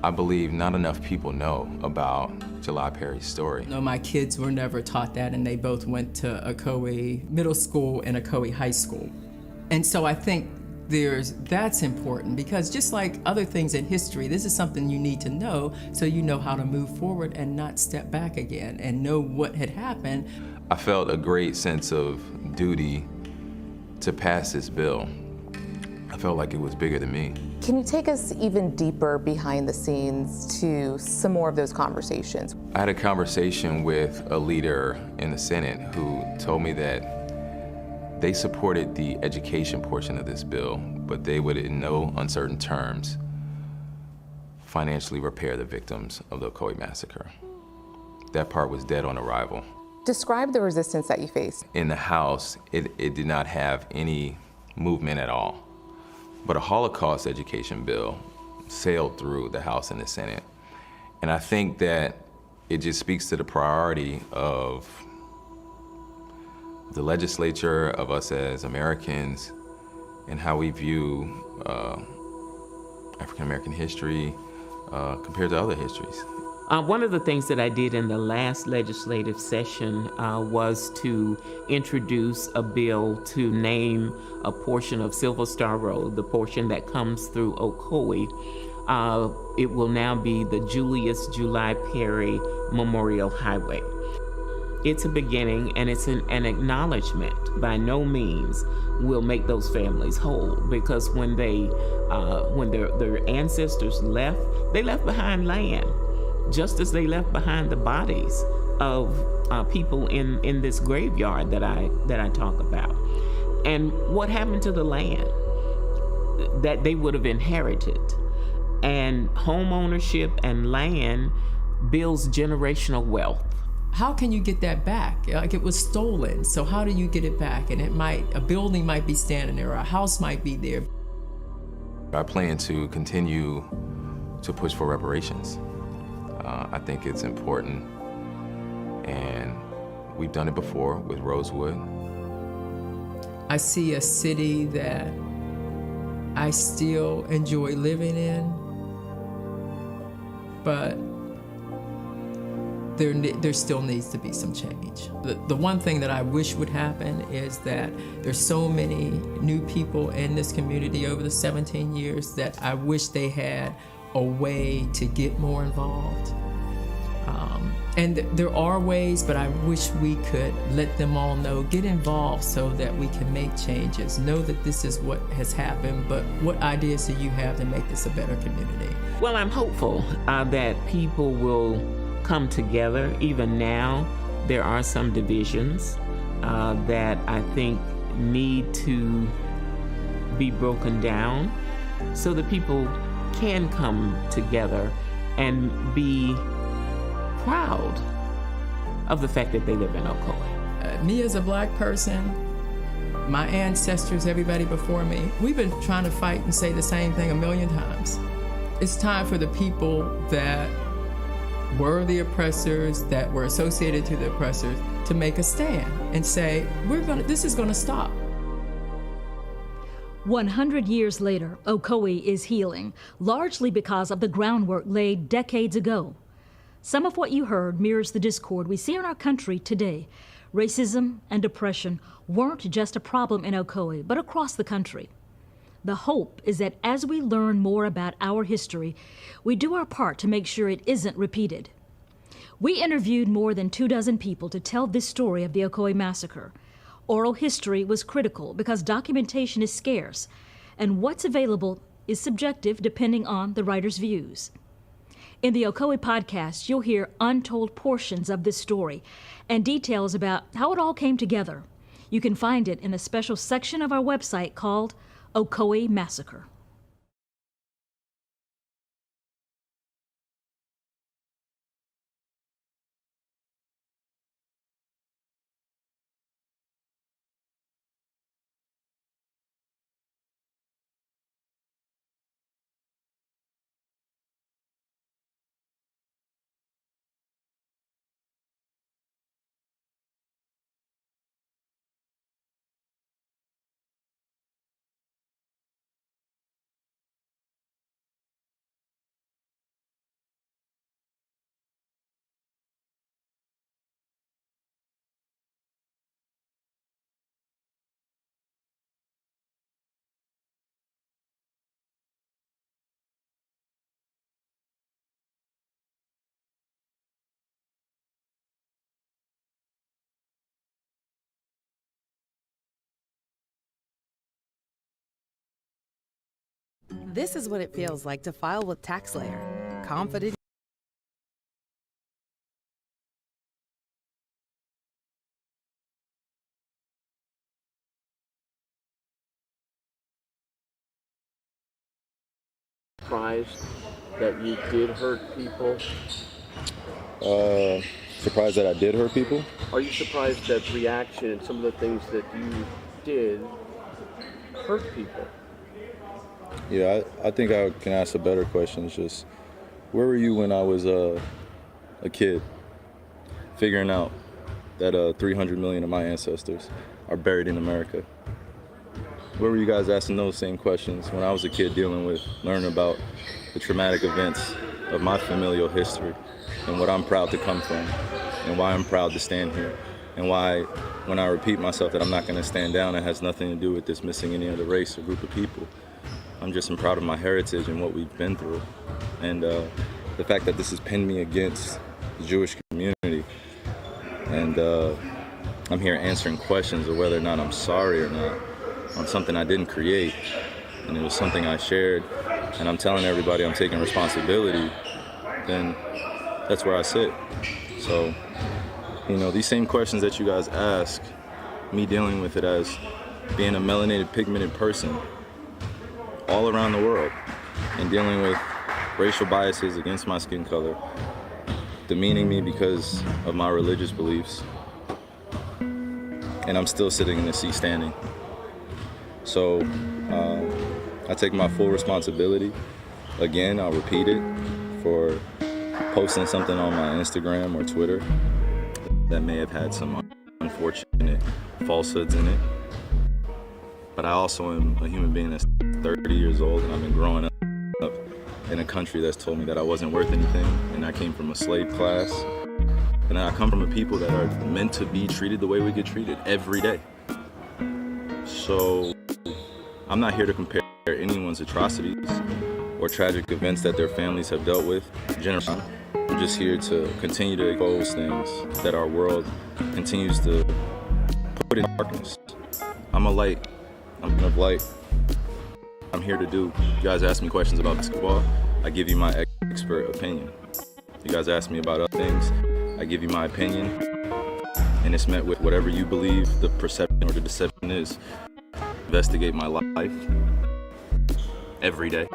I believe not enough people know about July Perry's story. No, my kids were never taught that, and they both went to Ocoee Middle School and Ocoee High School. And so I think that's important, because just like other things in history, this is something you need to know so you know how to move forward and not step back again and know what had happened. I felt a great sense of duty to pass this bill. I felt like it was bigger than me. Can you take us even deeper behind the scenes to some more of those conversations? I had a conversation with a leader in the Senate who told me that they supported the education portion of this bill, but they would, in no uncertain terms, financially repair the victims of the Ocoee Massacre. That part was dead on arrival. Describe the resistance that you faced. In the House, it did not have any movement at all. But a Holocaust education bill sailed through the House and the Senate. And I think that it just speaks to the priority of the legislature, of us as Americans, and how we view African American history compared to other histories. One of the things that I did in the last legislative session was to introduce a bill to name a portion of Silver Star Road, the portion that comes through Ocoee. It will now be the Julius July Perry Memorial Highway. It's a beginning and it's an acknowledgement. By no means will make those families whole, because when their ancestors left, they left behind land, just as they left behind the bodies of people in this graveyard that I talk about. And what happened to the land that they would have inherited? And home ownership and land builds generational wealth. How can you get that back? Like, it was stolen, so how do you get it back? And a building might be standing there, or a house might be there. I plan to continue to push for reparations. I think it's important, and we've done it before with Rosewood. I see a city that I still enjoy living in, but there still needs to be some change. The one thing that I wish would happen is that there's so many new people in this community over the 17 years that I wish they had a way to get more involved. And there are ways, but I wish we could let them all know, get involved so that we can make changes. Know that this is what has happened, but what ideas do you have to make this a better community? Well, I'm hopeful that people will come together. Even now, there are some divisions that I think need to be broken down so that people can come together and be proud of the fact that they live in Ocoee. Me as a Black person, my ancestors, everybody before me, we've been trying to fight and say the same thing a million times. It's time for the people that were the oppressors, that were associated to the oppressors, to make a stand and say, this is gonna stop. 100 years later, Ocoee is healing, largely because of the groundwork laid decades ago. Some of what you heard mirrors the discord we see in our country today. Racism and oppression weren't just a problem in Ocoee, but across the country. The hope is that as we learn more about our history, we do our part to make sure it isn't repeated. We interviewed more than 24 people to tell this story of the Ocoee Massacre. Oral history was critical because documentation is scarce, and what's available is subjective depending on the writer's views. In the Ocoee podcast, you'll hear untold portions of this story and details about how it all came together. You can find it in a special section of our website called Ocoee Massacre. This is what it feels like to file with TaxSlayer. Confident. Surprised that you did hurt people? Surprised that I did hurt people? Are you surprised that reaction and some of the things that you did hurt people? Yeah, I think I can ask a better question. It's just, where were you when I was a kid, figuring out that 300 million of my ancestors are buried in America. Where were you guys asking those same questions when I was a kid learning about the traumatic events of my familial history and what I'm proud to come from and why I'm proud to stand here and why when I repeat myself that I'm not going to stand down, it has nothing to do with dismissing any other race or group of people. I'm just proud of my heritage and what we've been through. And the fact that this has pinned me against the Jewish community. And I'm here answering questions of whether or not I'm sorry or not on something I didn't create. And it was something I shared. And I'm telling everybody I'm taking responsibility. Then that's where I sit. So, you know, these same questions that you guys ask, me dealing with it as being a melanated, pigmented person all around the world and dealing with racial biases against my skin color, demeaning me because of my religious beliefs, and I'm still sitting in the seat standing. So I take my full responsibility. Again, I'll repeat it, for posting something on my Instagram or Twitter that may have had some unfortunate falsehoods in it. But I also am a human being that's 30 years old, and I've been growing up in a country that's told me that I wasn't worth anything, and I came from a slave class. And I come from a people that are meant to be treated the way we get treated every day. So I'm not here to compare anyone's atrocities or tragic events that their families have dealt with. Generally, I'm just here to continue to expose things that our world continues to put in darkness. I'm a light. I'm of light. I'm here to do. You guys ask me questions about basketball, I give you my expert opinion. You guys ask me about other things, I give you my opinion, and it's met with whatever you believe the perception or the deception is. Investigate my life every day,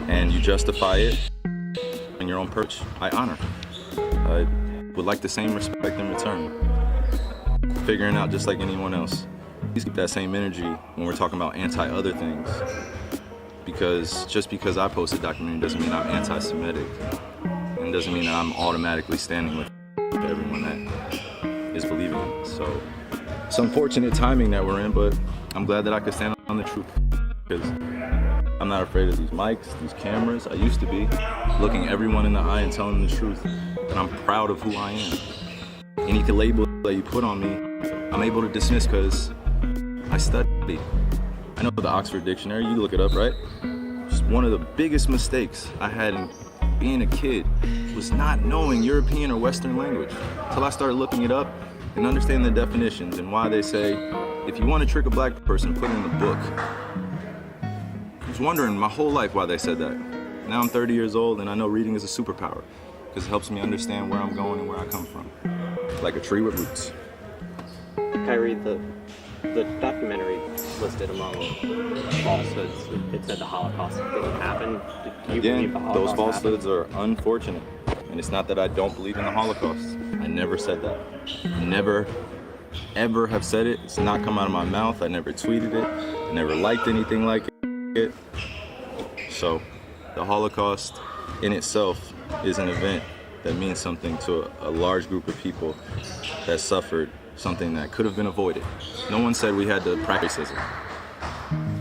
and you justify it in your own perch. I honor. I would like the same respect in return. Figuring out just like anyone else. Please keep that same energy when we're talking about anti-other things, because just because I post a documentary doesn't mean I'm anti-Semitic, and doesn't mean that I'm automatically standing with everyone that is believing it. So it's unfortunate timing that we're in, but I'm glad that I could stand on the truth, because I'm not afraid of these mics, these cameras. I used to be looking everyone in the eye and telling them the truth, and I'm proud of who I am. Any label that you put on me, I'm able to dismiss because I studied. I know the Oxford Dictionary, you look it up, right? Just one of the biggest mistakes I had in being a kid was not knowing European or Western language until I started looking it up and understanding the definitions and why they say, if you want to trick a black person, put it in the book. I was wondering my whole life why they said that. Now I'm 30 years old and I know reading is a superpower because it helps me understand where I'm going and where I come from. Like a tree with roots. Kyrie, the documentary listed among falsehoods. It said the Holocaust didn't happen. Do you believe the Holocaust those falsehoods happened? are unfortunate. And it's not that I don't believe in the Holocaust. I never said that. Never, ever have said it. It's not come out of my mouth. I never tweeted it. I never liked anything like it. So the Holocaust in itself is an event that means something to a large group of people that suffered something that could have been avoided. No one said we had to practice racism.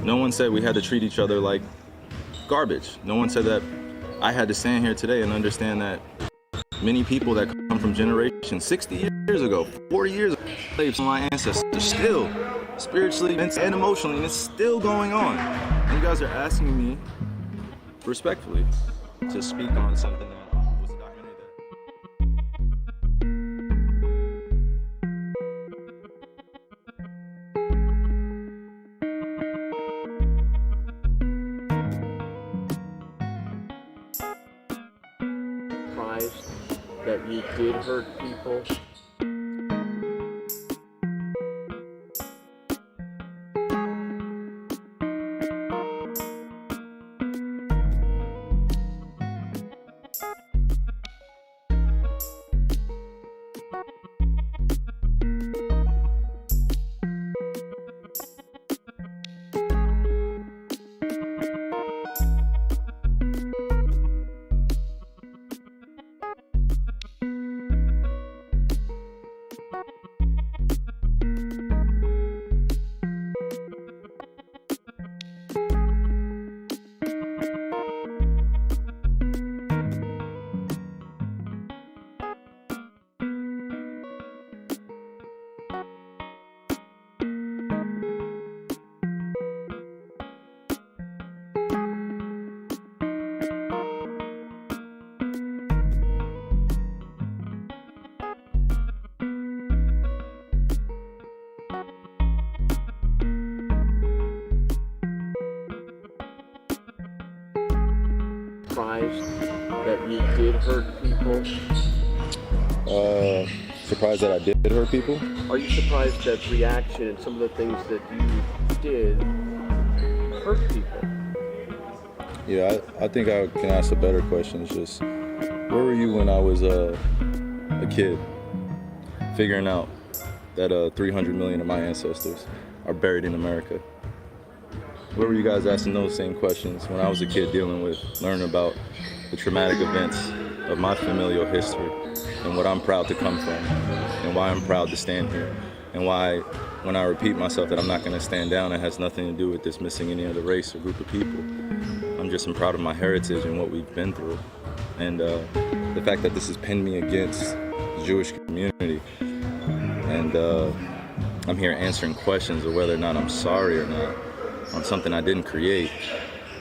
No one said we had to treat each other like garbage. No one said that I had to stand here today and understand that many people that come from generations 60 years ago, 40 years ago, slaves from my ancestors, still spiritually and emotionally, and it's still going on. And you guys are asking me, respectfully, to speak on something that was a documentary Surprised that you did hurt people. surprised that you did hurt people? Surprised that I did hurt people? Are you surprised that reaction and some of the things that you did hurt people? Yeah, I think I can ask a better question. It's just, where were you when I was a kid, figuring out that 300 million of my ancestors are buried in America? Where were you guys asking those same questions when I was a kid learning about the traumatic events of my familial history and what I'm proud to come from and why I'm proud to stand here and why when I repeat myself that I'm not going to stand down, it has nothing to do with dismissing any other race or group of people. I'm just proud of my heritage and what we've been through. And the fact that this has pinned me against the Jewish community. And I'm here answering questions of whether or not I'm sorry or not on something I didn't create.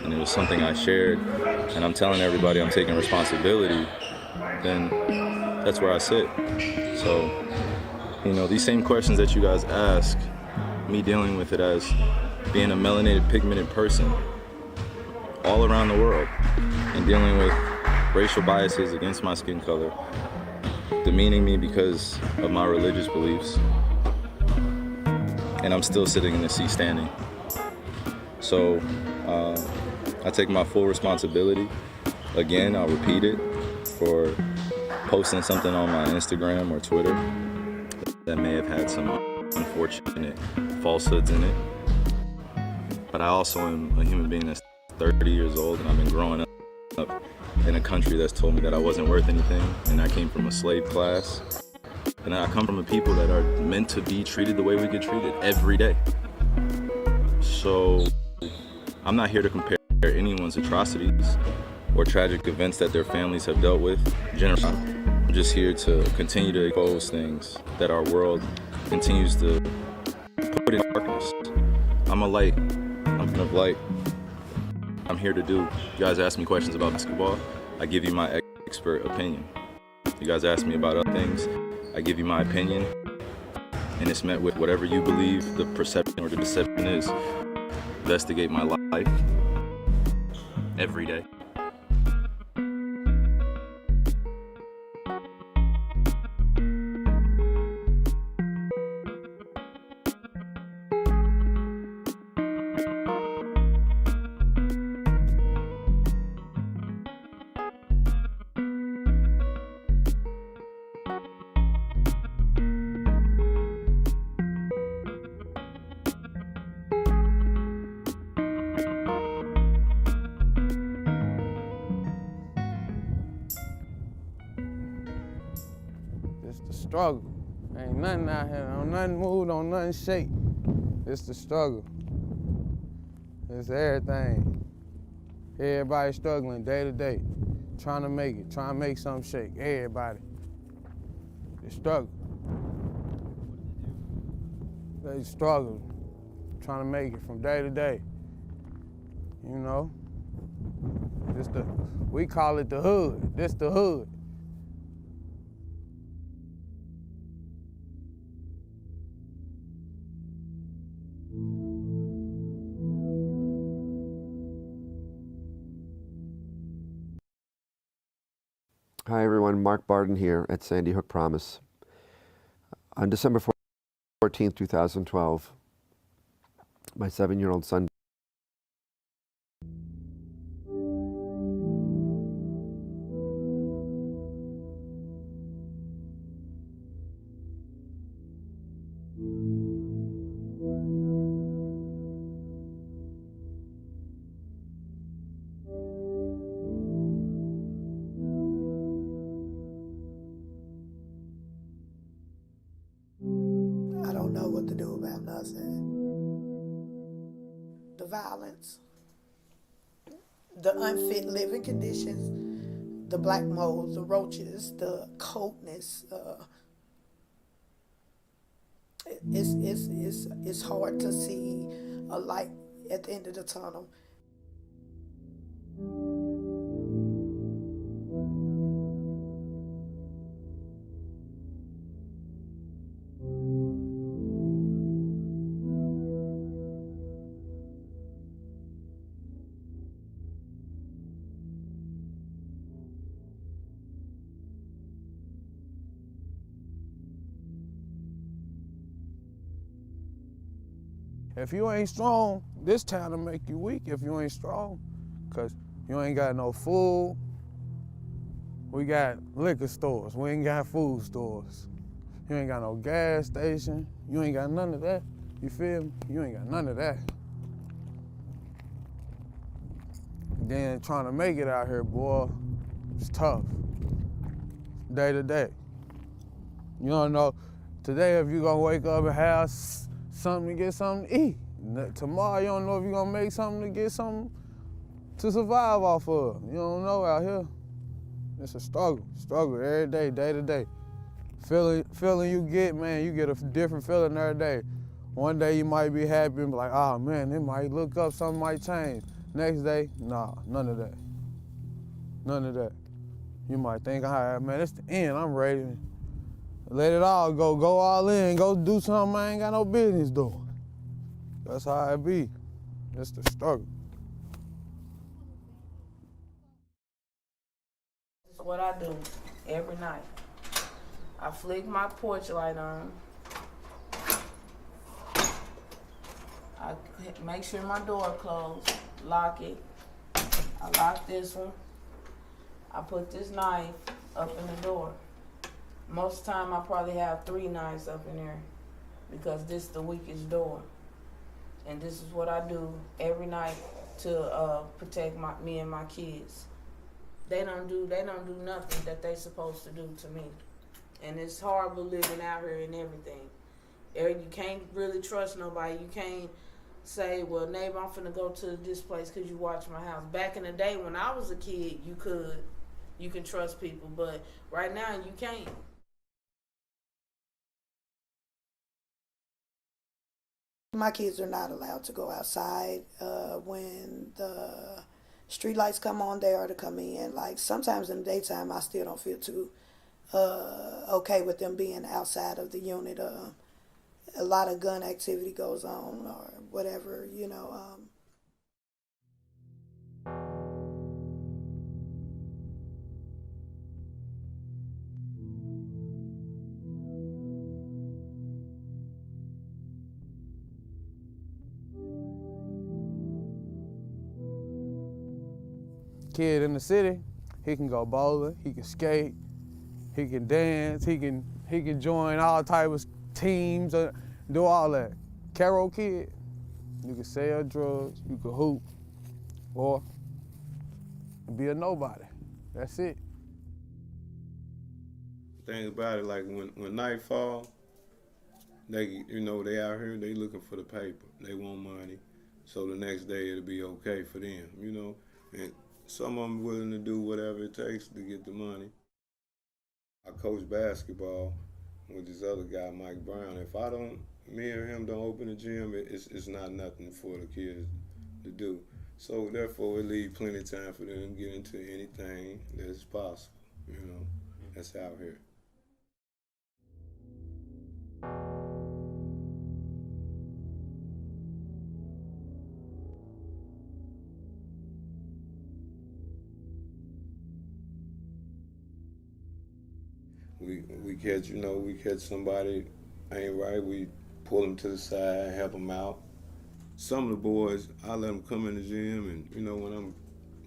And it was something I shared. And I'm telling everybody I'm taking responsibility. Then that's where I sit. So, these same questions that you guys ask, me dealing with it as being a melanated, pigmented person all around the world and dealing with racial biases against my skin color, demeaning me because of my religious beliefs, and I'm still sitting in the seat standing. So I take my full responsibility. Again, I'll repeat it, for posting something on my Instagram or Twitter that may have had some unfortunate falsehoods in it. But I also am a human being that's 30 years old, and I've been growing up in a country that's told me that I wasn't worth anything, and I came from a slave class. And I come from a people that are meant to be treated the way we get treated every day. So I'm not here to compare anyone's atrocities or tragic events that their families have dealt with. Generally, I'm just here to continue to expose things that our world continues to put in darkness. I'm a light. I'm kind of light. I'm here to do. You guys ask me questions about basketball, I give you my expert opinion. You guys ask me about other things, I give you my opinion, and it's met with whatever you believe the perception or the deception is. Investigate my life every day. Struggle. Ain't nothing out here, don't nothing move, don't nothing shake. It's the struggle. It's everything. Everybody struggling day to day, trying to make it, trying to make something shake. Everybody. The struggle. They struggle, trying to make it from day to day. We call it the hood. This the hood. Hi everyone, Mark Barden here at Sandy Hook Promise. On December 14th, 2012, my 7-year-old son I don't know what to do about nothing. The violence, the unfit living conditions, the black mold, the roaches, the coldness. It's hard to see a light at the end of the tunnel. If you ain't strong, this town will make you weak if you ain't strong, because you ain't got no food. We got liquor stores. We ain't got food stores. You ain't got no gas station. You ain't got none of that. You feel me? You ain't got none of that. Then trying to make it out here, boy, it's tough. Day to day. You don't know today if you gonna wake up and have something to get something to eat. Tomorrow you don't know if you're gonna make something to get something to survive off of. You don't know out here. It's a struggle every day, day to day. Feeling you get, man, you get a different feeling every day. One day you might be happy and be like, oh man, it might look up, something might change. Next day, nah, none of that. None of that. You might think, all right, man, it's the end, I'm ready. Let it all go all in, go do something I ain't got no business doing. That's how it be. It's the struggle. That's what I do every night. I flick my porch light on. I make sure my door closed, lock it. I lock this one. I put this knife up in the door. Most of the time I probably have 3 knives up in there because this is the weakest door. And this is what I do every night to protect me and my kids. They don't do nothing that they supposed to do to me. And it's horrible living out here and everything. You can't really trust nobody. You can't say, well, neighbor, I'm finna go to this place because you watch my house. Back in the day when I was a kid, you could. You can trust people, but right now you can't. My kids are not allowed to go outside when the street lights come on. They are to come in. Like sometimes in the daytime, I still don't feel too okay with them being outside of the unit. A lot of gun activity goes on or whatever, you know. Kid in the city, he can go bowling, he can skate, he can dance, he can join all types of teams, do all that. Carol kid, you can sell drugs, you can hoop, or be a nobody. That's it. Thing about it, like when night fall, they they out here, they looking for the paper. They want money, so the next day it'll be okay for them, and some of them willing to do whatever it takes to get the money. I coach basketball with this other guy, Mike Brown. If me or him don't open the gym, it's not nothing for the kids to do. So therefore, it leaves plenty of time for them to get into anything that's possible, that's out here. We catch somebody ain't right, we pull them to the side, help them out. Some of the boys, I let them come in the gym and, when I'm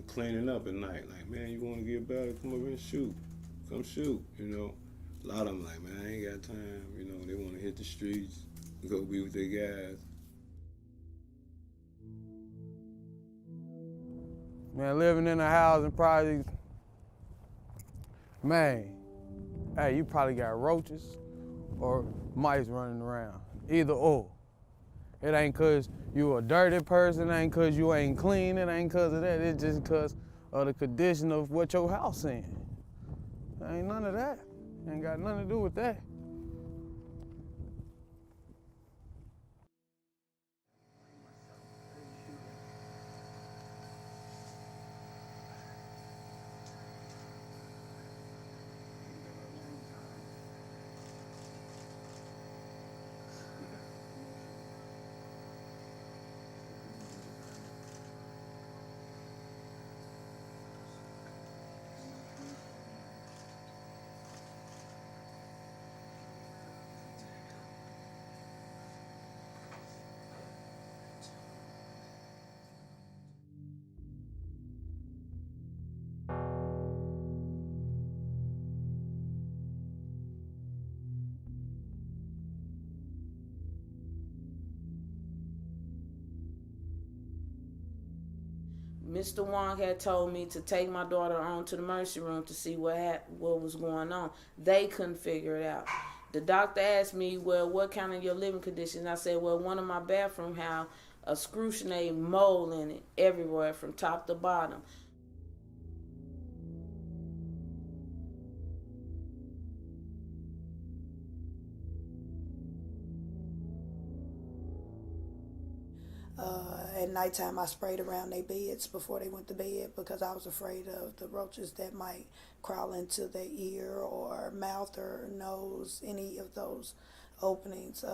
cleaning up at night, like, man, you want to get better? Come over and shoot. Come shoot, A lot of them like, man, I ain't got time, they want to hit the streets, go be with their guys. Man, living in a house and probably, man, hey, you probably got roaches or mice running around, either or. It ain't cause you a dirty person, it ain't cause you ain't clean, it ain't cause of that, it's just cause of the condition of what your house in. Ain't none of that, ain't got nothing to do with that. Mr. Wong had told me to take my daughter on to the emergency room to see what was going on. They couldn't figure it out. The doctor asked me, well, what kind of your living conditions? I said, well, one of my bathroom have a excruciating mold in it everywhere from top to bottom. At nighttime, I sprayed around their beds before they went to bed because I was afraid of the roaches that might crawl into their ear or mouth or nose, any of those openings.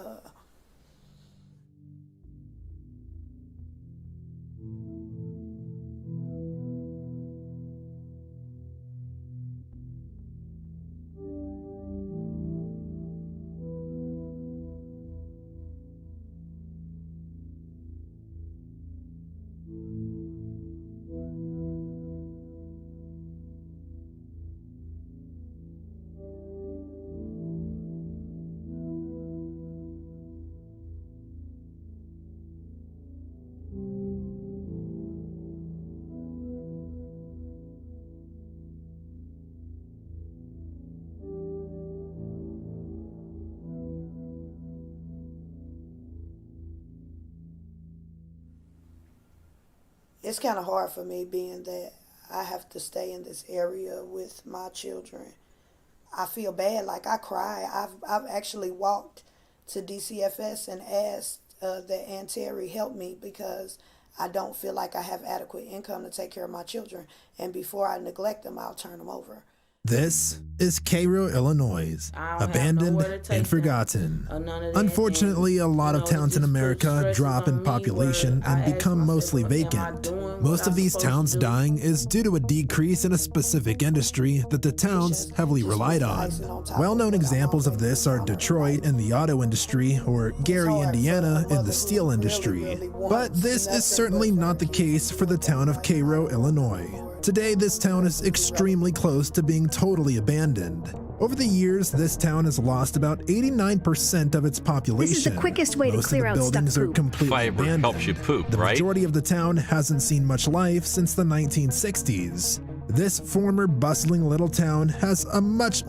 It's kind of hard for me being that I have to stay in this area with my children. I feel bad, like I cry. I've actually walked to DCFS and asked that Aunt Terry help me because I don't feel like I have adequate income to take care of my children. And before I neglect them, I'll turn them over. This is Cairo, Illinois, abandoned and forgotten. Unfortunately, a lot of towns in America drop in population and become mostly vacant. Most of these towns dying is due to a decrease in a specific industry that the towns heavily relied on. Well-known examples of this are Detroit in the auto industry or Gary, Indiana in the steel industry. But this is certainly not the case for the town of Cairo, Illinois. Today, this town is extremely close to being totally abandoned. Over the years, this town has lost about 89% of its population. This is the quickest way to clear out stuck buildings are poop. completely Fiber abandoned. helps you poop, The right? majority of the town hasn't seen much life since the 1960s. This former bustling little town has a much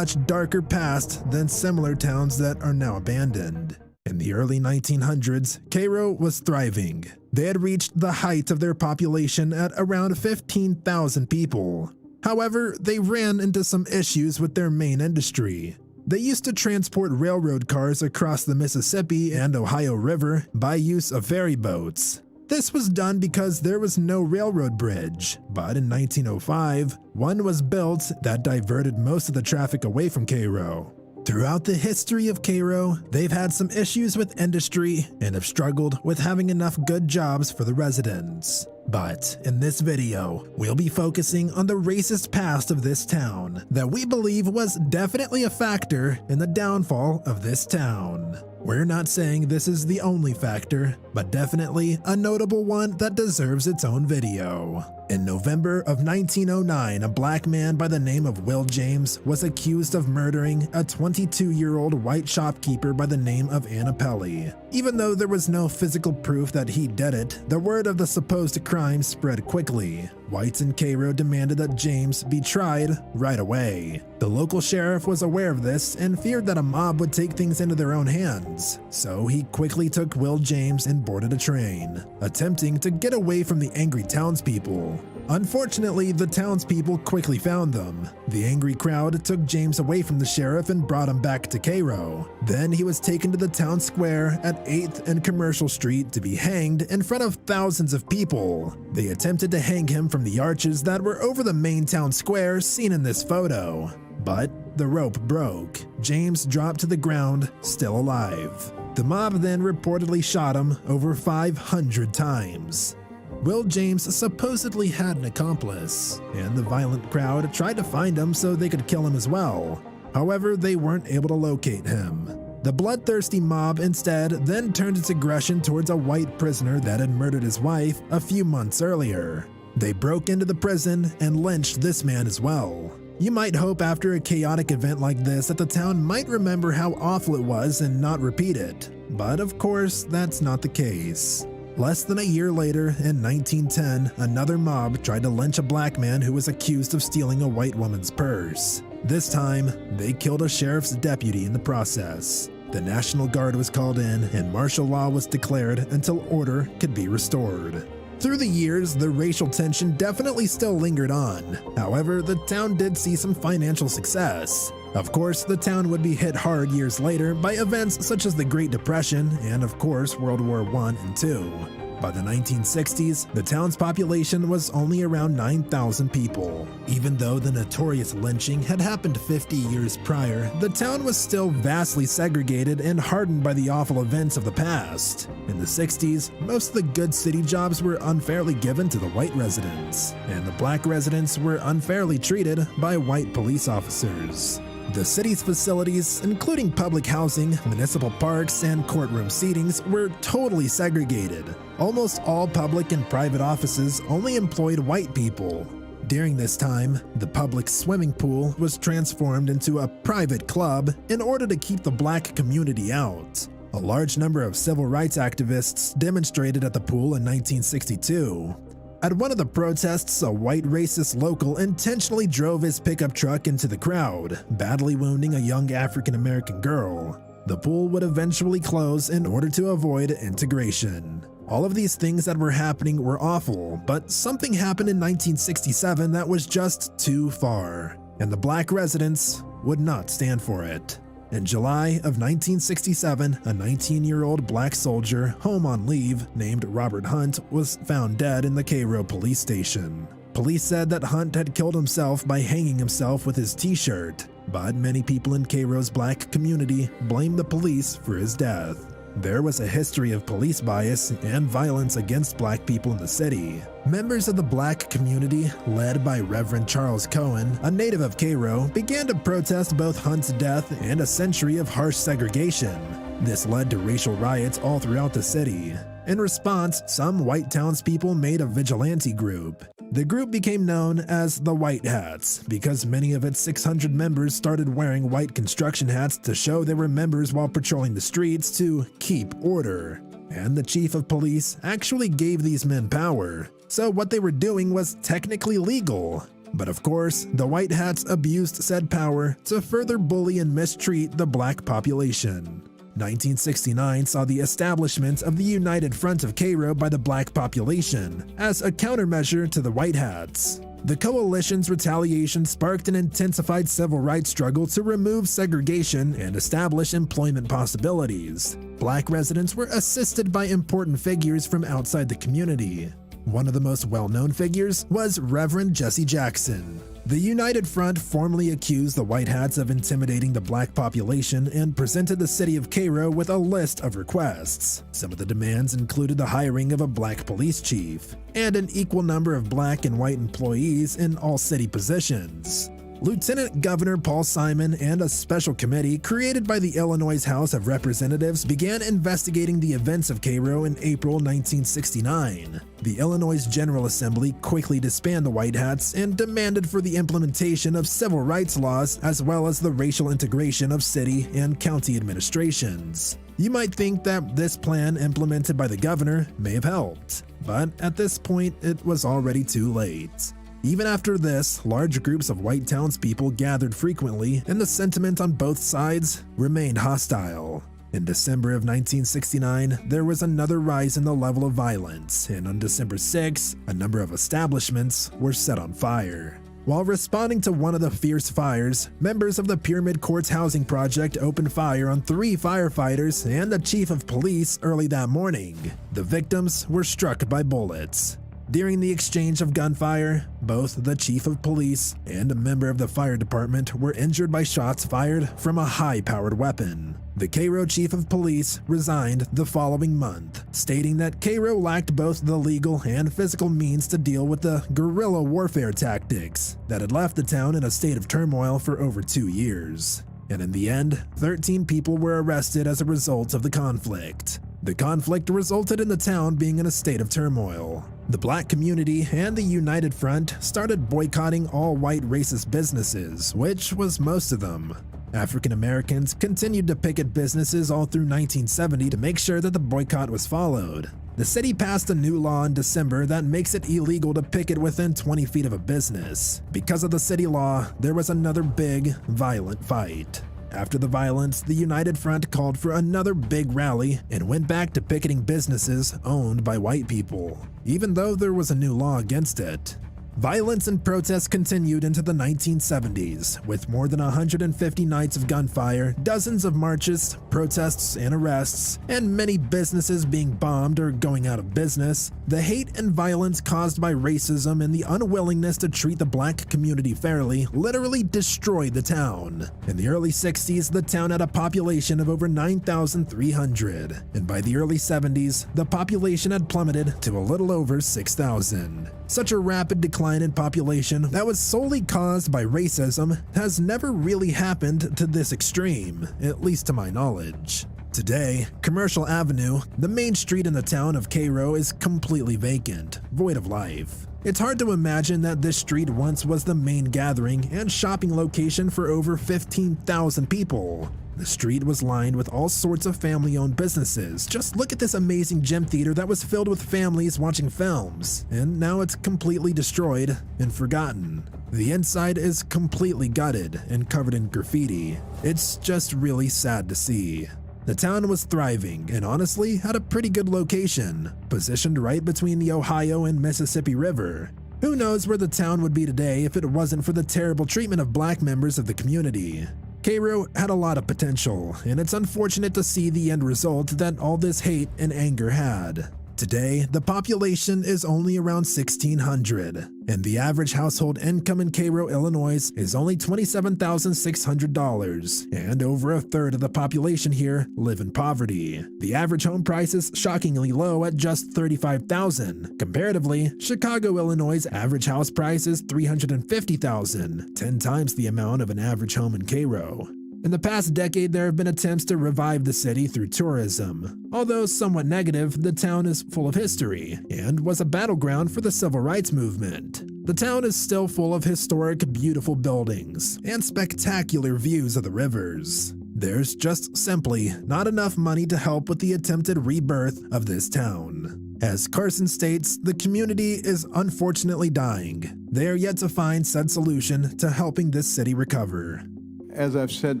darker past than similar towns that are now abandoned. In the early 1900s, Cairo was thriving. They had reached the height of their population at around 15,000 people. However, they ran into some issues with their main industry. They used to transport railroad cars across the Mississippi and Ohio River by use of ferry boats. This was done because there was no railroad bridge, but in 1905, one was built that diverted most of the traffic away from Cairo. Throughout the history of Cairo, they've had some issues with industry and have struggled with having enough good jobs for the residents. But in this video, we'll be focusing on the racist past of this town that we believe was definitely a factor in the downfall of this town. We're not saying this is the only factor, but definitely a notable one that deserves its own video. In November of 1909, a black man by the name of Will James was accused of murdering a 22-year-old white shopkeeper by the name of Anna Pelly. Even though there was no physical proof that he did it, the word of the supposed crime spread quickly. Whites in Cairo demanded that James be tried right away. The local sheriff was aware of this and feared that a mob would take things into their own hands, so he quickly took Will James and boarded a train, attempting to get away from the angry townspeople. Unfortunately, the townspeople quickly found them. The angry crowd took James away from the sheriff and brought him back to Cairo. Then he was taken to the town square at 8th and Commercial Street to be hanged in front of thousands of people. They attempted to hang him from the arches that were over the main town square seen in this photo. But the rope broke. James dropped to the ground, still alive. The mob then reportedly shot him over 500 times. Will James supposedly had an accomplice, and the violent crowd tried to find him so they could kill him as well. However, they weren't able to locate him. The bloodthirsty mob instead then turned its aggression towards a white prisoner that had murdered his wife a few months earlier. They broke into the prison and lynched this man as well. You might hope after a chaotic event like this that the town might remember how awful it was and not repeat it, but of course that's not the case. Less than a year later, in 1910, another mob tried to lynch a black man who was accused of stealing a white woman's purse. This time, they killed a sheriff's deputy in the process. The National Guard was called in, and martial law was declared until order could be restored. Through the years, the racial tension definitely still lingered on. However, the town did see some financial success. Of course, the town would be hit hard years later by events such as the Great Depression and, of course, World War I and II. By the 1960s, the town's population was only around 9,000 people. Even though the notorious lynching had happened 50 years prior, the town was still vastly segregated and hardened by the awful events of the past. In the 60s, most of the good city jobs were unfairly given to the white residents, and the black residents were unfairly treated by white police officers. The city's facilities, including public housing, municipal parks, and courtroom seatings, were totally segregated. Almost all public and private offices only employed white people. During this time, the public swimming pool was transformed into a private club in order to keep the black community out. A large number of civil rights activists demonstrated at the pool in 1962. At one of the protests, a white racist local intentionally drove his pickup truck into the crowd, badly wounding a young African-American girl. The pool would eventually close in order to avoid integration. All of these things that were happening were awful, but something happened in 1967 that was just too far, and the black residents would not stand for it. In July of 1967, a 19-year-old black soldier home on leave named Robert Hunt was found dead in the Cairo police station. Police said that Hunt had killed himself by hanging himself with his t-shirt, but many people in Cairo's black community blamed the police for his death. There was a history of police bias and violence against black people in the city. Members of the black community, led by Reverend Charles Cohen, a native of Cairo, began to protest both Hunt's death and a century of harsh segregation. This led to racial riots all throughout the city. In response, some white townspeople made a vigilante group. The group became known as the White Hats because many of its 600 members started wearing white construction hats to show they were members while patrolling the streets to keep order. And the chief of police actually gave these men power, so what they were doing was technically legal. But of course, the White Hats abused said power to further bully and mistreat the black population. 1969 saw the establishment of the United Front of Cairo by the black population as a countermeasure to the White Hats. The coalition's retaliation sparked an intensified civil rights struggle to remove segregation and establish employment possibilities. Black residents were assisted by important figures from outside the community. One of the most well-known figures was Reverend Jesse Jackson. The United Front formally accused the White Hats of intimidating the black population and presented the city of Cairo with a list of requests. Some of the demands included the hiring of a black police chief and an equal number of black and white employees in all city positions. Lieutenant Governor Paul Simon and a special committee created by the Illinois House of Representatives began investigating the events of Cairo in April 1969. The Illinois General Assembly quickly disbanded the White Hats and demanded for the implementation of civil rights laws as well as the racial integration of city and county administrations. You might think that this plan implemented by the governor may have helped, but at this point it was already too late. Even after this, large groups of white townspeople gathered frequently, and the sentiment on both sides remained hostile. In December of 1969, there was another rise in the level of violence, and on December 6, a number of establishments were set on fire. While responding to one of the fierce fires, members of the Pyramid Courts housing project opened fire on 3 firefighters and the chief of police early that morning. The victims were struck by bullets. During the exchange of gunfire, both the chief of police and a member of the fire department were injured by shots fired from a high-powered weapon. The Cairo chief of police resigned the following month, stating that Cairo lacked both the legal and physical means to deal with the guerrilla warfare tactics that had left the town in a state of turmoil for over 2 years. And in the end, 13 people were arrested as a result of the conflict. The conflict resulted in the town being in a state of turmoil. The black community and the United Front started boycotting all white racist businesses, which was most of them. African Americans continued to picket businesses all through 1970 to make sure that the boycott was followed. The city passed a new law in December that makes it illegal to picket within 20 feet of a business. Because of the city law, there was another big, violent fight. After the violence, the United Front called for another big rally and went back to picketing businesses owned by white people, even though there was a new law against it. Violence and protests continued into the 1970s, with more than 150 nights of gunfire, dozens of marches, protests, and arrests, and many businesses being bombed or going out of business. The hate and violence caused by racism and the unwillingness to treat the black community fairly literally destroyed the town. In the early 60s, the town had a population of over 9,300, and by the early 70s, the population had plummeted to a little over 6,000. Such a rapid decline in population that was solely caused by racism has never really happened to this extreme, at least to my knowledge. Today, Commercial Avenue, the main street in the town of Cairo, is completely vacant, void of life. It's hard to imagine that this street once was the main gathering and shopping location for over 15,000 people. The street was lined with all sorts of family-owned businesses. Just look at this amazing gym theater that was filled with families watching films, and now it's completely destroyed and forgotten. The inside is completely gutted and covered in graffiti. It's just really sad to see. The town was thriving and honestly had a pretty good location, positioned right between the Ohio and Mississippi River. Who knows where the town would be today if it wasn't for the terrible treatment of black members of the community. Cairo had a lot of potential, and it's unfortunate to see the end result that all this hate and anger had. Today, the population is only around 1,600, and the average household income in Cairo, Illinois is only $27,600, and over a third of the population here live in poverty. The average home price is shockingly low at just $35,000. Comparatively, Chicago, Illinois' average house price is $350,000, 10 times the amount of an average home in Cairo. In the past decade, there have been attempts to revive the city through tourism. Although somewhat negative, the town is full of history and was a battleground for the civil rights movement. The town is still full of historic, beautiful buildings and spectacular views of the rivers. There's just simply not enough money to help with the attempted rebirth of this town. As Carson states, the community is unfortunately dying. They are yet to find said solution to helping this city recover. As I've said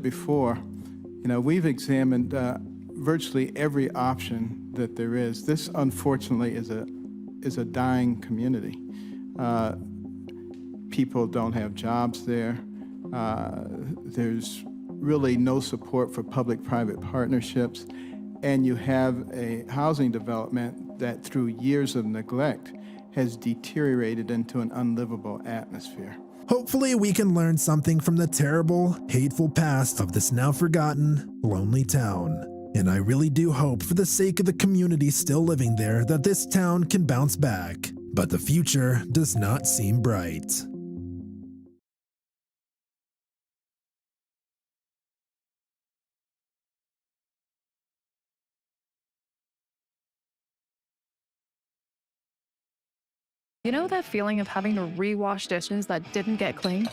before, we've examined virtually every option that there is. This, unfortunately, is a dying community. People don't have jobs there. There's really no support for public-private partnerships, and you have a housing development that, through years of neglect, has deteriorated into an unlivable atmosphere. Hopefully we can learn something from the terrible, hateful past of this now forgotten, lonely town. And I really do hope, for the sake of the community still living there, that this town can bounce back. But the future does not seem bright. You know that feeling of having to rewash dishes that didn't get clean?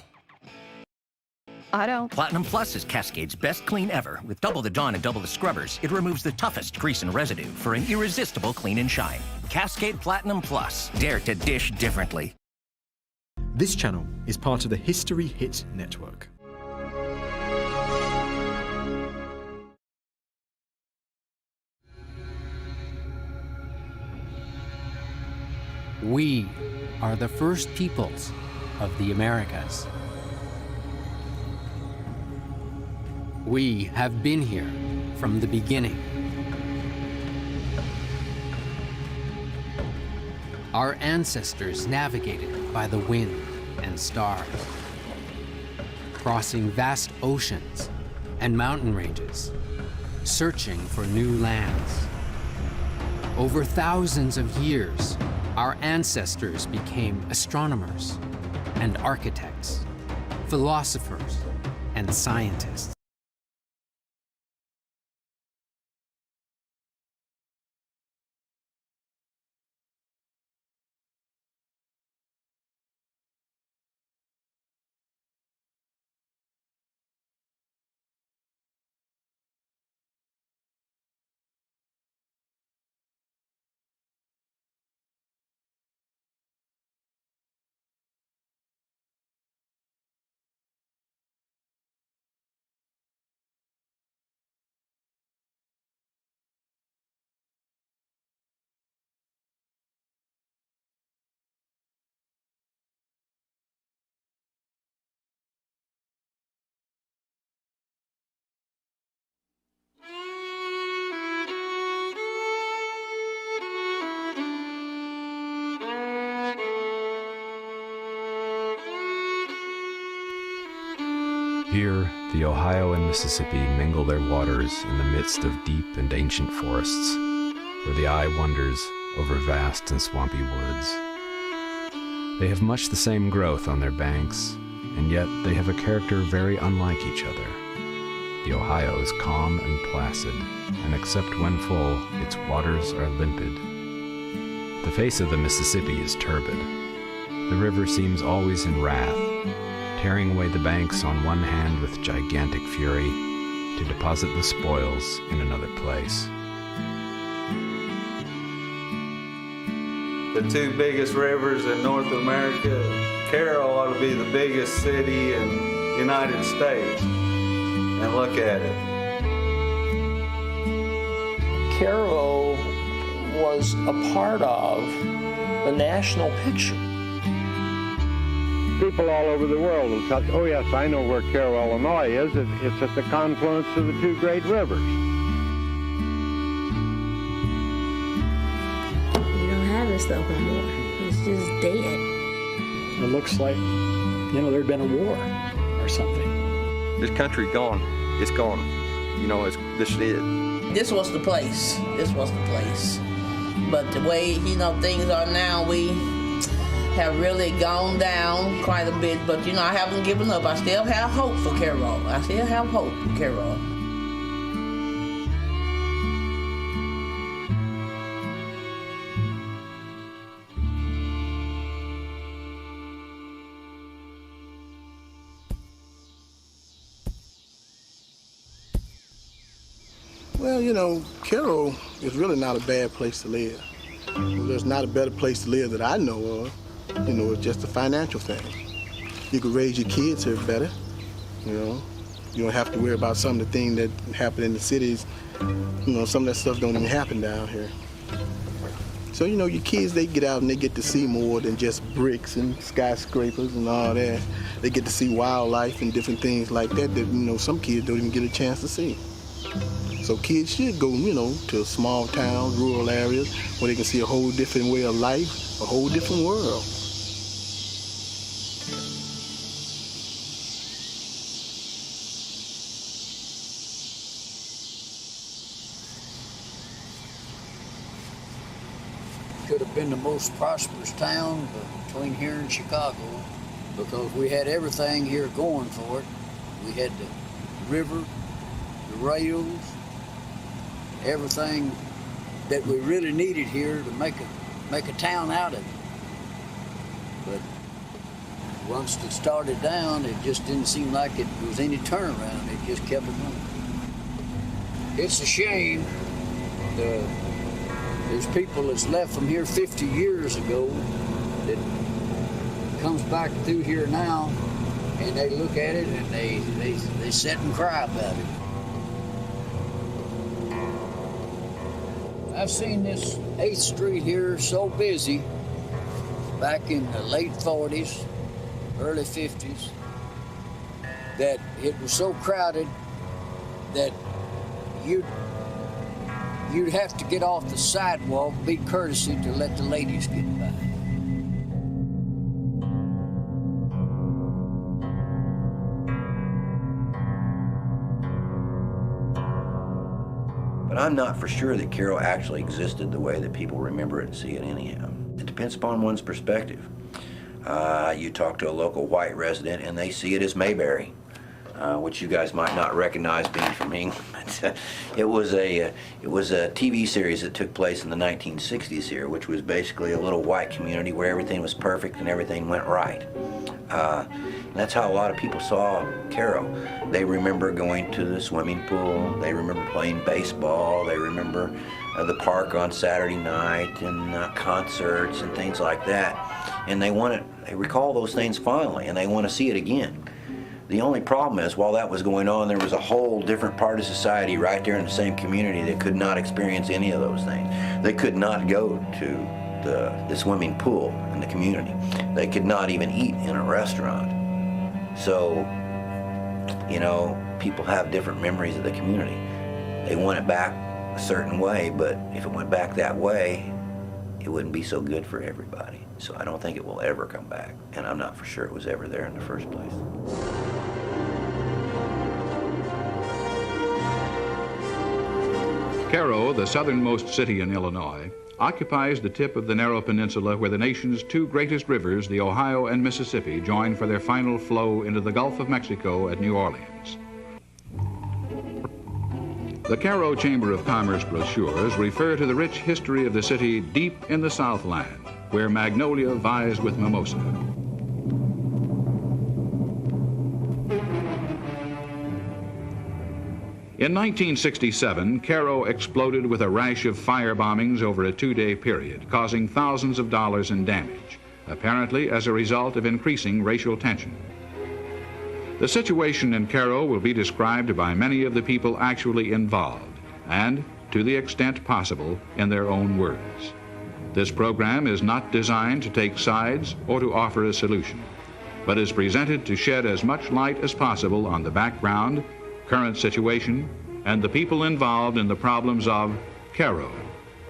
I don't. Platinum Plus is Cascade's best clean ever. With double the Dawn and double the scrubbers, it removes the toughest grease and residue for an irresistible clean and shine. Cascade Platinum Plus. Dare to dish differently. This channel is part of the History Hit Network. We are the first peoples of the Americas. We have been here from the beginning. Our ancestors navigated by the wind and stars, crossing vast oceans and mountain ranges, searching for new lands. Over thousands of years, our ancestors became astronomers and architects, philosophers and scientists. Here, the Ohio and Mississippi mingle their waters in the midst of deep and ancient forests, where the eye wanders over vast and swampy woods. They have much the same growth on their banks, and yet they have a character very unlike each other. The Ohio is calm and placid, and except when full, its waters are limpid. The face of the Mississippi is turbid. The river seems always in wrath, tearing away the banks on one hand with gigantic fury to deposit the spoils in another place. The two biggest rivers in North America, Carroll ought to be the biggest city in the United States. And look at it. Carroll was a part of the national picture. People all over the world will tell you, oh yes, I know where Carroll, Illinois is. It's at the confluence of the two great rivers. We don't have this stuff anymore. It's just dead. It looks like, there'd been a war or something. This country gone. It's gone. This is it. This was the place. This was the place. But the way, things are now, we have really gone down quite a bit. But, I haven't given up. I still have hope for Carroll. I still have hope for Carroll. Well, Carroll is really not a bad place to live. There's not a better place to live that I know of. It's just a financial thing. You could raise your kids here better. You don't have to worry about some of the things that happen in the cities. Some of that stuff don't even happen down here. So, your kids, they get out and they get to see more than just bricks and skyscrapers and all that. They get to see wildlife and different things like that that, some kids don't even get a chance to see. So kids should go, to small towns, rural areas, where they can see a whole different way of life, a whole different world. Could have been the most prosperous town between here and Chicago because we had everything here going for it. We had the river, the rails, everything that we really needed here to make a town out of it. But once it started down, it just didn't seem like it was any turnaround. It just kept it going. It's a shame. There's people that's left from here 50 years ago that comes back through here now, and they look at it and they sit and cry about it. I've seen this 8th Street here so busy back in the late 40s, early 50s, that it was so crowded that you'd have to get off the sidewalk, be courtesy to let the ladies get by. But I'm not for sure that Carroll actually existed the way that people remember it and see it anyhow. It depends upon one's perspective. You talk to a local white resident and they see it as Mayberry, which you guys might not recognize being from England. It was a TV series that took place in the 1960s here, which was basically a little white community where everything was perfect and everything went right. And that's how a lot of people saw Carroll. They remember going to the swimming pool, they remember playing baseball, they remember the park on Saturday night and concerts and things like that. And they recall those things fondly and they want to see it again. The only problem is, while that was going on, there was a whole different part of society right there in the same community that could not experience any of those things. They could not go to the swimming pool in the community. They could not even eat in a restaurant. So, people have different memories of the community. They want it back a certain way, but if it went back that way, it wouldn't be so good for everybody. So I don't think it will ever come back, and I'm not for sure it was ever there in the first place. Cairo, the southernmost city in Illinois, occupies the tip of the narrow peninsula where the nation's two greatest rivers, the Ohio and Mississippi, join for their final flow into the Gulf of Mexico at New Orleans. The Cairo Chamber of Commerce brochures refer to the rich history of the city deep in the Southland, where magnolia vies with mimosa. In 1967, Cairo exploded with a rash of fire bombings over a 2-day period, causing thousands of dollars in damage, apparently as a result of increasing racial tension. The situation in Cairo will be described by many of the people actually involved, and, to the extent possible, in their own words. This program is not designed to take sides or to offer a solution, but is presented to shed as much light as possible on the background, current situation, and the people involved in the problems of Cairo,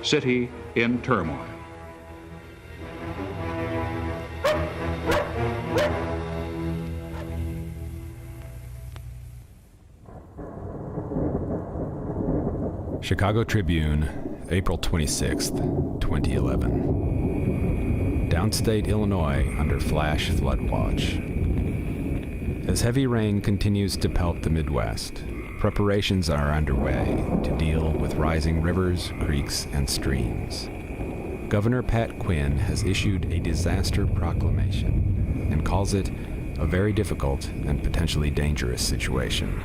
city in turmoil. Chicago Tribune, April 26th, 2011. Downstate Illinois under flash flood watch. As heavy rain continues to pelt the Midwest, preparations are underway to deal with rising rivers, creeks, and streams. Governor Pat Quinn has issued a disaster proclamation and calls it a very difficult and potentially dangerous situation.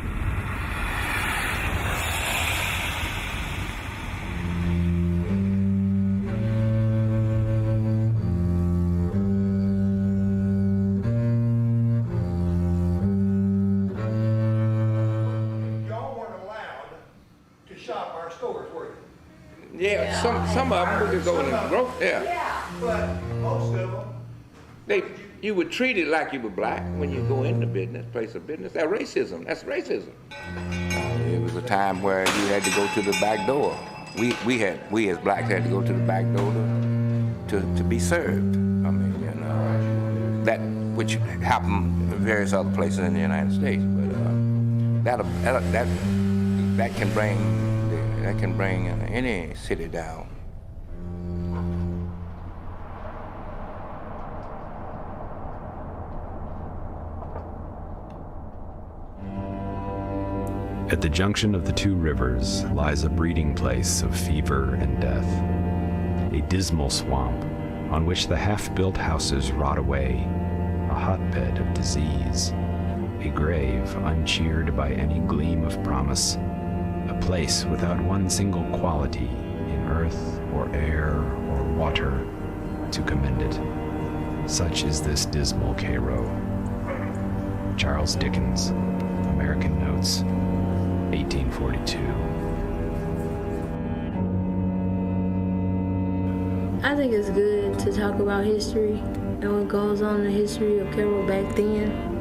Yeah, some of them we could go in and grow. Yeah, but most of them. You would treat it like you were black when you go into business, place of business. That's racism. That's racism. It was a time where you had to go to the back door. We as blacks had to go to the back door to be served. I mean, you know, that which happened in various other places in the United States. But that can bring any city down. At the junction of the two rivers lies a breeding place of fever and death, a dismal swamp on which the half-built houses rot away, a hotbed of disease, a grave uncheered by any gleam of promise, a place without one single quality in earth or air or water to commend it. Such is this dismal Cairo. Charles Dickens, American Notes, 1842. I think it's good to talk about history and what goes on in the history of Cairo back then.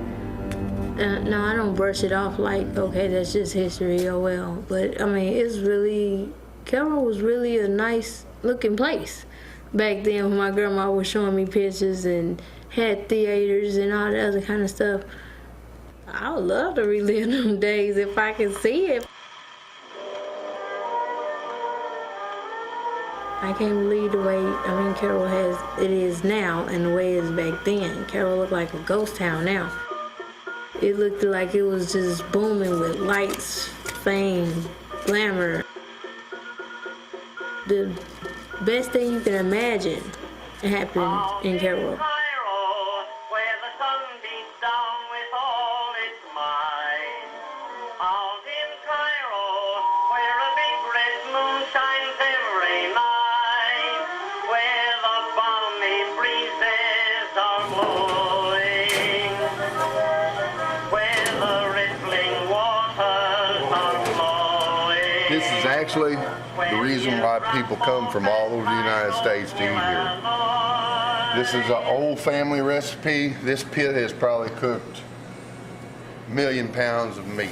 No, I don't brush it off like, okay, that's just history, oh well. But I mean, Cairo was really a nice looking place back then when my grandma was showing me pictures and had theaters and all the other kind of stuff. I would love to relive them days if I could see it. I can't believe the way, Cairo it is now and the way it is back then. Cairo looked like a ghost town now. It looked like it was just booming with lights, fame, glamour. The best thing you can imagine happened in Cairo. This is actually the reason why people come from all over the United States to eat here. This is an old family recipe. This pit has probably cooked 1 million pounds of meat.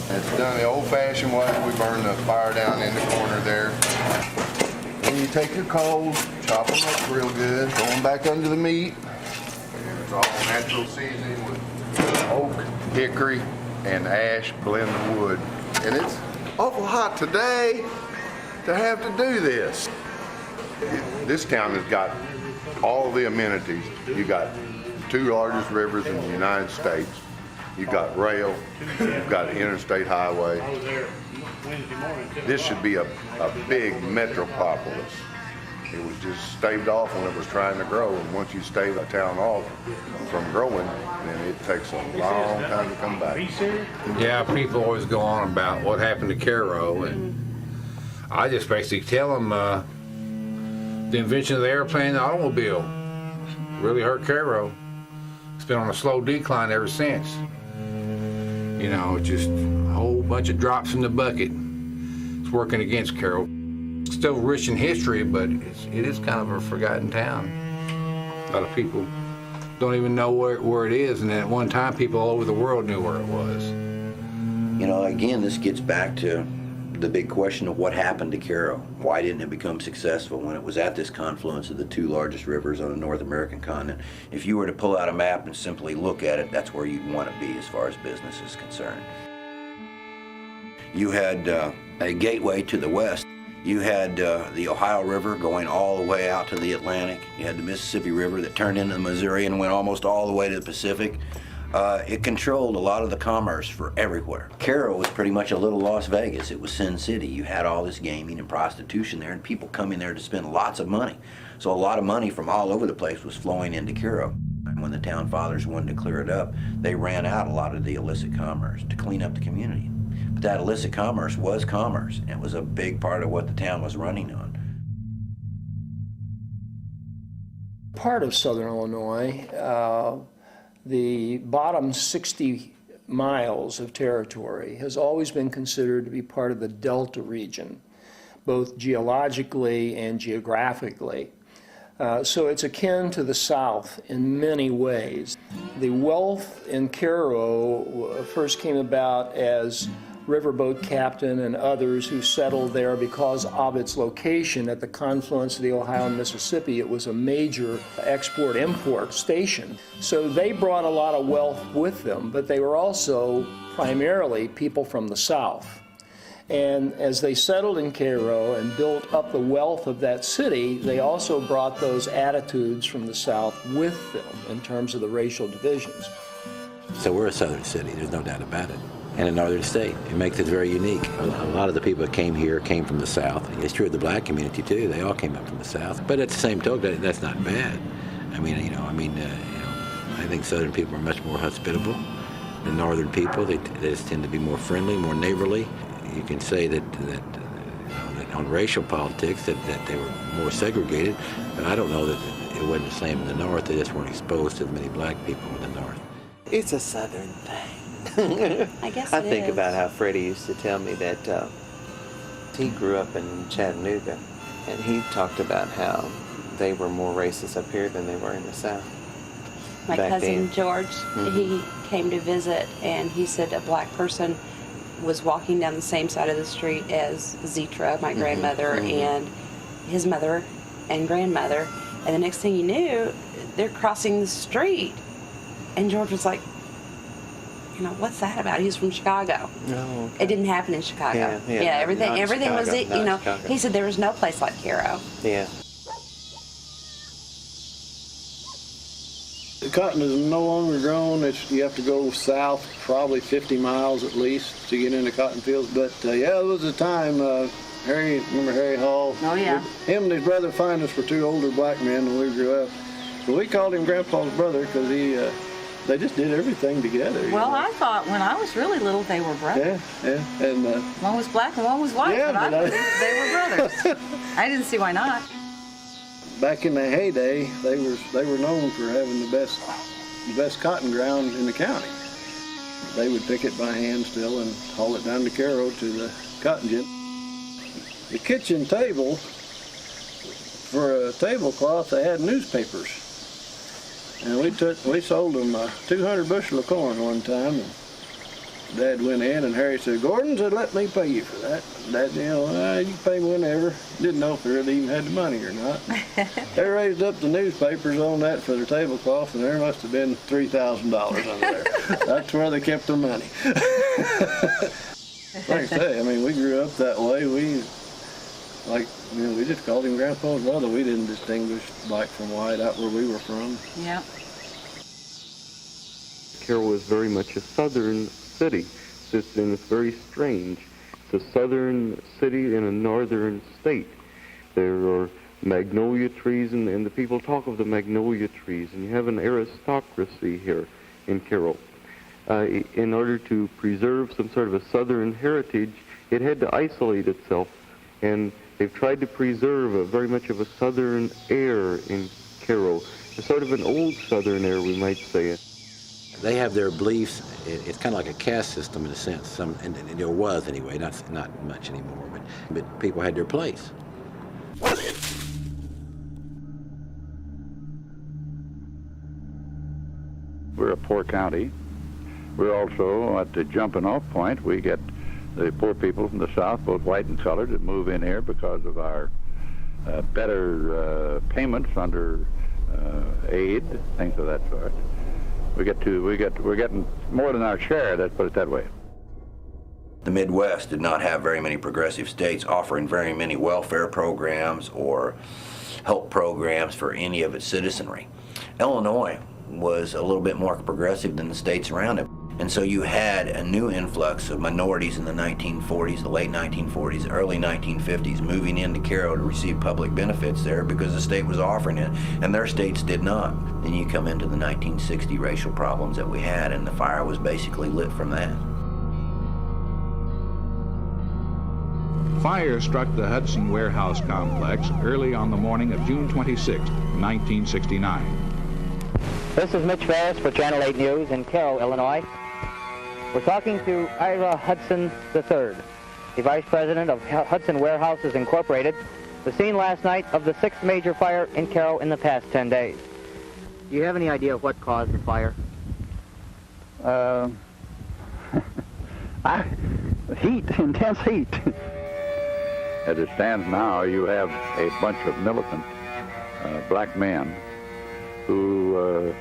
It's done the old-fashioned way. We burn the fire down in the corner there. Then you take your coals, chop them up real good, throw them back under the meat. And it's all natural seasoning with oak, hickory, and ash blend the wood. And it's awful hot today to have to do this. This town has got all the amenities. You got the two largest rivers in the United States. You've got rail, you've got an interstate highway. This should be a big metropolis. It was just staved off when it was trying to grow, and once you stave a town off from growing, then it takes a long time to come back. Yeah, people always go on about what happened to Cairo, and I just basically tell them the invention of the airplane and the automobile really hurt Cairo. It's been on a slow decline ever since. You know, just a whole bunch of drops in the bucket. It's working against Cairo. It's still rich in history, but it is kind of a forgotten town. A lot of people don't even know where it is, and at one time people all over the world knew where it was. You know, again, this gets back to the big question of what happened to Cairo. Why didn't it become successful when it was at this confluence of the two largest rivers on the North American continent? If you were to pull out a map and simply look at it, that's where you'd want to be as far as business is concerned. You had a gateway to the west. You had the Ohio River going all the way out to the Atlantic. You had the Mississippi River that turned into the Missouri and went almost all the way to the Pacific. It controlled a lot of the commerce for everywhere. Cairo was pretty much a little Las Vegas. It was Sin City. You had all this gaming and prostitution there, and people coming there to spend lots of money. So a lot of money from all over the place was flowing into Cairo. And when the town fathers wanted to clear it up, they ran out a lot of the illicit commerce to clean up the community. But that illicit commerce was commerce, and it was a big part of what the town was running on. Part of southern Illinois, the bottom 60 miles of territory has always been considered to be part of the Delta region, both geologically and geographically. So it's akin to the South in many ways. The wealth in Cairo first came about as riverboat captain and others who settled there because of its location at the confluence of the Ohio and Mississippi. It was a major export-import station. So they brought a lot of wealth with them, but they were also primarily people from the South. And as they settled in Cairo and built up the wealth of that city, they also brought those attitudes from the South with them in terms of the racial divisions. So we're a southern city, there's no doubt about it. And a northern state. It makes it very unique. A lot of the people that came here came from the South. It's true of the black community too. They all came up from the South. But at the same token, that's not bad. I think southern people are much more hospitable than northern people. They just tend to be more friendly, more neighborly. You can say that on racial politics that they were more segregated, but I don't know that it wasn't the same in the North. They just weren't exposed to as many black people in the North. It's a southern thing. I guess I think about how Freddie used to tell me that he grew up in Chattanooga, and he talked about how they were more racist up here than they were in the South. My cousin then. George, he came to visit, and he said a black person was walking down the same side of the street as Zetra, my grandmother, and his mother and grandmother. And the next thing you knew, they're crossing the street. And George was like, what's that about? He's from Chicago. Oh, okay. It didn't happen in Chicago. Yeah, everything was, Chicago. He said there was no place like Cairo. Yeah. The cotton is no longer grown. You have to go south probably 50 miles at least to get into cotton fields. But there was a time, remember Harry Hall? Oh, yeah. Him and his brother find us were two older black men when we grew up. So we called him Grandpa's brother because they just did everything together. Well, I thought when I was really little they were brothers. Yeah. And one was black and one was white, yeah, but I believed they were brothers. I didn't see why not. Back in the heyday, they were known for having the best cotton ground in the county. They would pick it by hand still and haul it down to Cairo to the cotton gin. The kitchen table, for a tablecloth, they had newspapers. And we sold them 200 bushel of corn one time, and Dad went in and Harry said, Gordon said, let me pay you for that. Dad, you know, you can pay me whenever. Didn't know if they really even had the money or not. They raised up the newspapers on that for their tablecloth, and there must have been $3,000 under there. That's where they kept their money. Like I say, I mean, we grew up that way. We just called him Grandpa's brother. We didn't distinguish black from white out where we were from. Yep. Carroll is very much a southern city, and it's very strange. It's a southern city in a northern state. There are magnolia trees, and the people talk of the magnolia trees, and you have an aristocracy here in Carroll. In order to preserve some sort of a southern heritage, it had to isolate itself, and they've tried to preserve very much of a southern air in Carroll, a sort of an old southern air, we might say. They have their beliefs. It's kind of like a caste system in a sense. And there was anyway, not much anymore, but people had their place. We're a poor county. We're also at the jumping off point. We get the poor people from the south, both white and colored, that move in here because of our better payments under aid, things of that sort. We're getting more than our share, let's put it that way. The Midwest did not have very many progressive states offering very many welfare programs or help programs for any of its citizenry. Illinois was a little bit more progressive than the states around it. And so you had a new influx of minorities in the 1940s, the late 1940s, early 1950s, moving into Carroll to receive public benefits there because the state was offering it, and their states did not. Then you come into the 1960 racial problems that we had, and the fire was basically lit from that. Fire struck the Hudson Warehouse Complex early on the morning of June 26, 1969. This is Mitch Ferris for Channel 8 News in Carroll, Illinois. We're talking to Ira Hudson III, the Vice President of Hudson Warehouses Incorporated, the scene last night of the 6th major fire in Carroll in the past 10 days. Do you have any idea of what caused the fire? Heat, intense heat. As it stands now, you have a bunch of militant black men who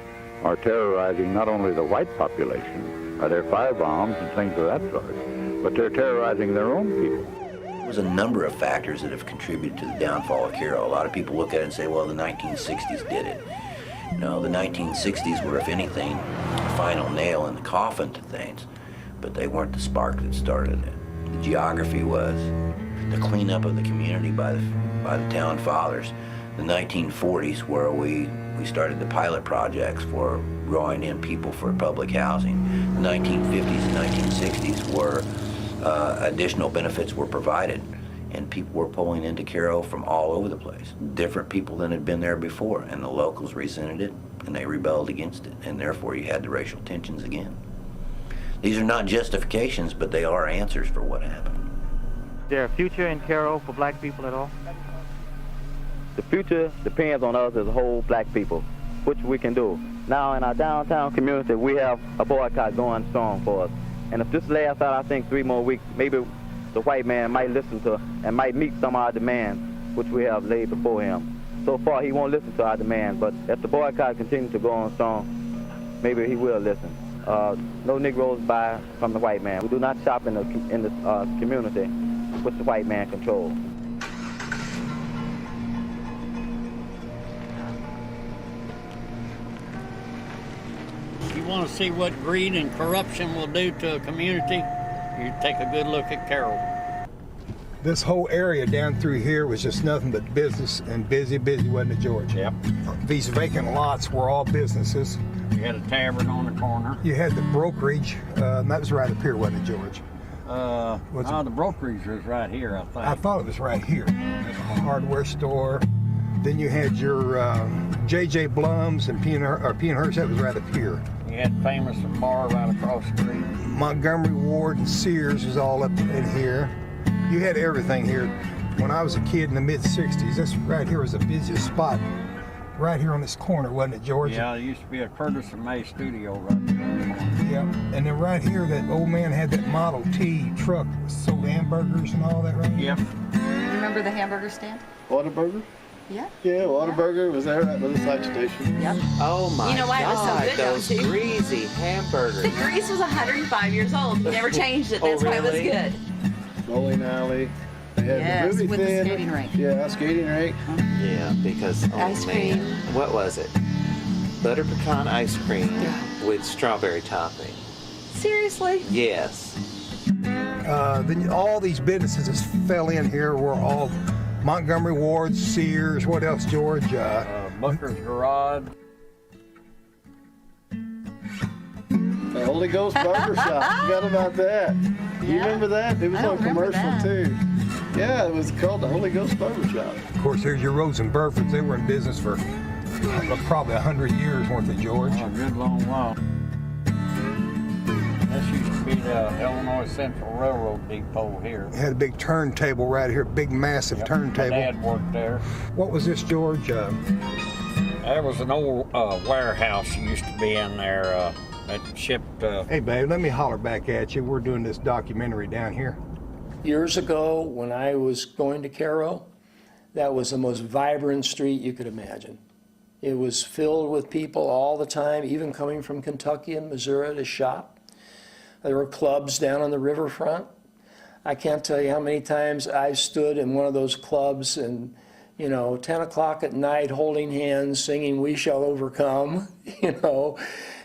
are terrorizing not only the white population by their firebombs and things of that sort, but they're terrorizing their own people. There's a number of factors that have contributed to the downfall of Carroll. A lot of people look at it and say, well, the 1960s did it. No, the 1960s were, if anything, the final nail in the coffin to things, but they weren't the spark that started it. The geography was. The cleanup of the community by the town fathers. The 1940s, where we started the pilot projects for drawing in people for public housing. The 1950s and 1960s were additional benefits were provided, and people were pulling into Carroll from all over the place. Different people than had been there before, and the locals resented it, and they rebelled against it, and therefore you had the racial tensions again. These are not justifications, but they are answers for what happened. Is there a future in Carroll for black people at all? The future depends on us as a whole black people, which we can do. Now in our downtown community, we have a boycott going strong for us. And if this lasts out, I think 3 more weeks, maybe the white man might listen to and might meet some of our demands, which we have laid before him. So far, he won't listen to our demands, but if the boycott continues to go on strong, maybe he will listen. No Negroes buy from the white man. We do not shop in the community which the white man controls. You want to see what greed and corruption will do to a community? You take a good look at Carroll. This whole area down through here was just nothing but business and busy, wasn't it, George? Yep. These vacant lots were all businesses. You had a tavern on the corner. You had the brokerage, and that was right up here, wasn't it, George? The brokerage was right here, I think. I thought it was right here. There's a hardware store. Then you had your J.J. Blum's and P&Hurst, that was right up here. You had Famous Bar right across the street. Montgomery Ward and Sears was all up in here. You had everything here. When I was a kid in the mid-'60s, this right here was the busiest spot. Right here on this corner, wasn't it, George? Yeah, there used to be a Curtis and May studio right there. Yeah, and then right here, that old man had that Model T truck that sold hamburgers and all that, right? Yep. Remember the hamburger stand? Whataburger? Yeah. Yeah, Whataburger was there at the site station. Yep. Oh my You know why it was so God, good, those don't you? greasy hamburgers. The grease was 105 years old. He never changed it. That's why it was really? good. Bowling alley. They had Yes, the movie with the theater. skating rink. Yeah, skating rink. Yeah, because Ice man, cream. what was it? Butter pecan ice cream with strawberry topping. Seriously? Yes. Then all these businesses that fell in here were all Montgomery Ward, Sears, what else, George? Booker's Garage. The Holy Ghost Barber Shop. Forgot about that. You remember that? It was on commercial too. Yeah, it was called the Holy Ghost Barber Shop. Of course, there's your Rose and Burfords. They were in business for probably 100 years, weren't they, George? Oh, a good long while. This used to be the Illinois Central Railroad Depot here. It had a big turntable right here, big massive turntable. My dad worked there. What was this, George? There was an old warehouse used to be in there that shipped... Hey, babe, let me holler back at you. We're doing this documentary down here. Years ago, when I was going to Cairo, that was the most vibrant street you could imagine. It was filled with people all the time, even coming from Kentucky and Missouri to shop. There were clubs down on the riverfront. I can't tell you how many times I stood in one of those clubs and, 10 o'clock at night holding hands, singing "We Shall Overcome,"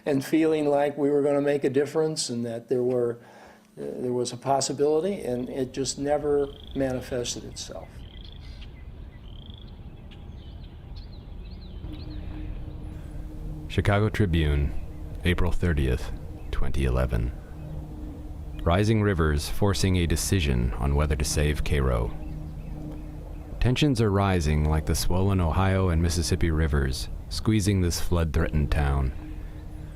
and feeling like we were going to make a difference and that there was a possibility, and it just never manifested itself. Chicago Tribune, April 30th, 2011. Rising rivers forcing a decision on whether to save Cairo. Tensions are rising like the swollen Ohio and Mississippi rivers, squeezing this flood-threatened town.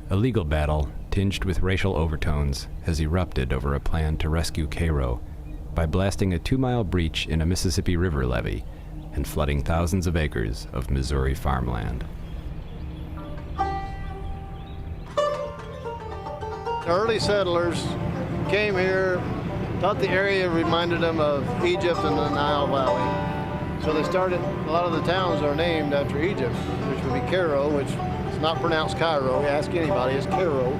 A legal battle, tinged with racial overtones, has erupted over a plan to rescue Cairo by blasting a 2-mile breach in a Mississippi River levee and flooding thousands of acres of Missouri farmland. Early settlers came here, thought the area reminded them of Egypt and the Nile Valley. So they started, a lot of the towns are named after Egypt, which would be Cairo, which is not pronounced Cairo. Ask anybody, it's Cairo.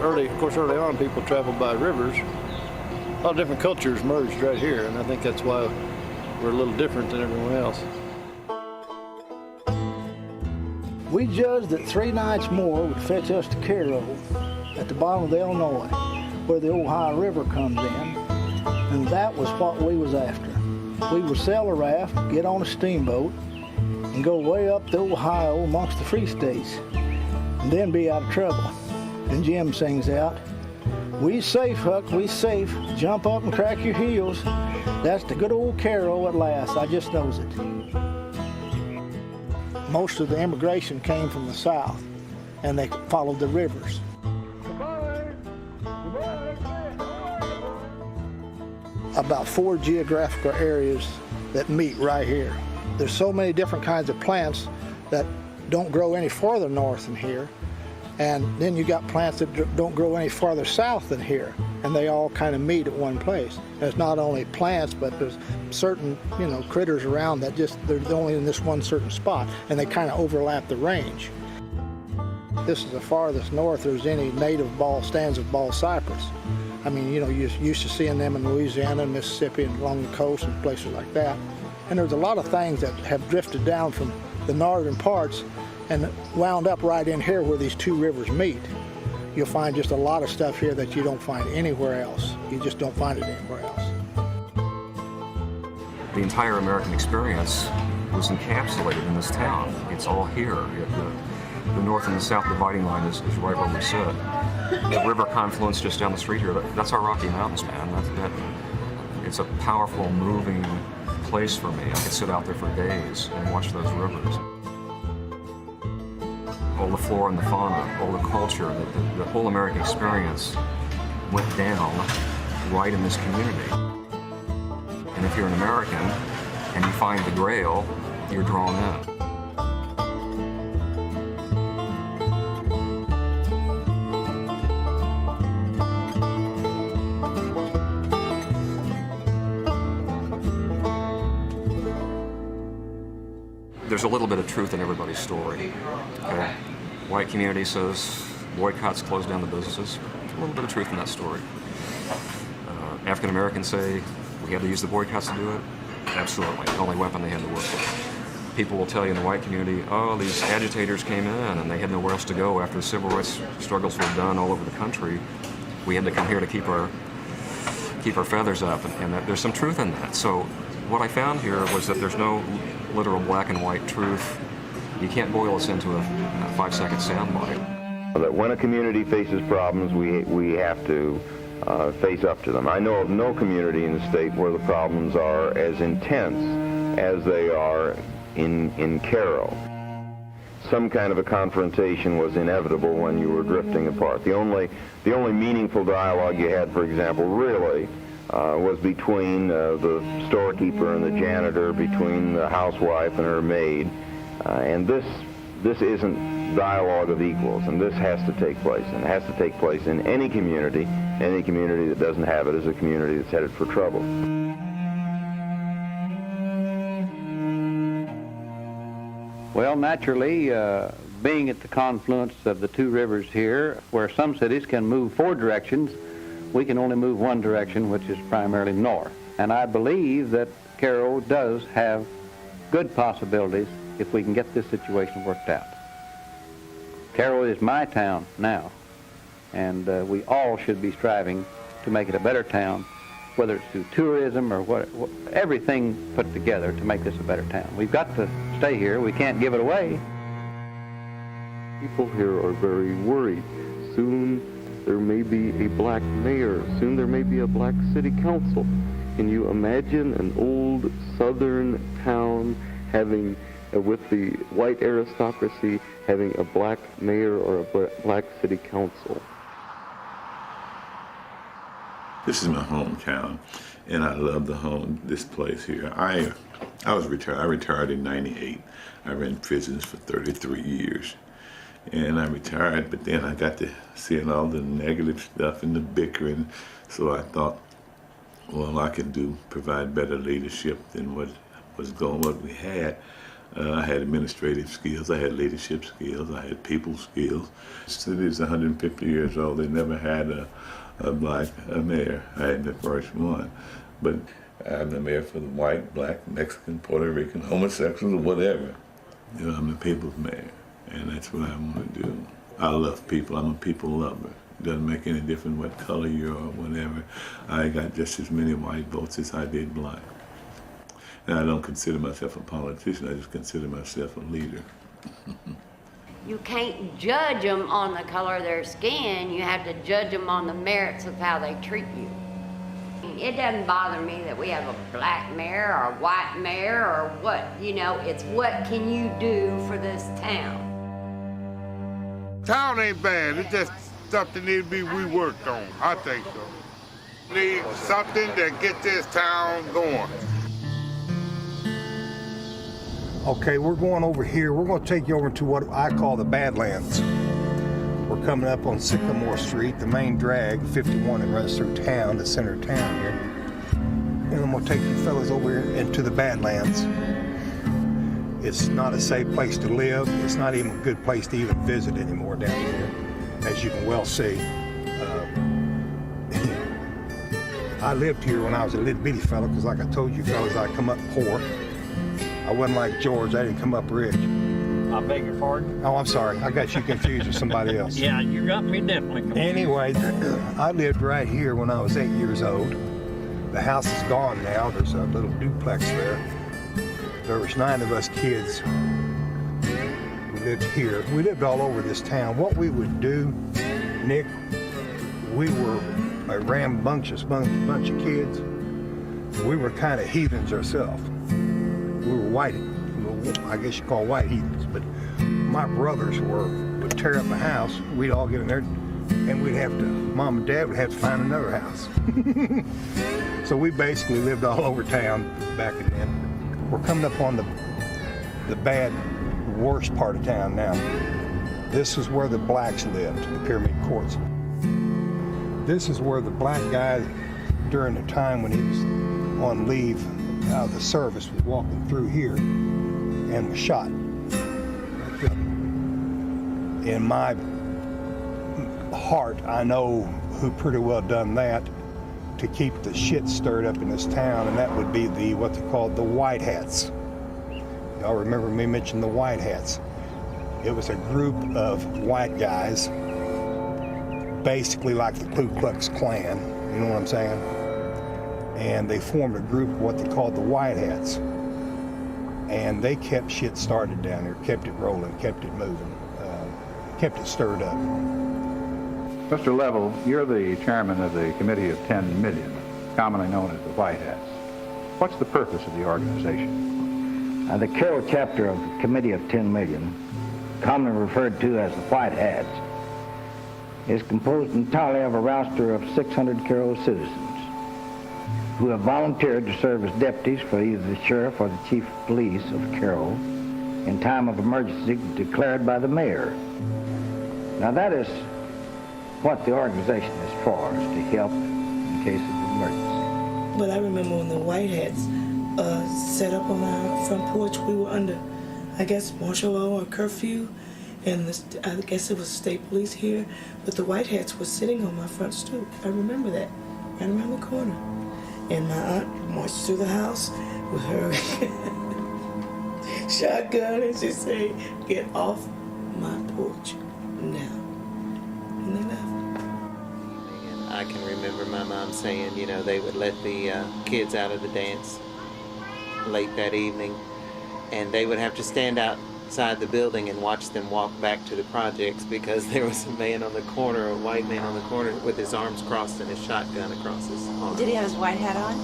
Of course, early on, people traveled by rivers. A lot of different cultures merged right here, and I think that's why we're a little different than everyone else. We judged that 3 nights more would fetch us to Cairo at the bottom of the Illinois, where the Ohio River comes in, and that was what we was after. We would sail a raft, get on a steamboat, and go way up the Ohio amongst the free states, and then be out of trouble. And Jim sings out, "We safe, Huck, we safe. Jump up and crack your heels. That's the good old Cairo at last. I just knows it." Most of the immigration came from the south, and they followed the rivers. About 4 geographical areas that meet right here. There's so many different kinds of plants that don't grow any farther north than here. And then you got plants that don't grow any farther south than here. And they all kind of meet at one place. There's not only plants, but there's certain, critters around that they're only in this one certain spot. And they kind of overlap the range. This is the farthest north there's any native stands of ball cypress. I mean, you're used to seeing them in Louisiana and Mississippi and along the coast and places like that. And there's a lot of things that have drifted down from the northern parts and wound up right in here where these 2 rivers meet. You'll find just a lot of stuff here that you don't find anywhere else. You just don't find it anywhere else. The entire American experience was encapsulated in this town. It's all here. The north and the south dividing line is right where we sit. The river confluence just down the street here, that's our Rocky Mountains, man. It's a powerful, moving place for me. I could sit out there for days and watch those rivers. All the flora and the fauna, all the culture, the whole American experience went down right in this community. And if you're an American and you find the Grail, you're drawn in. there's a little bit of truth in everybody's story. Okay? White community says boycotts close down the businesses. A little bit of truth in that story. African Americans say we had to use the boycotts to do it. Absolutely, the only weapon they had to work with. People will tell you in the white community, oh, these agitators came in and they had nowhere else to go after the civil rights struggles were done all over the country. We had to come here to keep our feathers up, and that there's some truth in that. So what I found here was that there's no literal black and white truth. You can't boil this into a 5-second soundbite. That when a community faces problems, we have to face up to them. I know of no community in the state where the problems are as intense as they are in Cairo. Some kind of a confrontation was inevitable when you were drifting apart. The only meaningful dialogue you had, for example, really was between the storekeeper and the janitor, between the housewife and her maid, and this isn't dialogue of equals, and this has to take place, and it has to take place in any community. Any community that doesn't have it is a community that's headed for trouble. Well, naturally, being at the confluence of the two rivers here, where some cities can move 4 directions, we can only move one direction, which is primarily north. And I believe that Cairo does have good possibilities if we can get this situation worked out. Cairo is my town now, and we all should be striving to make it a better town, whether it's through tourism or everything put together to make this a better town. We've got to stay here. We can't give it away. People here are very worried. Soon there may be a black mayor. Soon there may be a black city council. Can you imagine an old southern town having, with the white aristocracy, having a black mayor or a black city council? This is my hometown, and I love this place here. I was retired. I retired in '98. I ran prisons for 33 years, and I retired. But then I got to seeing all the negative stuff and the bickering, so I thought, well, I can provide better leadership than what we had. I had administrative skills, I had leadership skills, I had people skills. The city is 150 years old. They never had a black mayor. I had the first one. But I'm the mayor for the white, black, Mexican, Puerto Rican, homosexuals, or whatever. You know, I'm the people's mayor, and that's what I want to do. I love people. I'm a people lover. It doesn't make any difference what color you are or whatever. I got just as many white votes as I did black. And I don't consider myself a politician. I just consider myself a leader. You can't judge them on the color of their skin. You have to judge them on the merits of how they treat you. It doesn't bother me that we have a black mayor or a white mayor or what. You know, it's what can you do for this town? Town ain't bad. It's just something needs to be reworked on. I think so. Need something that gets this town going. Okay, we're going over here. We're going to take you over to what I call the Badlands. We're coming up on Sycamore Street, the main drag, 51 that runs through town, the center of town here. And I'm going to take you fellas over here into the Badlands. It's not a safe place to live. It's not even a good place to even visit anymore down here, as you can well see. I lived here when I was a little bitty fella, because like I told you fellas, I come up poor. I wasn't like George, I didn't come up rich. I beg your pardon? Oh, I'm sorry, I got you confused with somebody else. Yeah, you got me definitely confused. Anyway, I lived right here when I was 8 years old. The house is gone now, there's a little duplex there. There was 9 of us kids who lived here. We lived all over this town. What we would do, Nick, we were a rambunctious bunch of kids. We were kind of heathens ourselves. We were white, I guess you call white heathens, but my brothers would tear up a house, we'd all get in there, and Mom and Dad would have to find another house. So we basically lived all over town back then. We're coming up on the bad, worst part of town now. This is where the blacks lived, the Pyramid Courts. This is where the black guy, during the time when he was on leave out of the service, was walking through here. and was shot. In my heart, I know who pretty well done that to keep the shit stirred up in this town, and that would be what they called the White Hats. Y'all remember me mentioning the White Hats? It was a group of white guys, basically like the Ku Klux Klan, you know what I'm saying? And they formed a group of what they called the White Hats. And they kept shit started down there, kept it rolling, kept it moving, kept it stirred up. Mr. Level, you're the chairman of the Committee of 10 Million, commonly known as the White Hats. What's the purpose of the organization? The Carroll chapter of the Committee of 10 Million, commonly referred to as the White Hats, is composed entirely of a roster of 600 Carroll citizens who have volunteered to serve as deputies for either the sheriff or the chief of police of Carroll in time of emergency declared by the mayor. Now that is what the organization is for, is to help in case of emergency. But I remember when the White Hats set up on our front porch, we were under, I guess, martial law or curfew, and I guess it was state police here, but the White Hats were sitting on my front stoop. I remember that, right around the corner. And my aunt marched through the house with her shotgun, and she said, "Get off my porch now." And they left. I can remember my mom saying, you know, they would let the kids out of the dance late that evening, and they would have to stand outside the building and watch them walk back to the projects because there was a man on the corner, a white man on the corner with his arms crossed and his shotgun across his arm. Did he have his white hat on?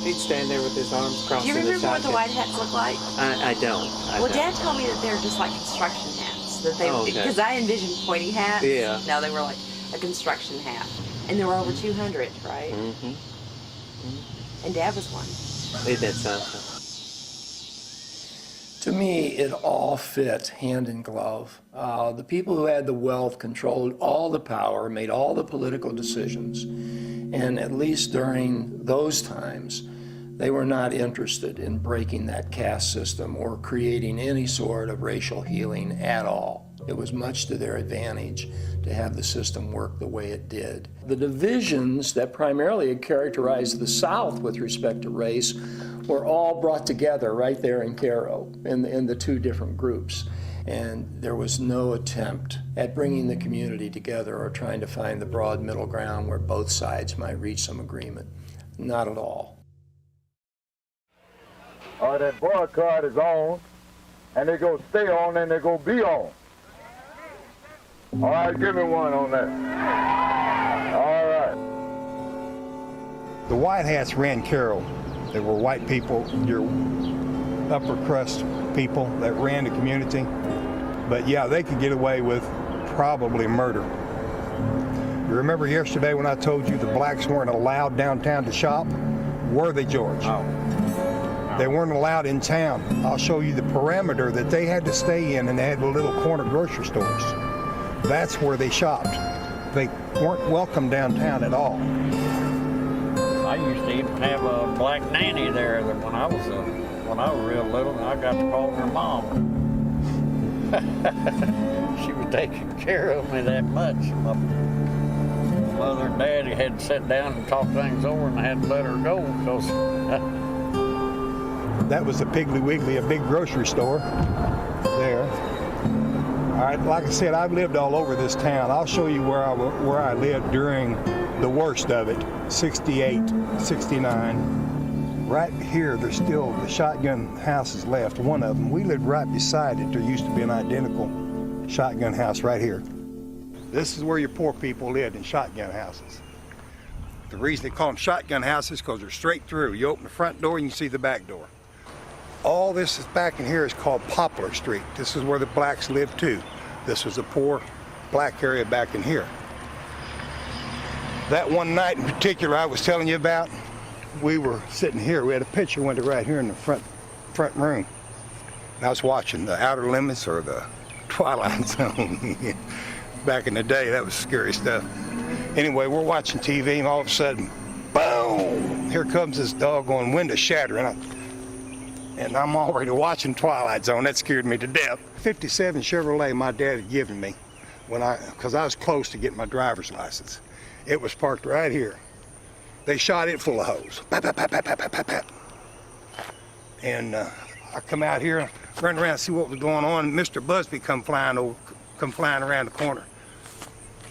He'd stand there with his arms crossed. Do you remember what the white hats look like? I don't. Well, Dad told me that they're just like construction hats. That they, because I envisioned pointy hats. Yeah. No, they were like a construction hat, and there were over 200, right? Mm-hmm. And Dad was one. Isn't that something? To me, it all fit hand in glove. The people who had the wealth controlled all the power, made all the political decisions, and at least during those times, they were not interested in breaking that caste system or creating any sort of racial healing at all. It was much to their advantage to have the system work the way it did. The divisions that primarily had characterized the South with respect to race were all brought together right there in Cairo in the two different groups. And there was no attempt at bringing the community together or trying to find the broad middle ground where both sides might reach some agreement. Not at all. That boycott is on, and they're going to stay on, and they're going to be on. All right, give me one on that. All right. The White Hats ran Carroll. There were white people, your upper crust people that ran the community. But yeah, they could get away with probably murder. You remember yesterday when I told you the blacks weren't allowed downtown to shop? Were they, George? Oh. They weren't allowed in town. I'll show you the perimeter that they had to stay in, and they had little corner grocery stores. That's where they shopped. They weren't welcome downtown at all. I used to even have a black nanny there that when I was real little, and I got to call her mom. She was taking care of me that much. My mother and daddy had to sit down and talk things over, and I had to let her go because that was the Piggly Wiggly, a big grocery store there. All right, like I said, I've lived all over this town. I'll show you where I lived during the worst of it, 68, 69. Right here, there's still the shotgun houses left, one of them. We lived right beside it. There used to be an identical shotgun house right here. This is where your poor people lived, in shotgun houses. The reason they call them shotgun houses is because they're straight through. You open the front door and you see the back door. All this is back in here is called Poplar Street. This is where the blacks lived too. This was a poor black area back in here. That one night in particular I was telling you about, we were sitting here. We had a picture window right here in the front room. And I was watching the Outer Limits or the Twilight Zone. Back in the day, that was scary stuff. Anyway, we're watching TV and all of a sudden, boom! Here comes this doggone window shattering. and I'm already watching Twilight Zone. That scared me to death. 57 Chevrolet my dad had given me because I was close to getting my driver's license. It was parked right here. They shot it full of hose. Pap, pap, pap, pap, pap, pap, pap. And I come out here, run around to see what was going on. Mr. Busby come flying around the corner.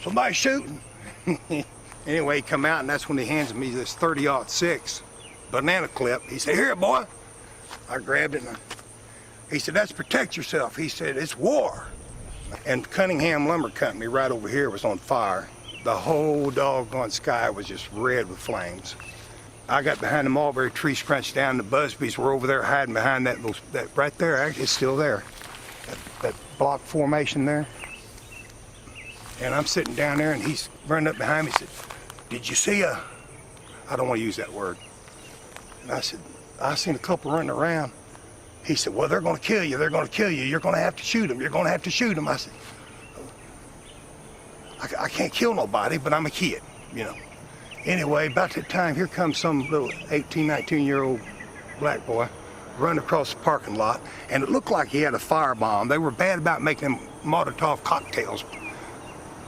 Somebody shooting. Anyway, he come out, and that's when he hands me this 30-06 banana clip. He said, "Here, boy." I grabbed it, and he said, "That's protect yourself." He said, "It's war." And Cunningham Lumber Company right over here was on fire. The whole doggone sky was just red with flames. I got behind the mulberry tree, scrunched down. The Busbys were over there hiding behind that right there. Actually, it's still there. That block formation there. And I'm sitting down there, and he's running up behind me. He said, "Did you see a?" I don't want to use that word. And I said, "I seen a couple running around." He said, "Well, they're going to kill you. They're going to kill you. You're going to have to shoot them. You're going to have to shoot them." I said, I can't kill nobody, but I'm a kid, you know. Anyway, about that time, here comes some little 18, 19-year-old black boy running across the parking lot, and it looked like he had a firebomb. They were bad about making them Molotov cocktails.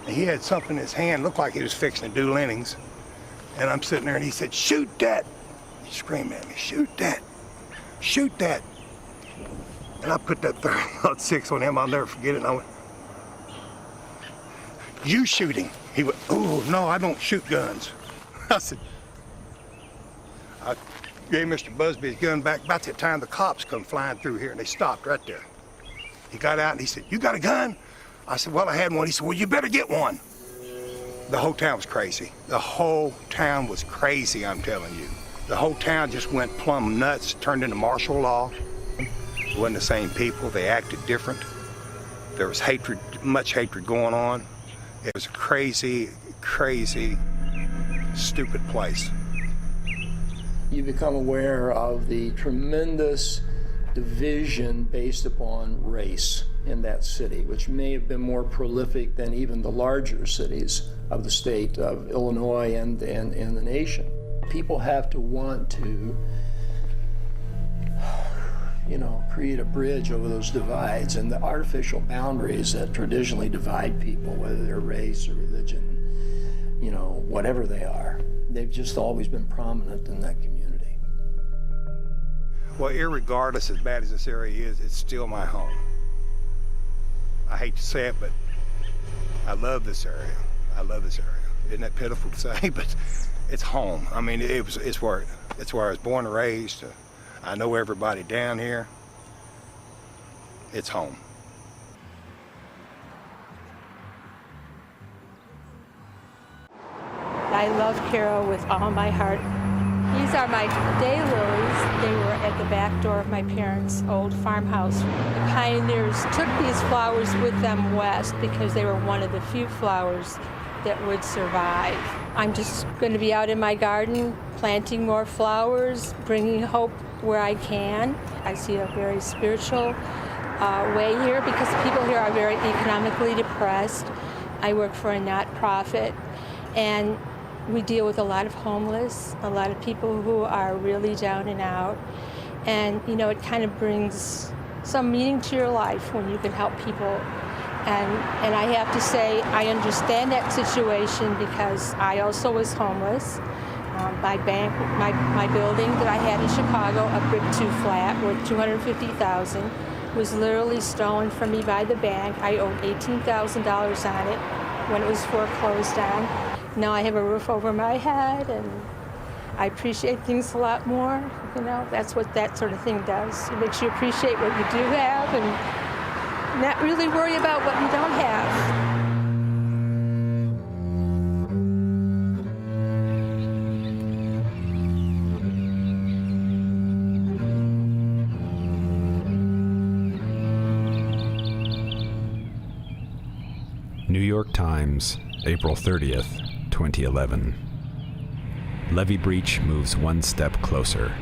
And he had something in his hand, looked like he was fixing to do innings. And I'm sitting there, and he said, "Shoot that!" He screamed at me, "Shoot that! Shoot that!" And I put that 30-06 on him. I'll never forget it. And I went, "You shooting?" He went, "Oh, no, I don't shoot guns." I said, I gave Mr. Busby his gun back. About that time, the cops come flying through here, and they stopped right there. He got out, and he said, "You got a gun?" I said, "Well, I had one." He said, "Well, you better get one." The whole town was crazy. The whole town was crazy, I'm telling you. The whole town just went plumb nuts, turned into martial law. It wasn't the same people. They acted different. There was hatred, much hatred going on. It was a crazy, crazy, stupid place. You become aware of the tremendous division based upon race in that city, which may have been more prolific than even the larger cities of the state of Illinois and the nation. People have to want to, you know, create a bridge over those divides and the artificial boundaries that traditionally divide people, whether they're race or religion, you know, whatever they are. They've just always been prominent in that community. Well, irregardless, as bad as this area is, it's still my home. I hate to say it, but I love this area. I love this area. Isn't that pitiful to say? But it's home. I mean, it's where I was born and raised. I know everybody down here. It's home. I love Carol with all my heart. These are my daylilies. They were at the back door of my parents' old farmhouse. The pioneers took these flowers with them west because they were one of the few flowers that would survive. I'm just going to be out in my garden planting more flowers, bringing hope where I can. I see a very spiritual way here because people here are very economically depressed. I work for a not-profit, and we deal with a lot of homeless, a lot of people who are really down and out. And, you know, it kind of brings some meaning to your life when you can help people. And I have to say, I understand that situation because I also was homeless. My building that I had in Chicago, a brick 2-flat worth $250,000, was literally stolen from me by the bank. I owed $18,000 on it when it was foreclosed on. Now I have a roof over my head, and I appreciate things a lot more. You know, that's what that sort of thing does. It makes you appreciate what you do have and not really worry about what you don't have. New York Times, April 30th, 2011. Levee breach moves one step closer.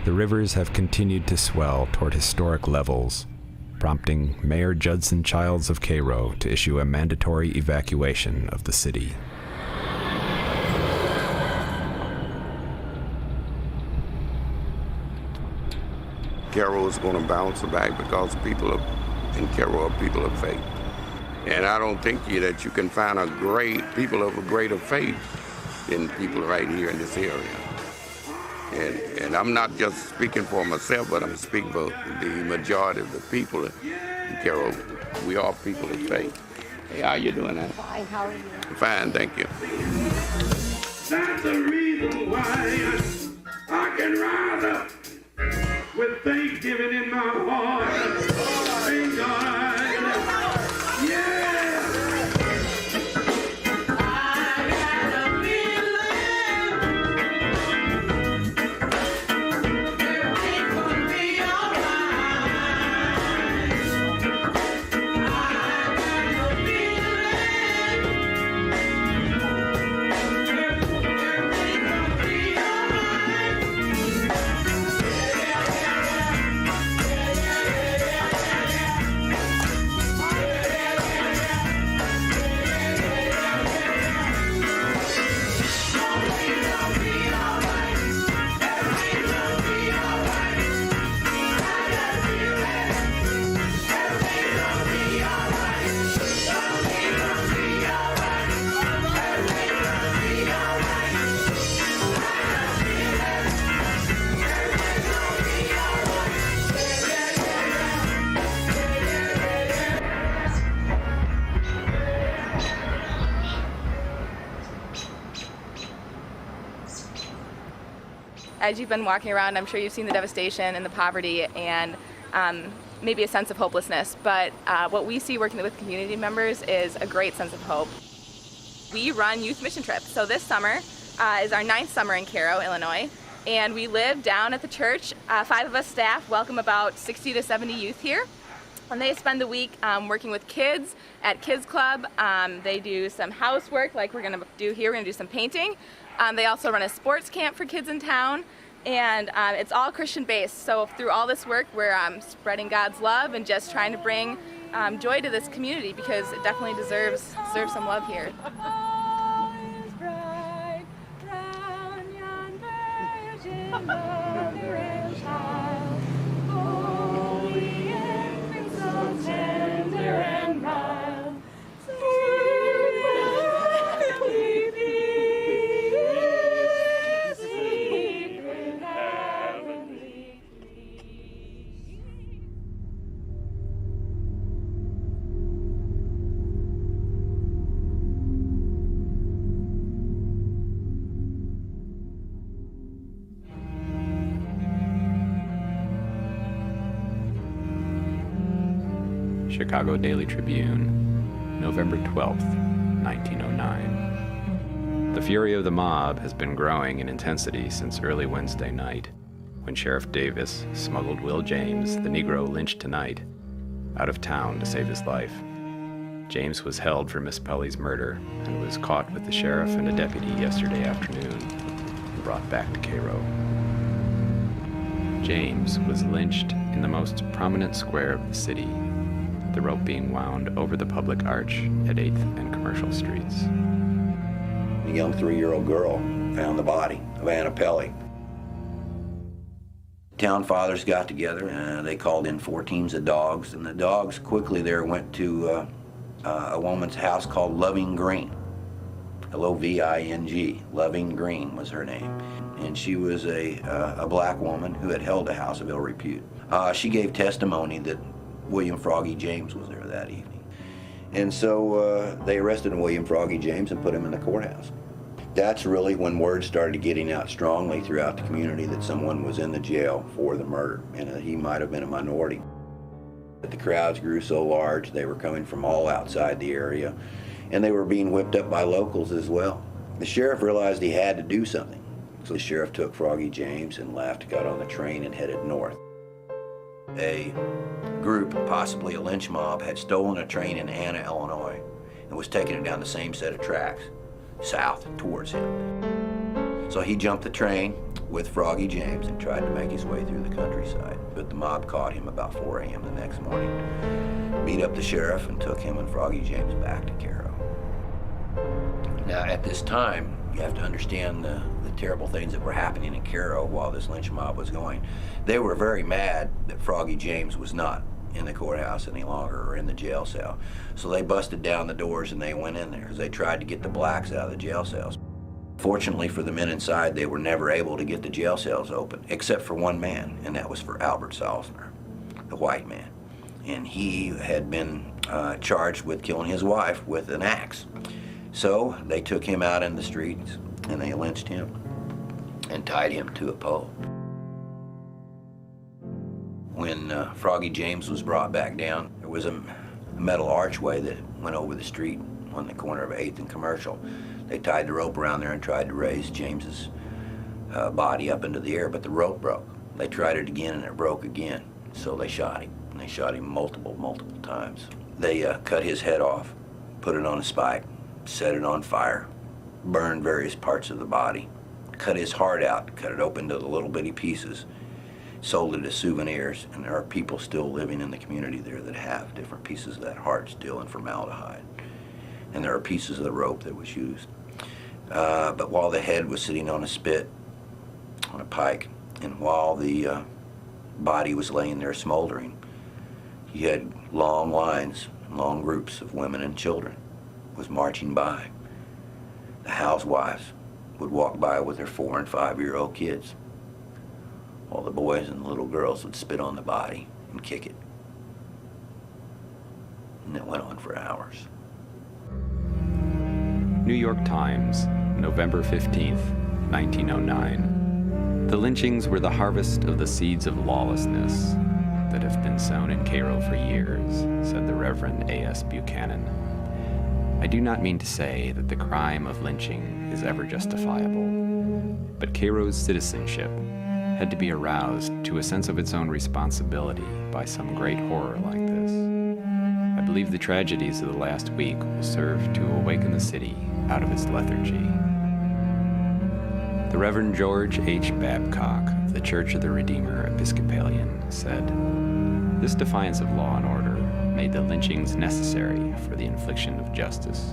The rivers have continued to swell toward historic levels, prompting Mayor Judson Childs of Cairo to issue a mandatory evacuation of the city. Carroll is going to bounce back because people in Carroll are people of faith. And I don't think that you can find people of a greater faith than people right here in this area. And I'm not just speaking for myself, but I'm speaking for the majority of the people in Carroll. We are people of faith. Hey, how you doing, Ann? Fine, how are you? Fine, thank you. That's the reason why I can rise up with thanksgiving in my heart. Thank God. Yeah. As you've been walking around, I'm sure you've seen the devastation and the poverty and maybe a sense of hopelessness, but what we see working with community members is a great sense of hope. We run youth mission trips, so this summer is our 9th summer in Cairo, Illinois, and we live down at the church. 5 of us staff welcome about 60 to 70 youth here, and they spend the week working with kids at Kids Club. They do some housework like we're going to do here. We're going to do some painting. They also run a sports camp for kids in town, and it's all Christian based. So through all this work, we're spreading God's love and just trying to bring joy to this community because it definitely deserves some love here. Chicago Daily Tribune, November 12th, 1909. The fury of the mob has been growing in intensity since early Wednesday night, when Sheriff Davis smuggled Will James, the Negro lynched tonight, out of town to save his life. James was held for Miss Pelly's murder and was caught with the sheriff and a deputy yesterday afternoon and brought back to Cairo. James was lynched in the most prominent square of the city, the rope being wound over the public arch at 8th and Commercial Streets. A young 3-year-old girl found the body of Anna Pelly. Town fathers got together and they called in 4 teams of dogs, and the dogs quickly there went to a woman's house called Loving Green. L-O-V-I-N-G. Loving Green was her name. And she was a black woman who had held a house of ill repute. She gave testimony that William Froggy James was there that evening. And so they arrested William Froggy James and put him in the courthouse. That's really when word started getting out strongly throughout the community that someone was in the jail for the murder, and that he might have been a minority. But the crowds grew so large, they were coming from all outside the area, and they were being whipped up by locals as well. The sheriff realized he had to do something, so the sheriff took Froggy James and left, got on the train, and headed north. A group, possibly a lynch mob, had stolen a train in Anna, Illinois, and was taking it down the same set of tracks, south towards him. So he jumped the train with Froggy James and tried to make his way through the countryside. But the mob caught him about 4 a.m. the next morning, beat up the sheriff, and took him and Froggy James back to Cairo. Now, at this time, you have to understand the terrible things that were happening in Cairo while this lynch mob was going. They were very mad that Froggy James was not in the courthouse any longer or in the jail cell. So they busted down the doors and they went in there. They tried to get the blacks out of the jail cells. Fortunately for the men inside, they were never able to get the jail cells open, except for one man, and that was for Albert Salzner, the white man. And he had been charged with killing his wife with an axe. So they took him out in the streets and they lynched him and tied him to a pole. When Froggy James was brought back down, there was a metal archway that went over the street on the corner of 8th and Commercial. They tied the rope around there and tried to raise James's body up into the air, but the rope broke. They tried it again and it broke again, so they shot him. And they shot him multiple times. They cut his head off, put it on a spike, set it on fire, burned various parts of the body, cut his heart out, cut it open to the little bitty pieces, sold it as souvenirs, and there are people still living in the community there that have different pieces of that heart still in formaldehyde. And there are pieces of the rope that was used. But while the head was sitting on a spit, on a pike, and while the body was laying there smoldering, he had long lines, long groups of women and children was marching by. The housewives would walk by with their 4- and 5-year-old kids, while the boys and the little girls would spit on the body and kick it. And it went on for hours. New York Times, November 15th, 1909. The lynchings were the harvest of the seeds of lawlessness that have been sown in Cairo for years, said the Reverend A.S. Buchanan. I do not mean to say that the crime of lynching is ever justifiable, but Cairo's citizenship had to be aroused to a sense of its own responsibility by some great horror like this. I believe the tragedies of the last week will serve to awaken the city out of its lethargy. The Reverend George H. Babcock of the Church of the Redeemer Episcopalian said, "This defiance of law and order made the lynchings necessary for the infliction of justice."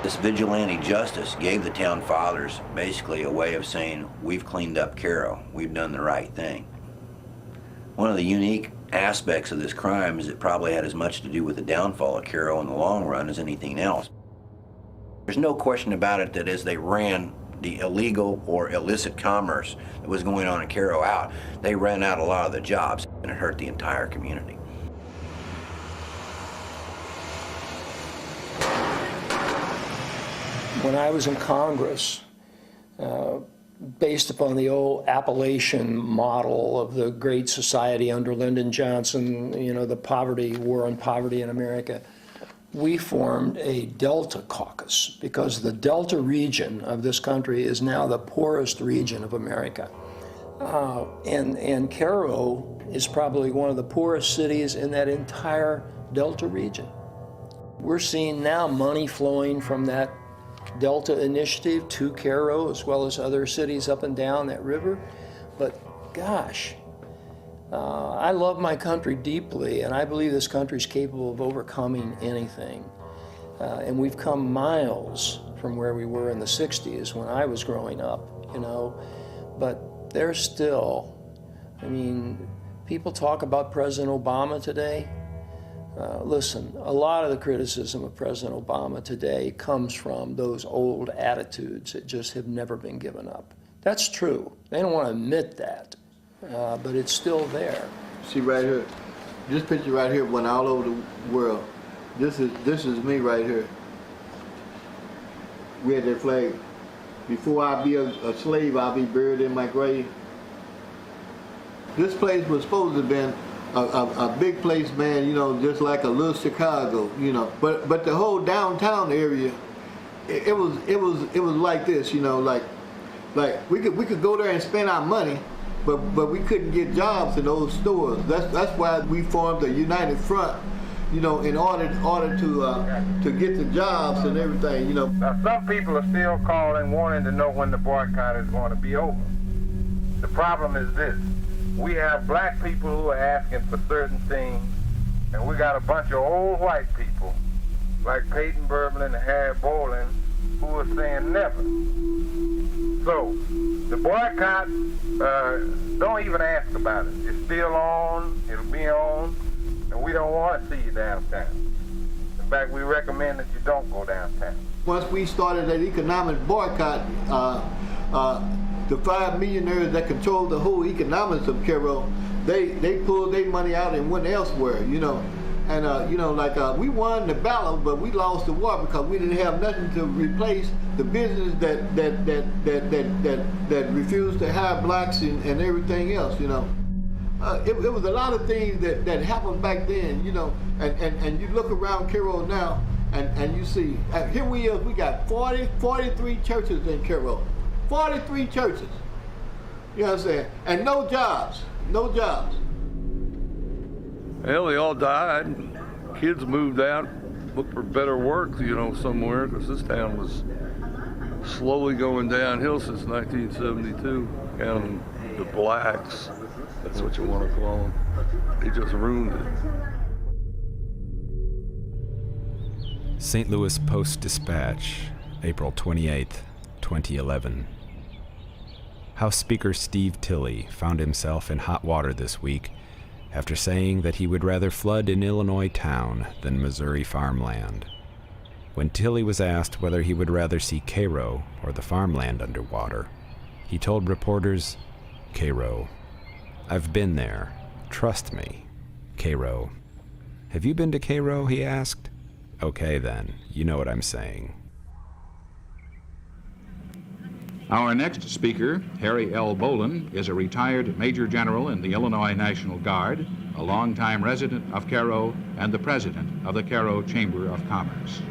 This vigilante justice gave the town fathers basically a way of saying, we've cleaned up Cairo, we've done the right thing. One of the unique aspects of this crime is it probably had as much to do with the downfall of Cairo in the long run as anything else. There's no question about it that as they ran the illegal or illicit commerce that was going on in Cairo out, they ran out a lot of the jobs, and it hurt the entire community. When I was in Congress, based upon the old Appalachian model of the Great Society under Lyndon Johnson, you know, the war on poverty in America, we formed a Delta caucus because the Delta region of this country is now the poorest region of America. And Cairo is probably one of the poorest cities in that entire Delta region. We're seeing now money flowing from that Delta initiative to Cairo as well as other cities up and down that river. But gosh, I love my country deeply, and I believe this country is capable of overcoming anything. And we've come miles from where we were in the 60s when I was growing up, you know. But there's still, I mean, people talk about President Obama today. Listen, a lot of the criticism of President Obama today comes from those old attitudes that just have never been given up. That's true. They don't want to admit that, but it's still there. See right here, this picture right here went all over the world. This is me right here. We had that flag. Before I be a slave, I'll be buried in my grave. This place was supposed to have been a big place, man, you know, just like a little Chicago, you know. But the whole downtown area, it was like this, you know, like we could go there and spend our money, but we couldn't get jobs in those stores. That's why we formed a united front, you know, in order to get the jobs and everything, you know. Now some people are still calling, wanting to know when the boycott is going to be over. The problem is this. We have black people who are asking for certain things, and we got a bunch of old white people like Peyton Berblin and Harry Bolin who are saying never. So the boycott, don't even ask about it. It's still on, it'll be on, and we don't want to see you downtown. In fact, we recommend that you don't go downtown. Once we started that economic boycott, the 5 millionaires that control the whole economics of Cairo, they pulled their money out and went elsewhere, you know. And we won the battle, but we lost the war because we didn't have nothing to replace the business that refused to hire blacks and everything else, you know. It was a lot of things that happened back then, you know. And you look around Cairo now, and you see, here we got 43 churches in Cairo. 43 churches. You know what I'm saying? And no jobs. No jobs. Well, they all died. Kids moved out, looked for better work, you know, somewhere, because this town was slowly going downhill since 1972. Counting the blacks, that's what you want to call them. They just ruined it. St. Louis Post-Dispatch, April 28, 2011. House Speaker Steve Tilley found himself in hot water this week after saying that he would rather flood an Illinois town than Missouri farmland. When Tilley was asked whether he would rather see Cairo or the farmland underwater, he told reporters, "Cairo. I've been there. Trust me. Cairo." "Have you been to Cairo?" he asked. "Okay then, you know what I'm saying." Our next speaker, Harry L. Bolin, is a retired Major General in the Illinois National Guard, a longtime resident of Cairo, and the president of the Cairo Chamber of Commerce.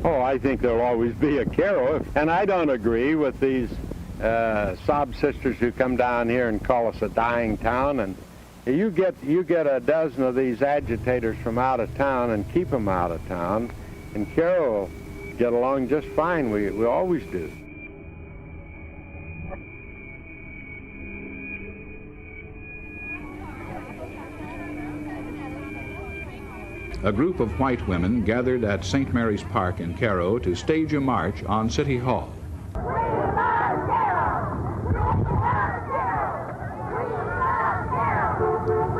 Oh, I think there'll always be a Cairo, and I don't agree with these sob sisters who come down here and call us a dying town. And you get a dozen of these agitators from out of town and keep them out of town, and Cairo will get along just fine. We always do. A group of white women gathered at St. Mary's Park in Cairo to stage a march on City Hall.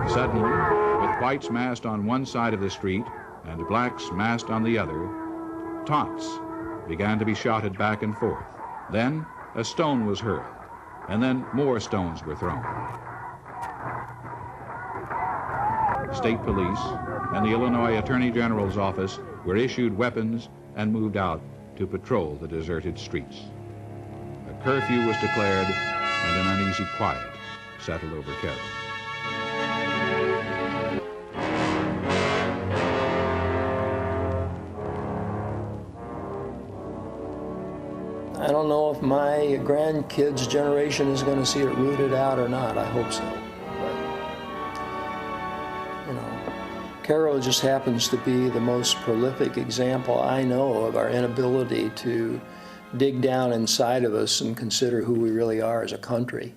Suddenly, with whites massed on one side of the street and blacks massed on the other, taunts began to be shouted back and forth. Then a stone was hurled, and then more stones were thrown. State police and the Illinois Attorney General's office were issued weapons and moved out to patrol the deserted streets. A curfew was declared and an uneasy quiet settled over Cairo. I don't know if my grandkids' generation is going to see it rooted out or not. I hope so. Cairo just happens to be the most prolific example I know of our inability to dig down inside of us and consider who we really are as a country.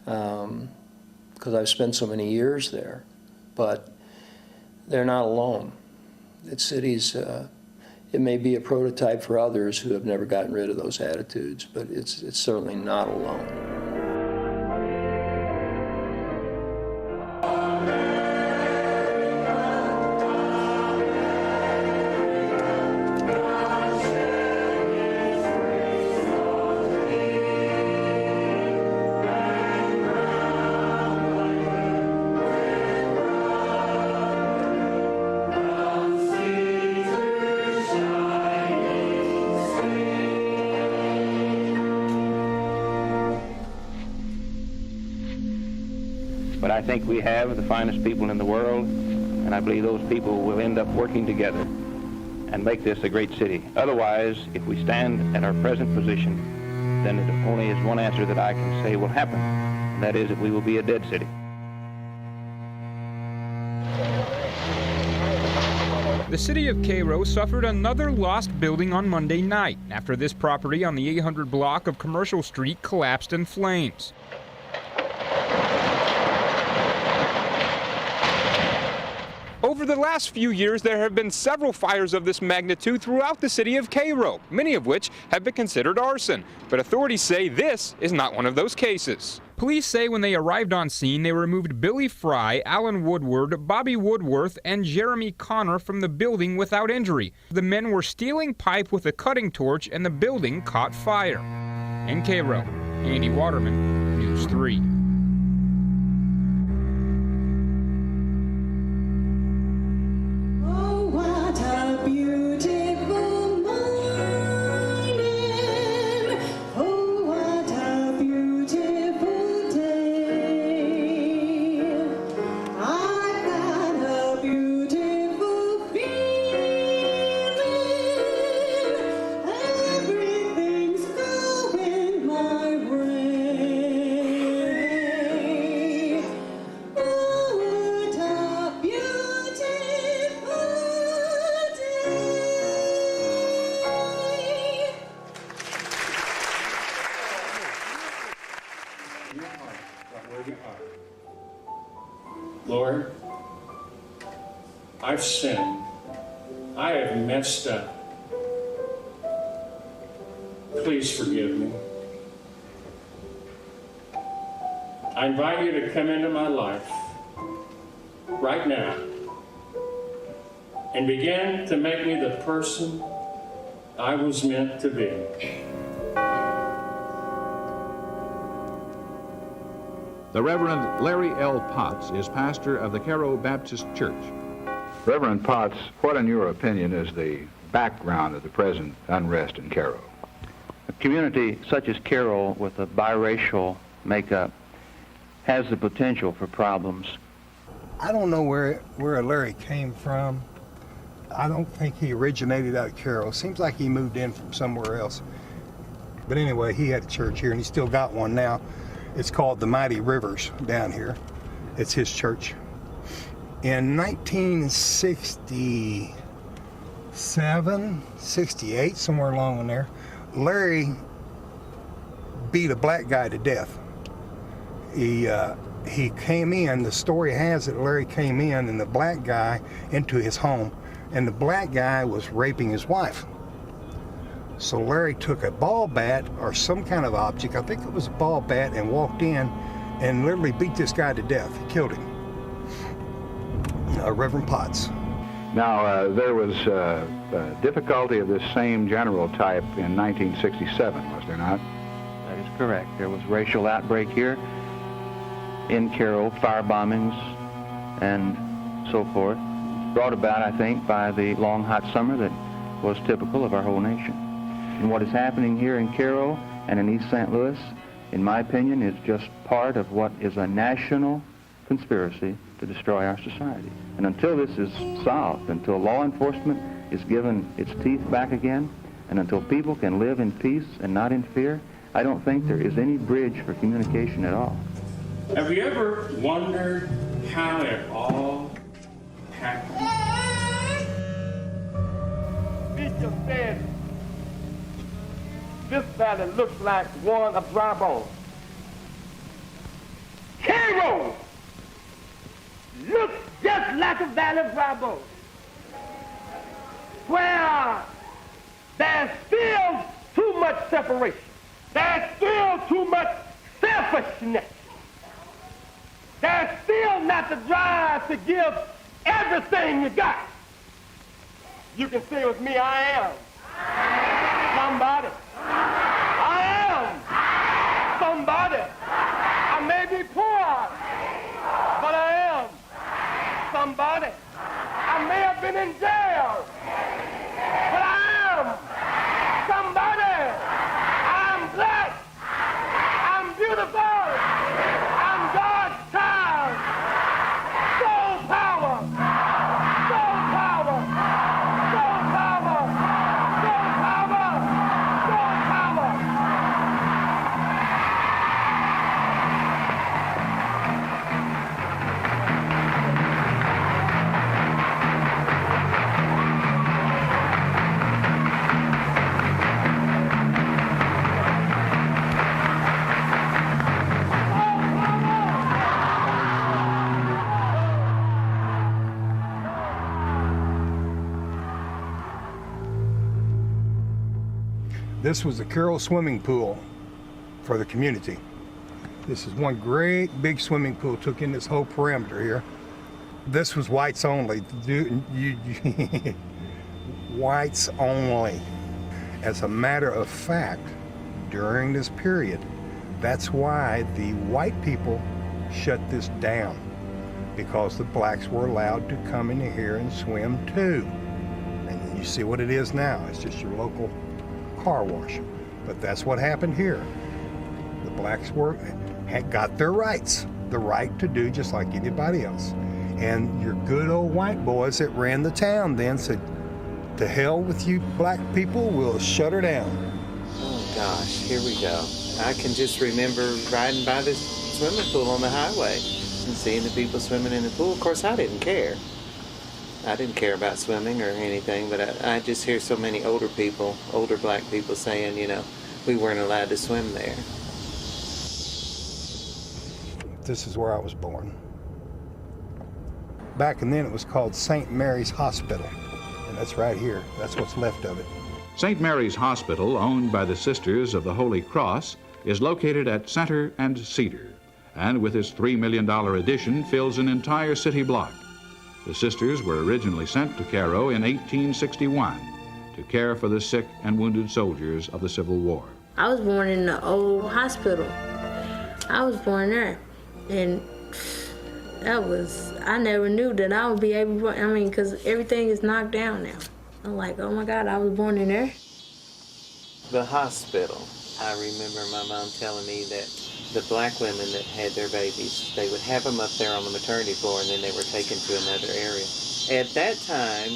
Because I've spent so many years there. But they're not alone. It's cities, it may be a prototype for others who have never gotten rid of those attitudes, but it's certainly not alone. But I think we have the finest people in the world, and I believe those people will end up working together and make this a great city. Otherwise, if we stand at our present position, then it only is one answer that I can say will happen, and that is that we will be a dead city. The city of Cairo suffered another lost building on Monday night after this property on the 800 block of Commercial Street collapsed in flames. Over the last few years, there have been several fires of this magnitude throughout the city of Cairo, many of which have been considered arson. But authorities say this is not one of those cases. Police say when they arrived on scene, they removed Billy Fry, Alan Woodward, Bobby Woodworth, and Jeremy Connor from the building without injury. The men were stealing pipe with a cutting torch, and the building caught fire. In Cairo, Andy Waterman, News 3. Lord, I've sinned. I have messed up. Please forgive me. I invite you to come into my life right now and begin to make me the person I was meant to be. The Reverend Larry L. Potts is pastor of the Cairo Baptist Church. Reverend Potts, what in your opinion is the background of the present unrest in Cairo? A community such as Cairo with a biracial makeup has the potential for problems. I don't know where Larry came from. I don't think he originated out of Cairo. Seems like he moved in from somewhere else. But anyway, he had a church here, and he still got one now. It's called the Mighty Rivers down here. It's his church. In 1967, 68, somewhere along in there, Larry beat a black guy to death. He came in, the story has it, Larry came in and the black guy into his home, and the black guy was raping his wife. So Larry took a ball bat or some kind of object, I think it was a ball bat, and walked in and literally beat this guy to death. He killed him. Reverend Potts. Now, there was difficulty of this same general type in 1967, was there not? That is correct. There was racial outbreak here in Cairo, fire bombings, and so forth, brought about, I think, by the long, hot summer that was typical of our whole nation. And what is happening here in Cairo and in East St. Louis, in my opinion, is just part of what is a national conspiracy to destroy our society. And until this is solved, until law enforcement is given its teeth back again, and until people can live in peace and not in fear, I don't think there is any bridge for communication at all. Have you ever wondered how it all happened? Bishop said, this valley looks like one of dry bones. Cairo looks just like a valley of dry bones, where there's still too much separation. There's still too much selfishness. There's still not the drive to give everything you got. You can say with me, I am somebody. I am somebody. I may be poor, but I am somebody. I may have been in jail, but I am somebody. I'm black. I'm beautiful. I'm God's child. Soul power. Soul power. Soul power. Soul power. Soul power. This was the Carroll swimming pool for the community. This is one great big swimming pool, took in this whole perimeter here. This was whites only. Whites only. As a matter of fact, during this period, that's why the white people shut this down, because the blacks were allowed to come in here and swim too. And you see what it is now. It's just your local car wash. But that's what happened here. The blacks had got their rights, the right to do just like anybody else. And your good old white boys that ran the town then said, to hell with you black people, we'll shut her down. Oh gosh, here we go. I can just remember riding by this swimming pool on the highway and seeing the people swimming in the pool. Of course, I didn't care. I didn't care about swimming or anything, but I just hear so many older people, older black people saying, you know, we weren't allowed to swim there. This is where I was born. Back then it was called St. Mary's Hospital, and that's right here. That's what's left of it. St. Mary's Hospital, owned by the Sisters of the Holy Cross, is located at Center and Cedar, and with its $3 million addition fills an entire city block. The Sisters were originally sent to Cairo in 1861 to care for the sick and wounded soldiers of the Civil War. I was born in the old hospital. I was born there, and I never knew that I would be able to, because everything is knocked down now. I'm like, oh my God, I was born in there. The hospital. I remember my mom telling me that the black women that had their babies, they would have them up there on the maternity floor and then they were taken to another area. At that time,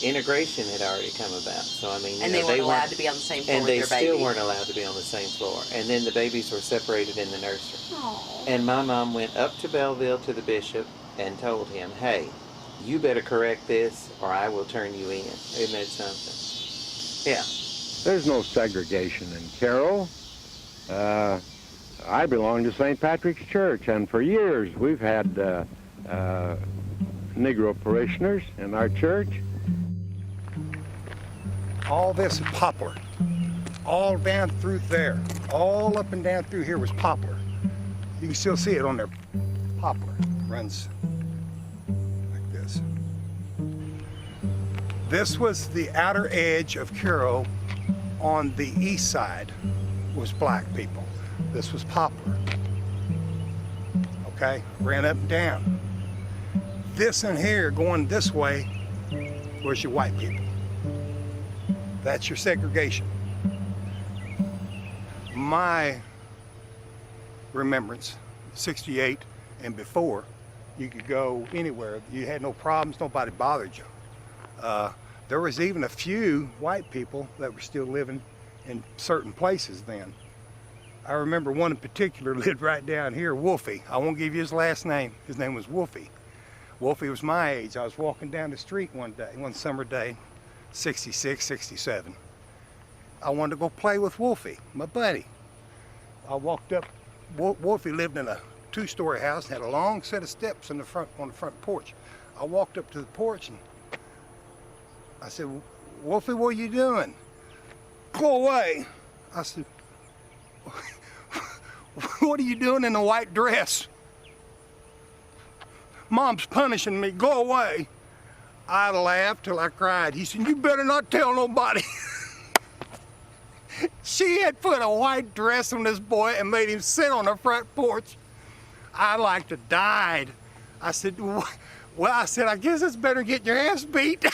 integration had already come about. So, and they weren't allowed to be on the same floor with their baby. And they still weren't allowed to be on the same floor. And then the babies were separated in the nursery. Aww. And my mom went up to Belleville to the bishop and told him, hey, you better correct this or I will turn you in. Isn't that something? Yeah. There's no segregation in Carroll. I belong to St. Patrick's Church, and for years we've had Negro parishioners in our church. All this is poplar. All down through there. All up and down through here was poplar. You can still see it on there. Poplar runs like this. This was the outer edge of Cairo. On the east side was black people. This was poplar. Okay, ran up and down. This in here going this way was your white people. That's your segregation. My remembrance, 68 and before, you could go anywhere. You had no problems, nobody bothered you. There was even a few white people that were still living in certain places then. I remember one in particular lived right down here, Wolfie. I won't give you his last name. His name was Wolfie. Wolfie was my age. I was walking down the street one summer day, 66, 67. I wanted to go play with Wolfie, my buddy. I walked up. Wolfie lived in a two-story house and had a long set of steps on the front porch. I walked up to the porch and I said, Wolfie, what are you doing? Go away. I said, what are you doing in a white dress? Mom's punishing me, go away. I laughed till I cried. He said, you better not tell nobody. She had put a white dress on this boy and made him sit on the front porch. I like to died. I said, well, I guess it's better getting your ass beat.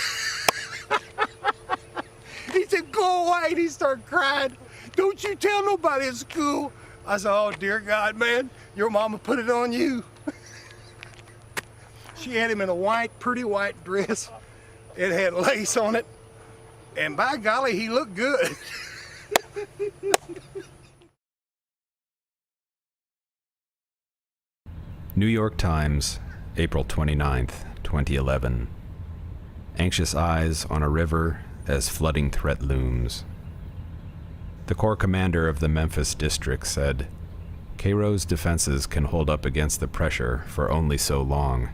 He said, go away, and he started crying. Don't you tell nobody at school. I said, oh, dear God, man, your mama put it on you. She had him in a pretty white dress. It had lace on it, and by golly, he looked good. New York Times, April 29th, 2011. Anxious eyes on a river as flooding threat looms. The Corps commander of the Memphis district said, Cairo's defenses can hold up against the pressure for only so long.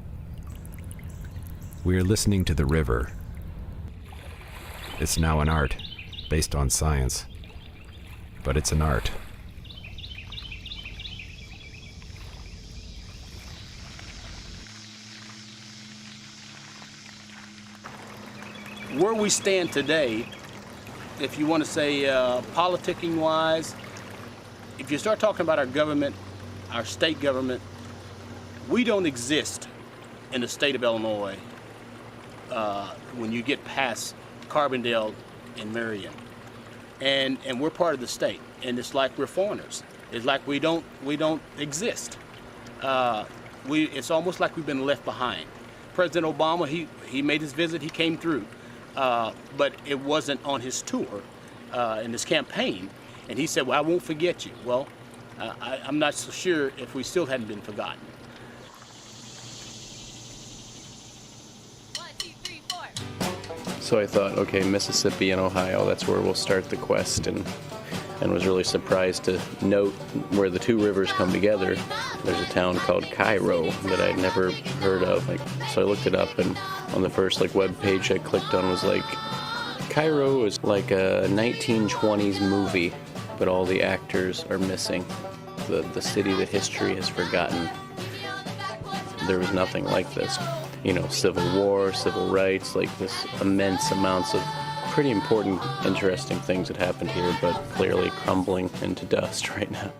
We are listening to the river. It's now an art, based on science. but it's an art. Where we stand today, if you want to say politicking-wise, if you start talking about our government, our state government, we don't exist in the state of Illinois when you get past Carbondale and Marion. And we're part of the state, and it's like we're foreigners. It's like we don't exist. It's almost like we've been left behind. President Obama, he made his visit, he came through. But it wasn't on his tour in his campaign. And he said, well, I won't forget you. Well, I'm not so sure if we still hadn't been forgotten. 1, 2, 3, 4. So I thought, okay, Mississippi and Ohio, that's where we'll start the quest, and was really surprised to note where the two rivers come together. There's a town called Cairo that I'd never heard of. So I looked it up, and on the first web page I clicked on was Cairo is like a 1920s movie, but all the actors are missing. The city that history has forgotten. There was nothing like this. Civil War, civil rights, this immense amounts of pretty important, interesting things that happened here, but clearly crumbling into dust right now.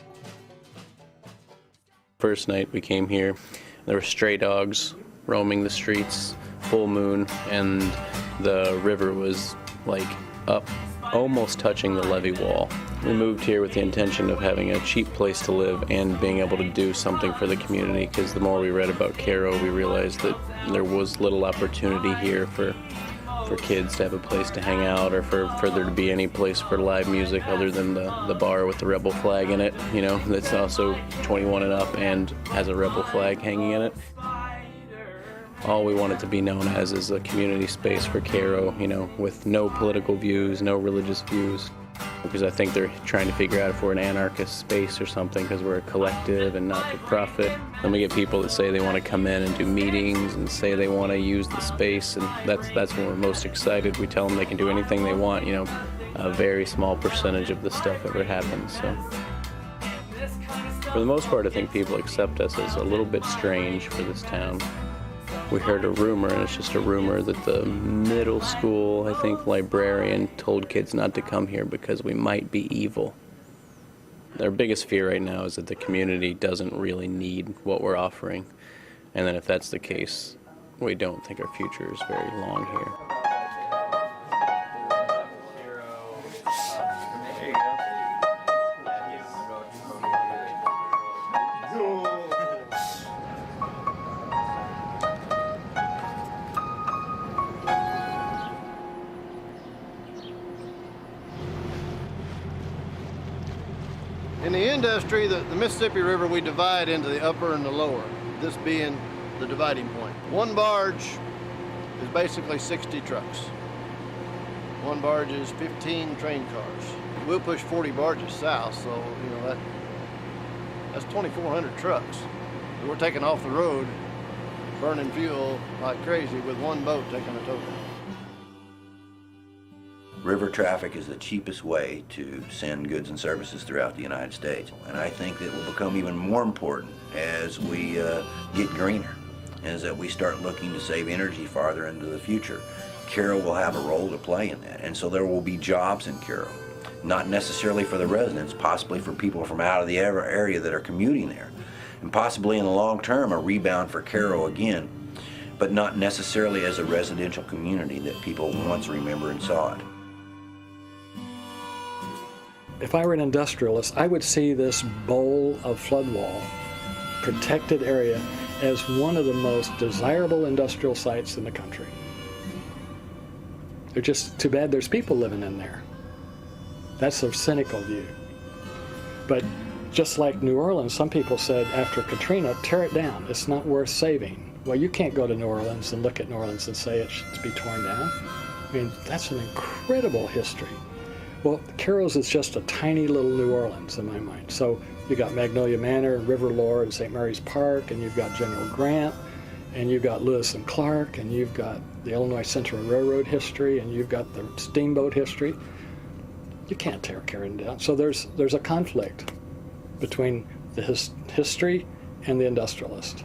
First night we came here, there were stray dogs roaming the streets, full moon, and the river was up, almost touching the levee wall. We moved here with the intention of having a cheap place to live and being able to do something for the community, because the more we read about Cairo, we realized that there was little opportunity here for kids to have a place to hang out, or for there to be any place for live music other than the bar with the rebel flag in it, that's also 21 and up and has a rebel flag hanging in it. All we want it to be known as is a community space for Cairo, with no political views, no religious views. Because I think they're trying to figure out if we're an anarchist space or something, because we're a collective and not for profit. Then we get people that say they want to come in and do meetings and say they want to use the space, and that's when we're most excited. We tell them they can do anything they want. A very small percentage of the stuff ever happens. So for the most part, I think people accept us as a little bit strange for this town. We heard a rumor, and it's just a rumor, that the middle school, librarian told kids not to come here because we might be evil. Their biggest fear right now is that the community doesn't really need what we're offering. And then if that's the case, we don't think our future is very long here. In the industry, the Mississippi River, we divide into the upper and the lower, this being the dividing point. One barge is basically 60 trucks. One barge is 15 train cars. We'll push 40 barges south, so that's 2,400 trucks. We're taking off the road, burning fuel like crazy with one boat taking a tow. River traffic is the cheapest way to send goods and services throughout the United States. And I think that will become even more important as we get greener, as that we start looking to save energy farther into the future. Cairo will have a role to play in that. And so there will be jobs in Cairo, not necessarily for the residents, possibly for people from out of the area that are commuting there. And possibly in the long term, a rebound for Cairo again, but not necessarily as a residential community that people once remember and saw it. If I were an industrialist, I would see this bowl of flood wall, protected area, as one of the most desirable industrial sites in the country. It's just too bad there's people living in there. That's a cynical view. But just like New Orleans, some people said after Katrina, tear it down. It's not worth saving. Well, you can't go to New Orleans and look at New Orleans and say it should be torn down. I mean, that's an incredible history. Well, Cairo's is just a tiny little New Orleans in my mind. So you got Magnolia Manor and River Lord and St. Mary's Park, and you've got General Grant, and you've got Lewis and Clark, and you've got the Illinois Central Railroad history, and you've got the steamboat history. You can't tear Cairo down. So there's a conflict between the history and the industrialist.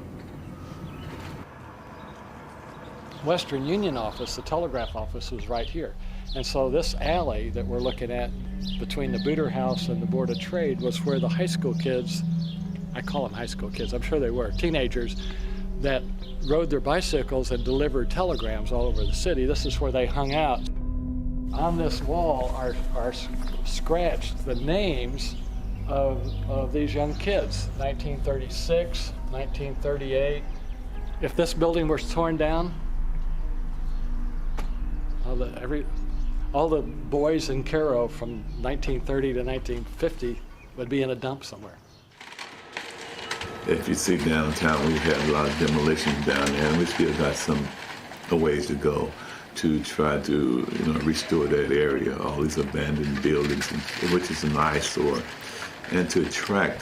Western Union office, the telegraph office, was right here. And so this alley that we're looking at between the Booter House and the Board of Trade was where the high school kids, I call them high school kids, I'm sure they were, teenagers, that rode their bicycles and delivered telegrams all over the city. This is where they hung out. On this wall are scratched the names of these young kids, 1936, 1938. If this building was torn down, all the boys in Cairo from 1930 to 1950 would be in a dump somewhere. If you see downtown, we've had a lot of demolitions down there, and we still got some ways to go to try to restore that area, all these abandoned buildings, which is an eyesore. And to attract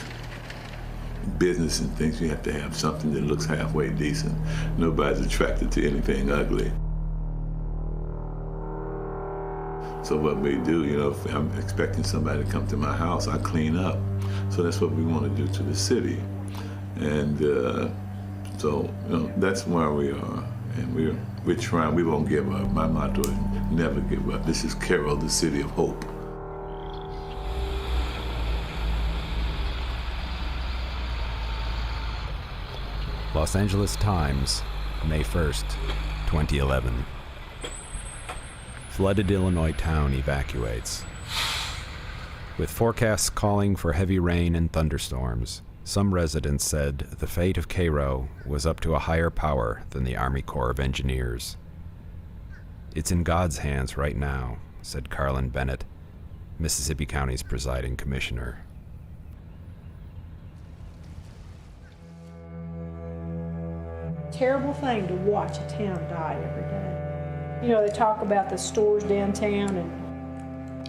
business and things, you have to have something that looks halfway decent. Nobody's attracted to anything ugly. So what we do, if I'm expecting somebody to come to my house, I clean up. So that's what we want to do to the city. And so that's where we are. And we're trying, we won't give up. My motto is never give up. This is Cairo, the city of hope. Los Angeles Times, May 1st, 2011. Flooded Illinois town evacuates. With forecasts calling for heavy rain and thunderstorms, some residents said the fate of Cairo was up to a higher power than the Army Corps of Engineers. "It's in God's hands right now," said Carlin Bennett, Mississippi County's presiding commissioner. Terrible thing to watch a town die every day. They talk about the stores downtown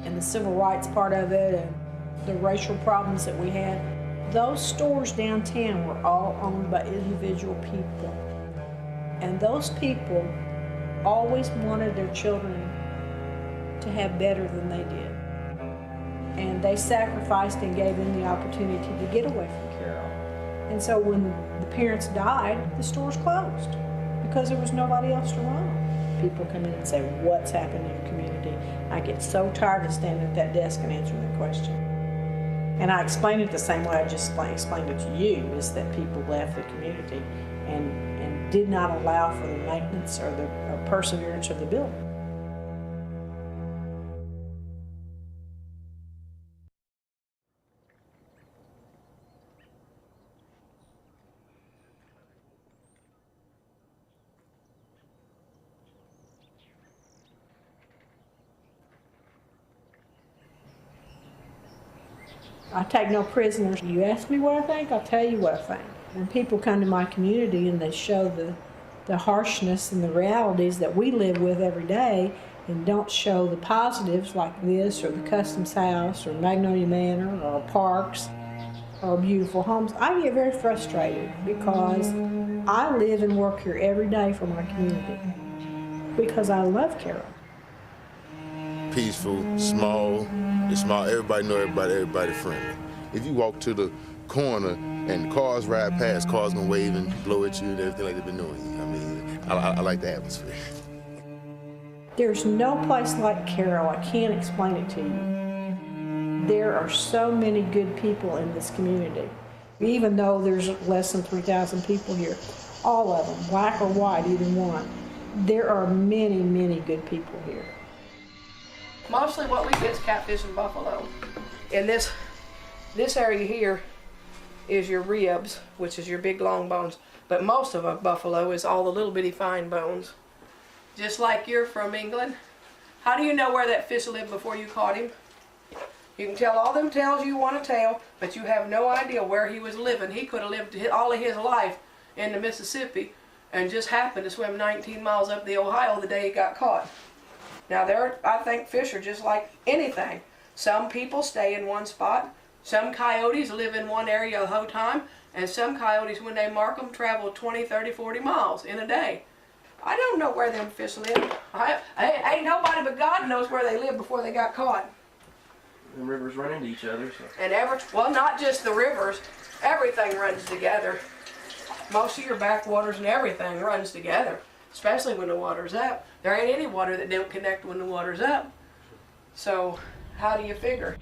and the civil rights part of it and the racial problems that we had. Those stores downtown were all owned by individual people. And those people always wanted their children to have better than they did. And they sacrificed and gave them the opportunity to get away from Cairo. And so when the parents died, the stores closed because there was nobody else to run. People come in and say, "What's happened in your community?" I get so tired of standing at that desk and answering that question. And I explain it the same way I just explained it to you, is that people left the community and did not allow for the maintenance or the perseverance of the building. I take no prisoners. You ask me what I think, I'll tell you what I think. When people come to my community and they show the harshness and the realities that we live with every day and don't show the positives like this or the Customs House or Magnolia Manor or parks or beautiful homes, I get very frustrated because I live and work here every day for my community because I love Cairo. Peaceful, small. It's small. Everybody know everybody friendly. If you walk to the corner and cars ride past, cars gonna wave and blow at you and everything like they've been doing. I mean, I like the atmosphere. There's no place like Cairo. I can't explain it to you. There are so many good people in this community. Even though there's less than 3,000 people here, all of them, black or white, either one, there are many, many good people here. Mostly what we get is catfish and buffalo. And this area here is your ribs, which is your big long bones. But most of a buffalo is all the little bitty fine bones. Just like you're from England. How do you know where that fish lived before you caught him? You can tell all them tales you want to tell, but you have no idea where he was living. He could have lived all of his life in the Mississippi and just happened to swim 19 miles up the Ohio the day he got caught. Now I think fish are just like anything. Some people stay in one spot. Some coyotes live in one area the whole time. And some coyotes, when they mark them, travel 20, 30, 40 miles in a day. I don't know where them fish live. Ain't nobody but God knows where they lived before they got caught. The rivers run into each other. So. And well, not just the rivers, everything runs together. Most of your backwaters and everything runs together, especially when the water's up. There ain't any water that don't connect when the water's up. So how do you figure?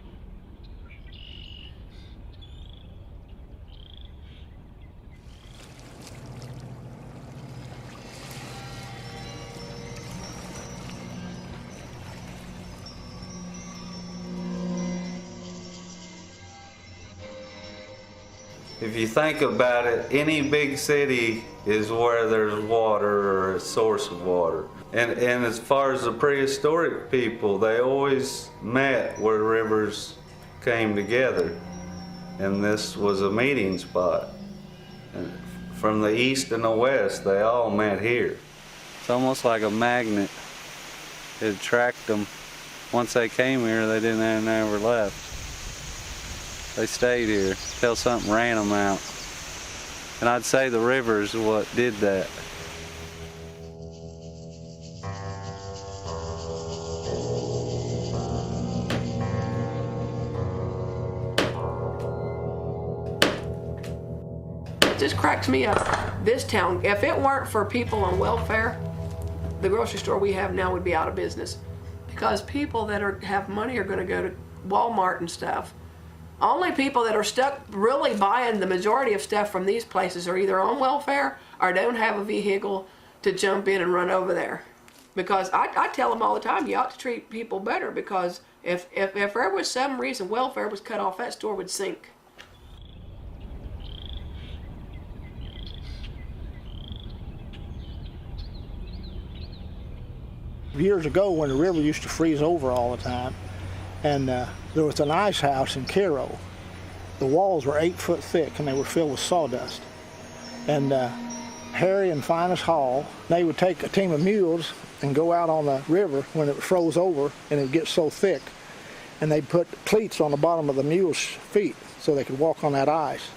If you think about it, any big city is where there's water or a source of water. And as far as the prehistoric people, they always met where rivers came together. And this was a meeting spot. And from the east and the west, they all met here. It's almost like a magnet. It attracted them. Once they came here, they never left. They stayed here till something ran them out. And I'd say the river is what did that. It just cracks me up. This town, if it weren't for people on welfare, the grocery store we have now would be out of business. Because people that have money are going to go to Walmart and stuff. Only people that are stuck really buying the majority of stuff from these places are either on welfare or don't have a vehicle to jump in and run over there. Because I tell them all the time, you ought to treat people better, because if there was some reason welfare was cut off, that store would sink. Years ago, when the river used to freeze over all the time, and there was an ice house in Cairo. The walls were 8 foot thick and they were filled with sawdust. And Harry and Finus Hall, they would take a team of mules and go out on the river when it froze over and it would get so thick. And they'd put cleats on the bottom of the mules' feet so they could walk on that ice.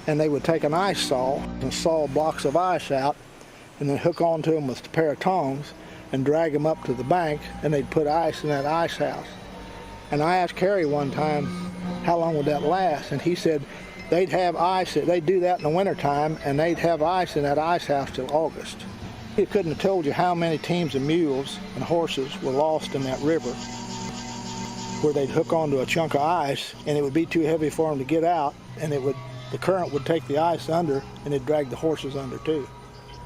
And they would take an ice saw and saw blocks of ice out and then hook onto them with a pair of tongs and drag them up to the bank, and they'd put ice in that ice house. And I asked Harry one time, how long would that last? And he said they'd have ice, they'd do that in the wintertime, and they'd have ice in that ice house till August. He couldn't have told you how many teams of mules and horses were lost in that river, where they'd hook onto a chunk of ice, and it would be too heavy for them to get out, and the current would take the ice under, and it'd drag the horses under too.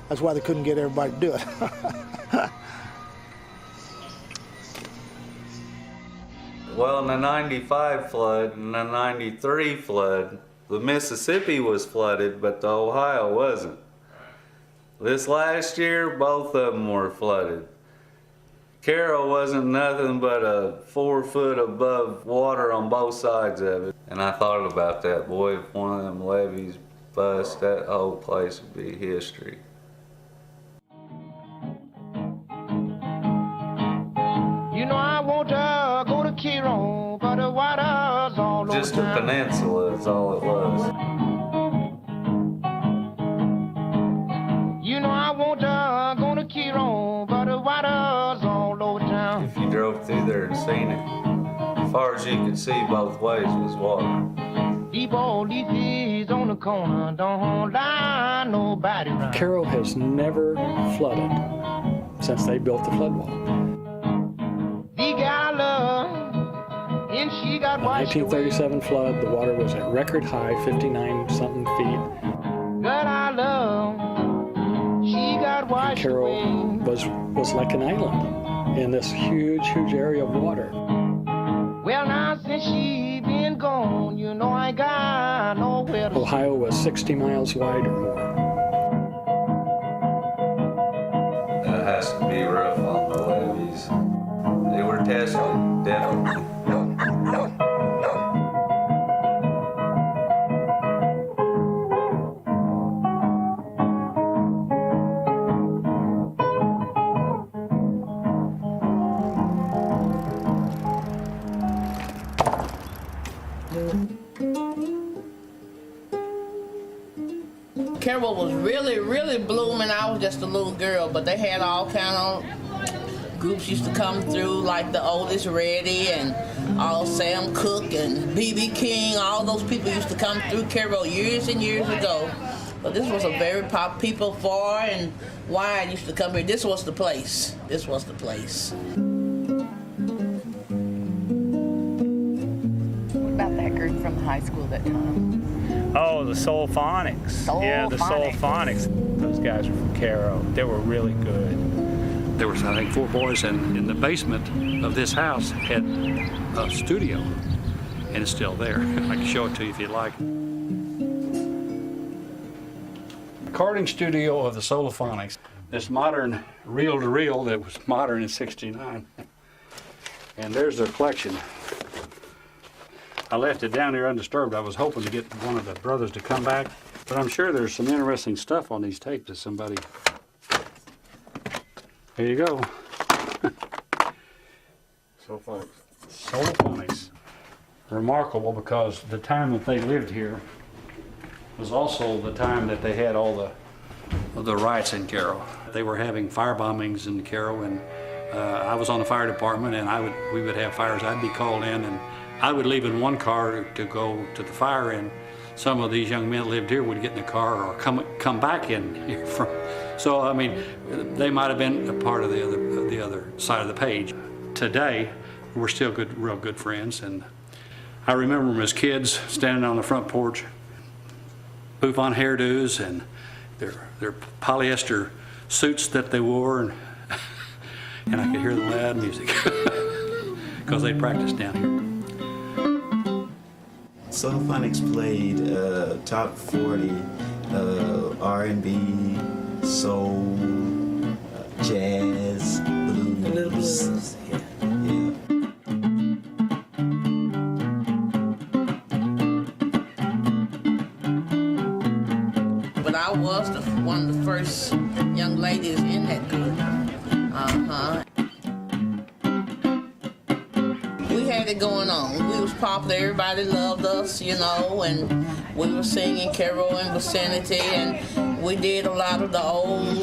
That's why they couldn't get everybody to do it. Well, in the 95 flood and the 93 flood, the Mississippi was flooded, but the Ohio wasn't. This last year, both of them were flooded. Carroll wasn't nothing but a 4 foot above water on both sides of it. And I thought about that, boy, if one of them levees bust, that whole place would be history. You know I want to go to Cairo, but the water's all over. Just a peninsula is all it was. You know I want to go to Cairo, but the water's all over town. If you drove through there and seen it, as far as you could see both ways was water. Deep old leases on the corner, don't lie nobody right. Cairo has never flooded since they built the flood wall. The gal love, and she got The 1937 flood, the water was at record high, 59-something feet. Girl I love, she got washed Cairo away. was like an island in this huge, huge area of water. Well, now since she been gone, you know I got nowhere to Ohio was 60 miles wide or more. It has to be rough on the levees. They were tested, definitely. Carroll was really, really blooming. I was just a little girl, but they had all kind of groups used to come through, like the Oldest Reddy and all Sam Cooke and B.B. King. All those people used to come through Cairo years and years ago. But this was a very pop. People far and wide used to come here. This was the place. This was the place. What about that group from the high school that time? Oh, the Soul Phonics. Yeah, the Soul Phonics. Those guys were from Cairo. They were really good. There was, I think, 4 boys in the basement of this house had a studio, and it's still there. I can show it to you if you'd like. Recording studio of the Solophonics. This modern reel-to-reel that was modern in '69. And there's their collection. I left it down here undisturbed. I was hoping to get one of the brothers to come back, but I'm sure there's some interesting stuff on these tapes that somebody... Here you go. Solophonics. Solophonics. Remarkable because the time that they lived here was also the time that they had all the riots in Cairo. They were having fire bombings in Cairo, and I was on the fire department, and we would have fires. I'd be called in, and I would leave in one car to go to the fire, and some of these young men that lived here would get in the car or come back in here from. So I mean, they might have been a part of the other side of the page. Today, we're still real good friends, and I remember them as kids standing on the front porch, bouffant hairdos and their polyester suits that they wore, and I could hear the loud music because they practiced down here. Solophonics played top 40 R&B, soul, jazz, blues. But I was one of the first young ladies in that group. We had it going on. We was popular. Everybody loved us, you know, and we were singing Cairo and vicinity, and we did a lot of the old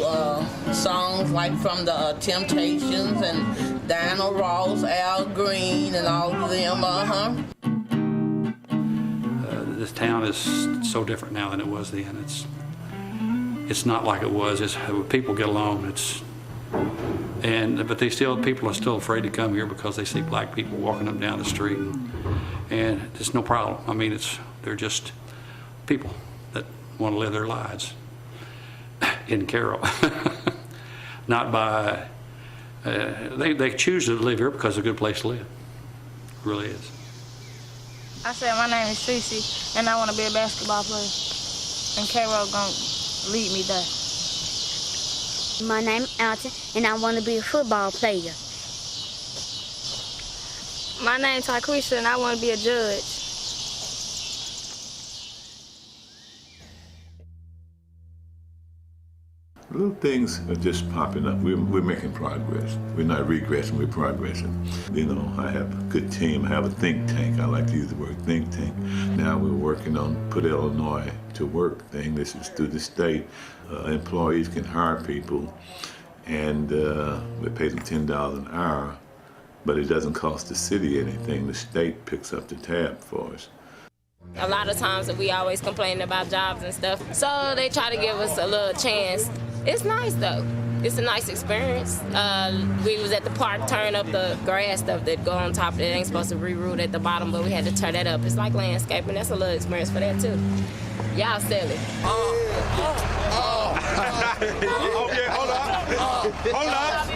songs, like from the Temptations and Diana Ross, Al Green, and all of them. This town is so different now than it was then. It's not like it was. People get along. But people are still afraid to come here because they see black people walking up and down the street, and it's no problem. I mean, they're just people that want to live their lives in Cairo. Not by they choose to live here because it's a good place to live. It really is. I said my name is Tracy, and I want to be a basketball player, and Cairo gonna lead me there. My name is Alton, and I want to be a football player. My name is Taquisha, and I want to be a judge. Little things are just popping up. We're making progress. We're not regressing, we're progressing. You know, I have a good team. I have a think tank. I like to use the word think tank. Now we're working on Put Illinois to Work thing. This is through the state. Employees can hire people, and we pay them $10 an hour, but it doesn't cost the city anything. The state picks up the tab for us. A lot of times we always complain about jobs and stuff, so they try to give us a little chance. It's nice though. It's a nice experience. We was at the park tearing up the grass stuff that go on top. It ain't supposed to re-root at the bottom, but we had to tear that up. It's like landscaping. That's a little experience for that too. Y'all silly. Okay, hold up. Hold up.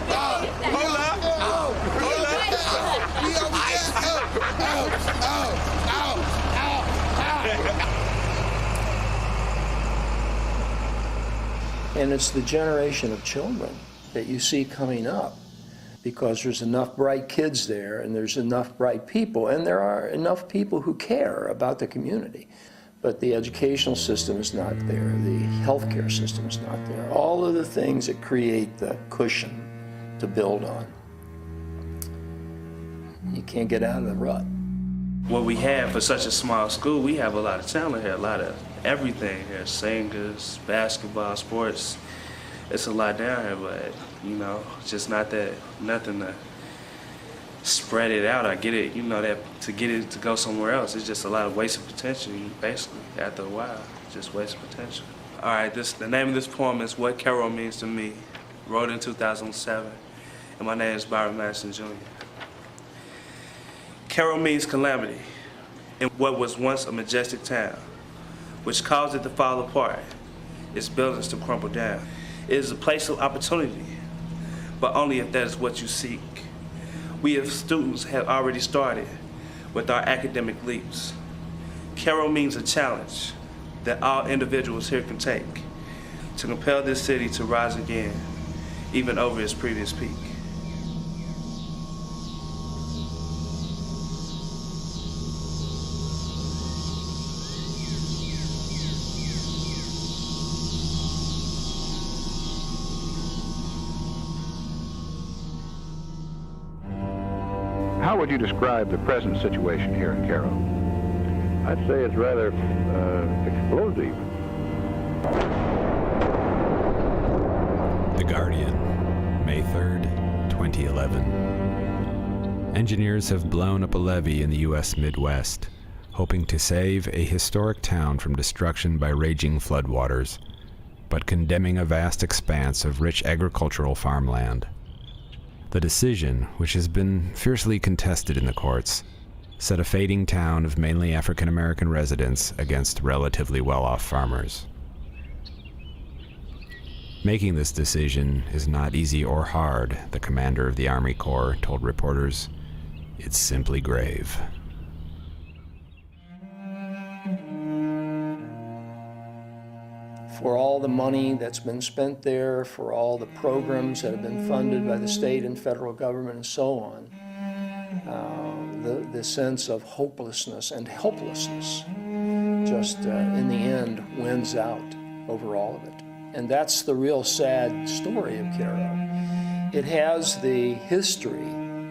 Hold up. Hold And it's the generation of children that you see coming up, because there's enough bright kids there, and there's enough bright people, and there are enough people who care about the community. But the educational system is not there. The healthcare system is not there. All of the things that create the cushion to build on. You can't get out of the rut. What we have for such a small school, we have a lot of talent here, a lot of everything here, singers, basketball, sports. It's a lot down here, but You know, just nothing to spread it out. I get it, you know, that to get it to go somewhere else, it's just a lot of wasted potential, basically, after a while, just wasted potential. All right, the name of this poem is What Cairo Means to Me, wrote in 2007, and my name is Byron Madison Jr. Cairo means calamity in what was once a majestic town, which caused it to fall apart, its buildings to crumble down. It is a place of opportunity, but only if that is what you seek. We as students have already started with our academic leaps. Cairo means a challenge that all individuals here can take to compel this city to rise again, even over its previous peak. How would you describe the present situation here in Cairo? I'd say it's rather explosive. The Guardian, May 3rd, 2011. Engineers have blown up a levee in the U.S. Midwest, hoping to save a historic town from destruction by raging floodwaters, but condemning a vast expanse of rich agricultural farmland. The decision, which has been fiercely contested in the courts, set a fading town of mainly African-American residents against relatively well-off farmers. Making this decision is not easy or hard, the commander of the Army Corps told reporters. It's simply grave. For all the money that's been spent there, for all the programs that have been funded by the state and federal government and so on, the sense of hopelessness and helplessness just in the end wins out over all of it. And that's the real sad story of Cairo. It has the history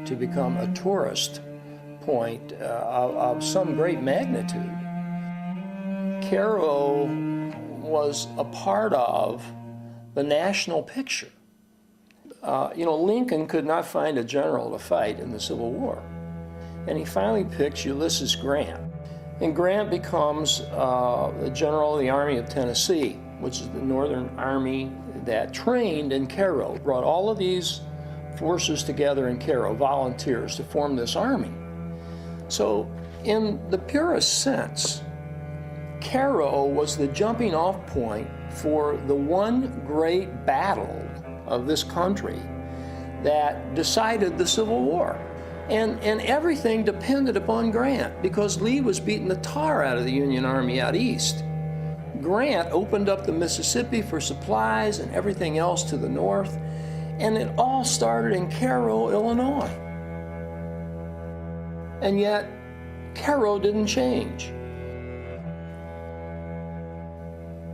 to become a tourist point of some great magnitude. Cairo was a part of the national picture. Lincoln could not find a general to fight in the Civil War. And he finally picks Ulysses Grant. And Grant becomes the general of the Army of Tennessee, which is the Northern Army that trained in Cairo, brought all of these forces together in Cairo, volunteers, to form this army. So in the purest sense, Cairo was the jumping off point for the one great battle of this country that decided the Civil War. And everything depended upon Grant because Lee was beating the tar out of the Union Army out east. Grant opened up the Mississippi for supplies and everything else to the north, and it all started in Cairo, Illinois. And yet, Cairo didn't change.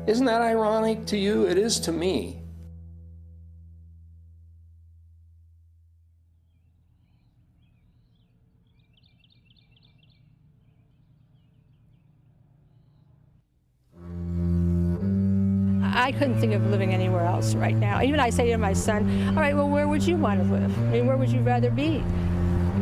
Isn't that ironic to you? It is to me. I couldn't think of living anywhere else right now. Even I say to my son, all right, well, where would you want to live? I mean, where would you rather be?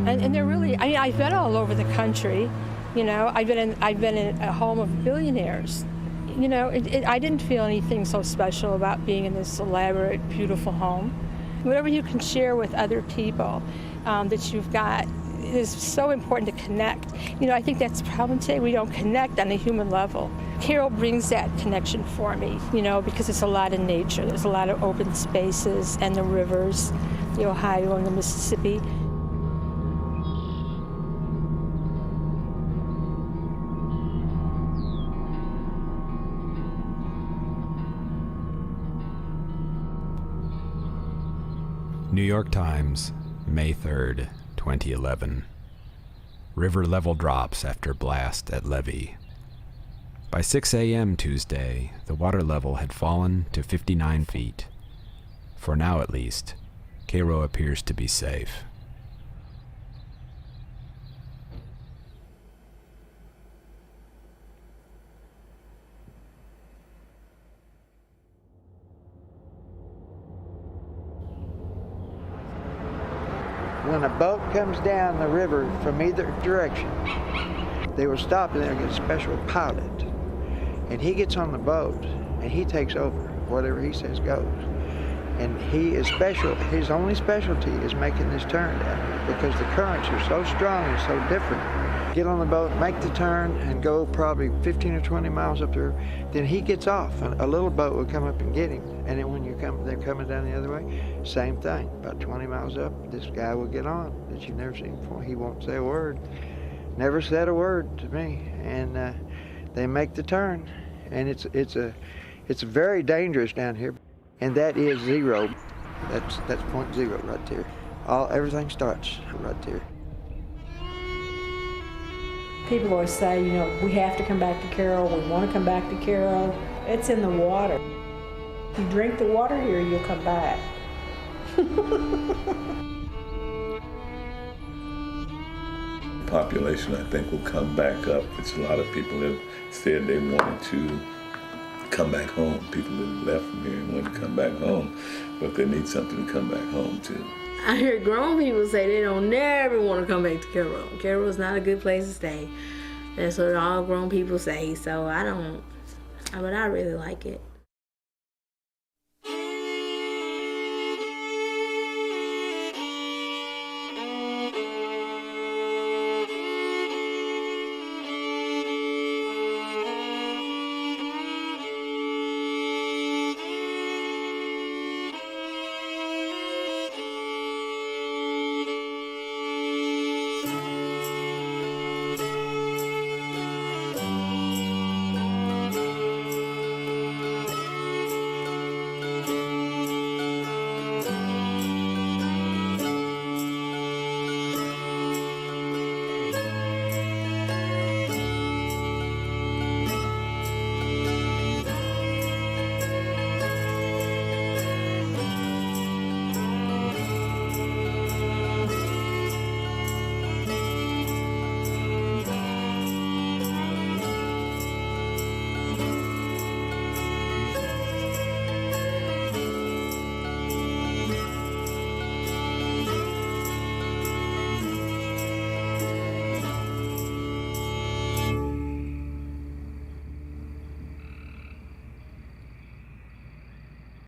And they're really, I mean, I've been all over the country. I've been in a home of billionaires. I didn't feel anything so special about being in this elaborate, beautiful home. Whatever you can share with other people that you've got is so important to connect. I think that's the problem today. We don't connect on a human level. Cairo brings that connection for me, because it's a lot of nature. There's a lot of open spaces and the rivers, the Ohio and the Mississippi. New York Times, May 3rd, 2011. River level drops after blast at levee. By 6 a.m. Tuesday, the water level had fallen to 59 feet. For now at least, Cairo appears to be safe. when a boat comes down the river from either direction, they will stop and they'll get a special pilot. And he gets on the boat and he takes over. Whatever he says goes. And he is special. His only specialty is making this turn down here because the currents are so strong and so different. Get on the boat, make the turn, and go probably 15 or 20 miles up there. Then he gets off. A little boat will come up and get him. And then when they're coming down the other way, same thing. About 20 miles up, this guy will get on that you've never seen before. He won't say a word. Never said a word to me. And they make the turn. And it's very dangerous down here. And that is zero. That's point zero right there. Everything starts right there. People always say, you know, we have to come back to Carroll, we want to come back to Carroll. It's in the water. If you drink the water here, you'll come back. Population, I think, will come back up, which a lot of people have said they wanted to come back home. People that left from here and want to come back home, but they need something to come back home to. I hear grown people say they don't never want to come back to Carroll. Carroll is not a good place to stay. That's what all grown people say, so I don't, but I really like it.